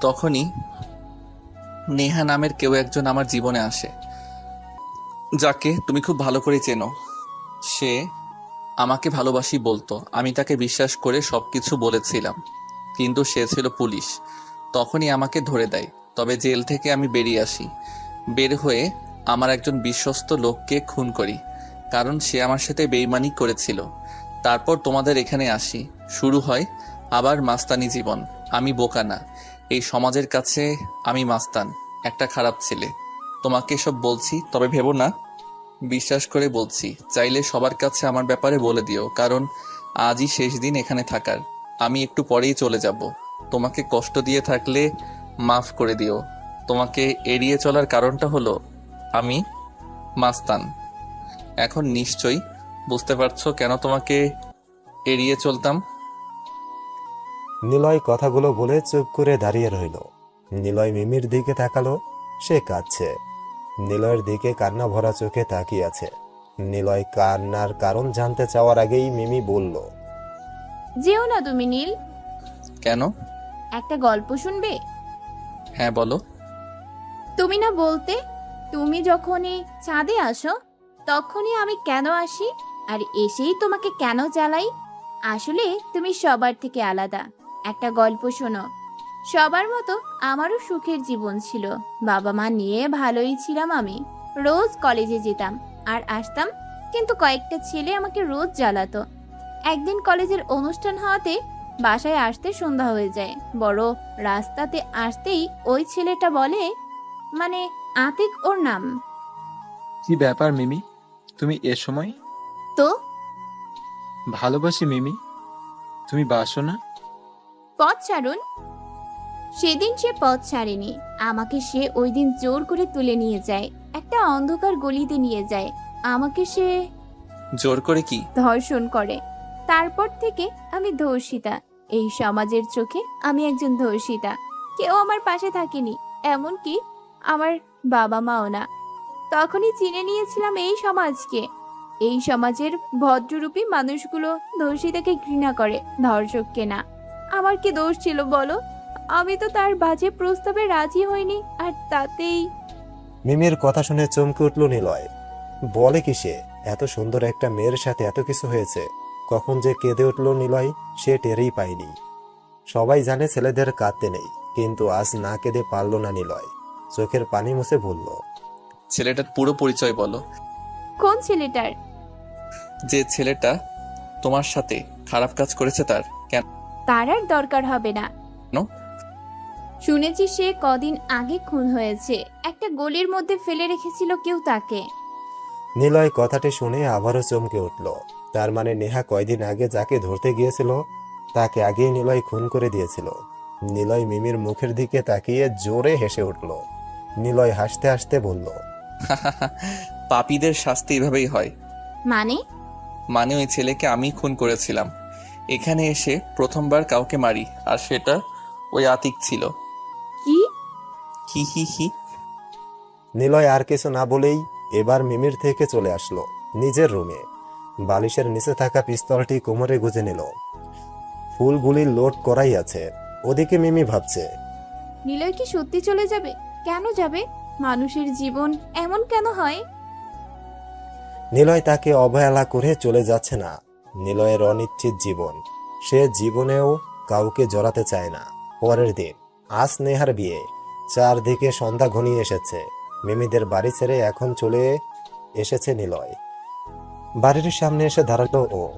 [SPEAKER 2] তখনই নেহা নামের কেউ একজন আমার জীবনে আসে, যাকে তুমি খুব ভালো করে চেনো। সে আমাকে ভালোবাসি বলতো। আমি তাকে বিশ্বাস করে সবকিছু বলেছিলাম, কিন্তু সে ছিল পুলিশ। তখনই আমাকে ধরে দেয়। তবে জেল থেকে আমি বেরিয়ে আসি। বের হয়ে আমার একজন বিশ্বস্ত লোককে খুন করি, কারণ সে আমার সাথে বেইমানি করেছিল। তারপর তোমাদের এখানে আসি। শুরু হয় আবার মাস্তানি জীবন। আমি বোকা না, এই সমাজের কাছে আমি মাস্তান, একটা খারাপ ছেলে। তোমাকে সব বলছি, তবে ভেবো না, বিশ্বাস করে বলছি। চাইলে সবার কাছে আমার ব্যাপারে বলে দিও, কারণ আজই শেষ দিন এখানে থাকার। আমি একটু পরেই চলে যাব। তোমাকে কষ্ট দিয়ে থাকলে মাফ করে দিও। তোমাকে এড়িয়ে চলার কারণটা হলো আমি মাস্তান। এখন নিশ্চয়ই বুঝতে পারছো কেন তোমাকে এড়িয়ে চলতাম।
[SPEAKER 3] নিলয় কথাগুলো বলে চুপ করে দাঁড়িয়ে রইল। নিলয় মিমির দিকে তাকালো। সে কাঁদছে। নিলয়ের দিকে কান্না ভরা চোখে তাকিয়ে আছে। নিলয় কান্নার কারণ জানতে চাওয়ার আগেই মিমি বলল,
[SPEAKER 1] যেও না তুমি নীল।
[SPEAKER 2] কেন?
[SPEAKER 1] একটা গল্প শুনবে?
[SPEAKER 2] হ্যাঁ বলো।
[SPEAKER 1] তুমি না বলতে তুমি যখনই চাঁদে আসো তখনই আমি কেন আসি, আর এসেই তোমাকে কেন জ্বালাই? আসলে তুমি সবার থেকে আলাদা। একটা গল্প শোনো। সবার মতো আমারও সুখের জীবন ছিল। বাবা মা নিয়ে ভালোই ছিলাম আমি। রোজ কলেজে যেতাম আর আসতাম, কিন্তু কয়েকটা ছেলে আমাকে রোজ জ্বালাতো। একদিন কলেজের অনুষ্ঠান হওয়াতে বাসায় আসতে সন্ধ্যা হয়ে যায়। বড় রাস্তাতে আসতেই ওই ছেলেটা বলে, মানে আতিক ওর নাম।
[SPEAKER 12] কি ব্যাপার মিমি, তুমি এ সময়?
[SPEAKER 1] তো
[SPEAKER 12] ভালোবাসি মিমি, তুমি বাসো না?
[SPEAKER 1] পথ ছাড়ুন। সেদিন সে পথ ছাড়েনি আমাকে। সে ওই দিন জোর করে তুলে নিয়ে যায়, একটা অন্ধকার গলিতে নিয়ে যায়। আমাকে সে
[SPEAKER 2] জোর করে কি?
[SPEAKER 1] ধর্ষণ করে। তারপর থেকে আমি ধর্ষিতা। এই সমাজের চোখে আমি একজন ধর্ষিতা। কেউ আমার পাশে থাকেনি, এমনকি আমার বাবা মাও না। তখনই চিনে নিয়েছিলাম এই সমাজকে। এই সমাজের ভদ্ররূপী মানুষগুলো ধর্ষিতাকে ঘৃণা করে, ধর্ষককে না। আমার কি দোষ ছিল বলো? আমি তো তার বাজে প্রস্তাবে রাজি হইনি, আর তাতেই
[SPEAKER 3] মিমির কথা শুনে চমকে উঠল নিলয়। বলে কি সে? এত সুন্দর একটা মেয়ের সাথে এত কিছু হয়েছে। কখন যে কেঁদে উঠল নিলয় সে টেরই পায়নি। সবাই জানে ছেলেদের কাঁদতে নেই, কিন্তু আজ না কেঁদে পারল না নিলয়। চোখের পানি মুছে বলল,
[SPEAKER 2] ছেলেটার পুরো পরিচয় বলো।
[SPEAKER 1] কোন ছেলেটার?
[SPEAKER 2] যে ছেলেটা তোমার সাথে খারাপ কাজ করেছে তার। কেন?
[SPEAKER 1] তার আর দরকার হবে না। শুনেছি সে কদিন আগে খুন হয়েছে। একটা গলির মধ্যে ফেলে রেখেছিল কেউ তাকে।
[SPEAKER 3] নিলয় কথাটি শুনে আবারও চমকে উঠল। তার মানে নেহা কয়দিন আগে যাকে ধরতে গিয়েছিল তাকে আগেই নিলয় খুন করে দিয়েছিল। নিলয় মিমির মুখের দিকে তাকিয়ে জোরে হেসে উঠল। নিলয় হাসতে হাসতে বলল,
[SPEAKER 2] পাপীদের শাস্তি এভাবেই হয়।
[SPEAKER 1] মানে
[SPEAKER 2] ওই ছেলেকে আমি খুন করেছিলাম। এখানে এসে প্রথমবার কাউকে মারি, আর সেটা ওই আতিক ছিল।
[SPEAKER 1] কি?
[SPEAKER 2] হি হি হি।
[SPEAKER 3] নিলয় আর কিছু না বলেই এবার মিমির থেকে চলে আসলো নিজের রুমে। বালিশের নিচে থাকা পিস্তলটি কোমরে গুজে নিল। ফুলগুলির লোড করাই আছে। ওদিকে মিমি ভাবছে,
[SPEAKER 1] নিলয় কি সত্যি চলে যাবে? কেন যাবে? মানুষের জীবন এমন কেন হয়?
[SPEAKER 3] নিলয় তাকে অবহেলা করে চলে যাচ্ছে না। নিলয়ের অনিশ্চিত জীবন, সে জীবনেও কাউকে জড়াতে চায় না। পরের দিন, আজ নেহার বিয়ে। চারদিকে সন্ধ্যা ঘনিয়ে এসেছে। মিমিদের বাড়ি ছেড়ে এখন চলে এসেছে নিলয়। বাড়ির সামনে এসে দাঁড়ালো ও।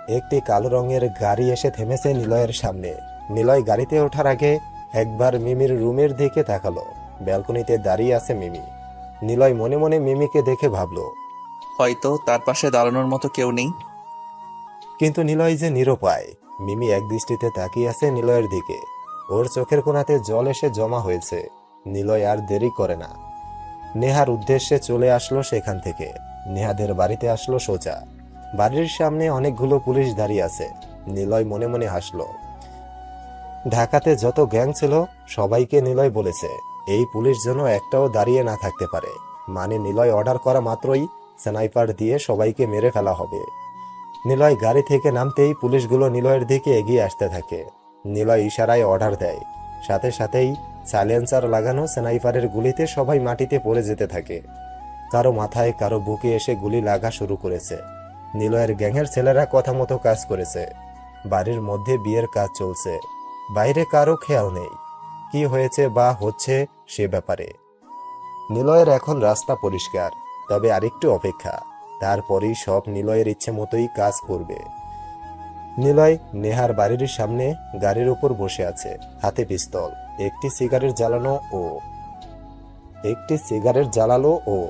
[SPEAKER 3] একটি কালো রঙের গাড়ি এসে থেমেছে নিলয়ের সামনে। নিলয় গাড়িতে ওঠার আগে একবার মিমির রুমের দিকে তাকালো। ব্যালকনিতে দাঁড়িয়ে আছে মিমি। নিলয় মনে মনে মিমিকে দেখে ভাবলো,
[SPEAKER 2] হয়তো তার পাশে দাঁড়ানোর মতো কেউ নেই।
[SPEAKER 3] কিন্তু নিলয় যে নিরুপায়। মিমি এক দৃষ্টিতে তাকিয়ে আছে নিলয়ের দিকে। ওর চোখের কোণাতে জল এসে জমা হয়েছে। নিলয় আর দেরি করে না, নেহার উদ্দেশ্যে চলে আসলো সেখান থেকে। নেহাদের বাড়িতে আসলো সোজা। বাড়ির সামনে অনেকগুলো পুলিশ দাঁড়িয়ে আছে। নিলয় মনে মনে হাসলো। ঢাকাতে যত গ্যাং ছিল সবাইকে নিলয় বলেছে এই পুলিশ যেন একটাও দাঁড়িয়ে না থাকতে পারে। মানে নিলয় অর্ডার করা মাত্রই স্নাইপার দিয়ে সবাইকে মেরে ফেলা হবে। নিলয় গাড়ি থেকে নামতেই পুলিশগুলো নিলয়ের দিকে এগিয়ে আসতে থাকে। নিলয় ইশারায় অর্ডার দেয়। সাথে সাথেই সাইলেন্সার লাগানো স্নাইপারের গুলিতে সবাই মাটিতে পড়ে যেতে থাকে। কারো মাথায় কারো বুকে এসে গুলি লাগা শুরু করেছে। নিলয়ের গ্যাংয়ের ছেলেরা কথা মতো কাজ করেছে। বাড়ির মধ্যে বিয়ের কাজ চলছে। বাইরে কারো খেয়াল নেই কি হয়েছে বা হচ্ছে সে ব্যাপারে। নিলয়ের এখন রাস্তা পরিষ্কার, তবে আরেকটু অপেক্ষা। তারপরেই সব নিলয়ের ইচ্ছে মতোই কাজ করবে। নিলয় নেহার বাড়ির সামনে গাড়ির উপর বসে আছে, হাতে পিস্তল। একটি সিগারেট জ্বালালো ও।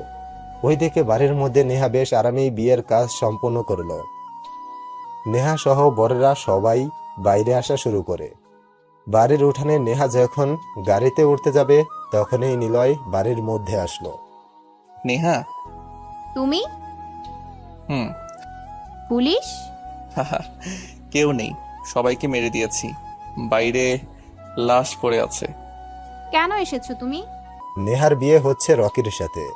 [SPEAKER 3] ওই দিকে বাড়ির মধ্যে নেহা বেশ আরামেই বিয়ের কাজ সম্পন্ন করল। নেহা সহ বড়রা সবাই বাইরে আসা শুরু করে। বাড়ির উঠানে নেহা যখন গাড়িতে উঠতে যাবে তখনই নিলয় বাড়ির মধ্যে আসলো।
[SPEAKER 2] নেহা।
[SPEAKER 1] তুমি?
[SPEAKER 2] হুম।
[SPEAKER 1] পুলিশ?
[SPEAKER 2] কেউ নেই, সবাইকে মেরে দিয়েছি। বাইরে লাশ পড়ে আছে।
[SPEAKER 1] কেন এসেছো তুমি?
[SPEAKER 3] নেহার বিয়ে হচ্ছে রকির সাথে।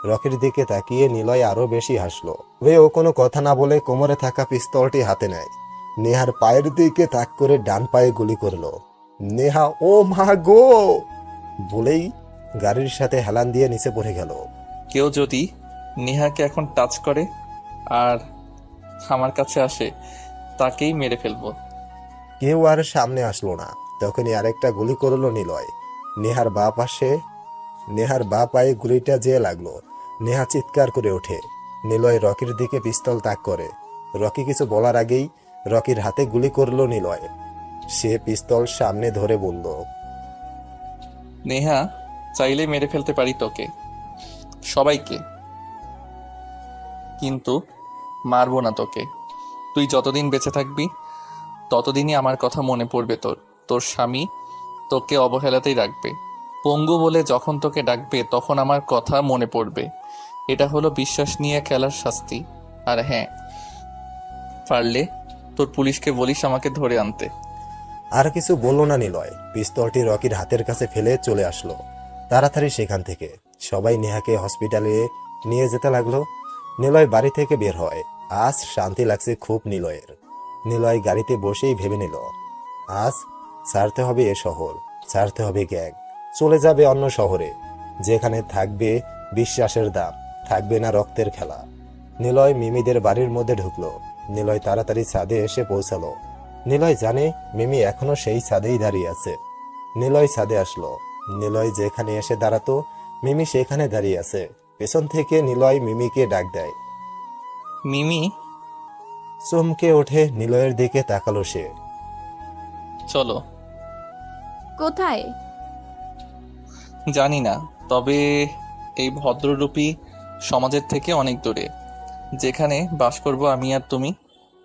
[SPEAKER 3] রকির দিকে তাকিয়ে নিলয় আরো বেশি হাসলো। ও কোনো কথা না বলে কোমরে থাকা পিস্তলটি হাতে নেয়। নেহার পায়ের দিকে তাক করে ডান পায়ে গুলি করলো। নেহা ও মা গো বলেই গাড়ির সাথে হেলান দিয়ে নিচে পড়ে গেল।
[SPEAKER 2] কেউ যদি নেহাকে এখন টাচ করে আর আমার কাছে আসে, তাকেই মেরে ফেলবো।
[SPEAKER 3] কেউ আর সামনে আসলো না। তখনই আরেকটা গুলি করলো নিলয়। নেহার বা পায়ে গুলিটা যেয়ে লাগলো। নেহা চিৎকার করে ওঠে। নিলয় রকির দিকে পিস্তল তাক করে। রকি কিছু বলার আগেই রকির হাতে গুলি করলো নিলয়। সে পিস্তল সামনে ধরে বলল,
[SPEAKER 2] নেহা, চাইলে মেরে ফেলতে পারি তোকে, সবাইকে, কিন্তু মারবো না তোকে। তুই যতদিন বেঁচে থাকবি ততদিনই আমার কথা মনে পড়বে তোর। তোর স্বামী তোকে অবহেলাতেই রাখবে। পঙ্গু বলে যখন তোকে ডাকবে তখন আমার কথা মনে পড়বে। এটা হলো বিশ্বাস নিয়ে খেলার শাস্তি। আর হ্যাঁ, পারলে তোর পুলিশকে বলিস আমাকে ধরে আনতে।
[SPEAKER 3] আর কিছু বলল না নিলয়, পিস্তলটি রকির হাতের কাছে ফেলে চলে আসলো তাড়াতাড়ি সেখান থেকে। সবাই নেহাকে হসপিটালে নিয়ে যেতে লাগলো। নিলয় বাড়ি থেকে বের হয়। আজ শান্তি লাগছে খুব নিলয়ের। নিলয় গাড়িতে বসেই ভেবে নিল, আজ ছাড়তে হবে এ শহর, ছাড়তে হবে গ্যাং, চলে যাবে অন্য শহরে, যেখানে থাকবে বিশ্বাসের দাম, থাকবে না রক্তের খেলা। নিলয় মিমিদের বাড়ির মধ্যে ঢুকলো। নিলয় তাড়াতাড়ি ছাদে এসে পৌঁছালো। নিলয় জানে মিমি এখনো সেই ছাদেই দাঁড়িয়ে আছে। নিলয় ছাদে আসলো। নিলয় যেখানে এসে দাঁড়াতো মিমি সেখানে দাঁড়িয়ে আছে। পেছন থেকে নিলয় মিমিকে ডাক দেয়।
[SPEAKER 2] মিমি,
[SPEAKER 3] চমকে ওঠে নিলয়ের দিকে তাকালো সে।
[SPEAKER 2] চলো।
[SPEAKER 1] কোথায়?
[SPEAKER 2] জানি না, তবে এই ভদ্ররূপী সমাজের থেকে অনেক দূরে, যেখানে বাস করব আমি আর তুমি,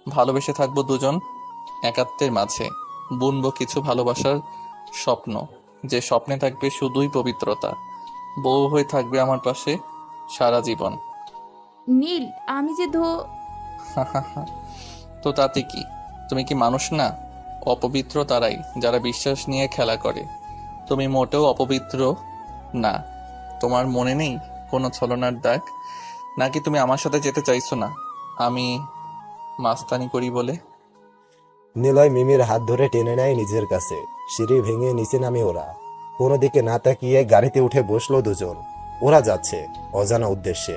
[SPEAKER 2] ভালোবেসে থাকবো দুজন একাত্মের মাঝে, বুনবো কিছু ভালোবাসার স্বপ্ন, যে স্বপ্নে থাকবে শুধুই পবিত্রতা। বউ হয়ে থাকবে আমার পাশে সারা জীবন।
[SPEAKER 1] নীল, আমি যে
[SPEAKER 2] তো তাতে কি? তুমি কি মানুষ না? অপবিত্র তারাই যারা বিশ্বাস নিয়ে খেলা করে। তুমি মোটেও অপবিত্র না। তোমার মনে নেই কোনো ছলনার দাগ? নাকি তুমি আমার সাথে যেতে চাইছো না আমি মাস্তানি করি বলে?
[SPEAKER 3] নিলয় মিমির হাত ধরে টেনে নেয় নিজের কাছে। সিঁড়ি ভেঙে নিচে নামে ওরা। কোনো দিকে না তাকিয়ে গাড়িতে উঠে বসলো দুজন। ওরা যাচ্ছে অজানা উদ্দেশ্যে,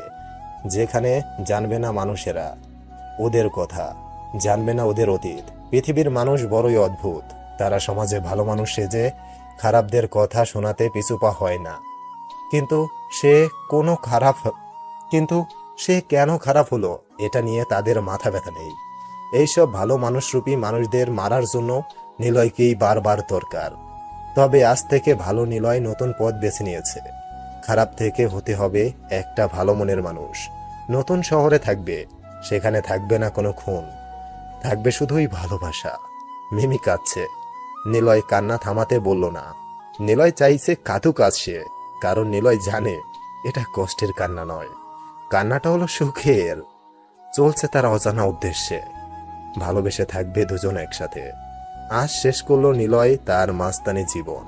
[SPEAKER 3] যেখানে জানবে না মানুষেরা ওদের কথা, জানবে না ওদের অতীত। পৃথিবীর মানুষ বড়ই অদ্ভুত। তারা সমাজে ভালো মানুষ সেজে খারাপদের কথা শোনাতে পিছুপা হয় না। কিন্তু সে কেন খারাপ হলো এটা নিয়ে তাদের মাথা ব্যথা নেই। এইসব ভালো মানুষরূপী মানুষদের মারার জন্য নিলয়কেই বারবার দরকার। তবে আজ থেকে ভালো নিলয় নতুন পথ বেছে নিয়েছে। খারাপ থেকে হতে হবে একটা ভালো মনের মানুষ। নতুন শহরে থাকবে, সেখানে থাকবে না কোনো খুন, থাকবে শুধুই ভালোবাসা। মিমি কাঁদছে। নিলয় কান্না থামাতে বলল না। নিলয় চাইছে কাঁদুক আজ সে, কারণ নিলয় জানে এটা কষ্টের কান্না নয়, কান্নাটা হলো সুখের। চলছে তার অজানা উদ্দেশ্যে, ভালোবেসে থাকবে দুজন একসাথে। আজ শেষ করলো নিলয় তার মাস্তানি জীবন।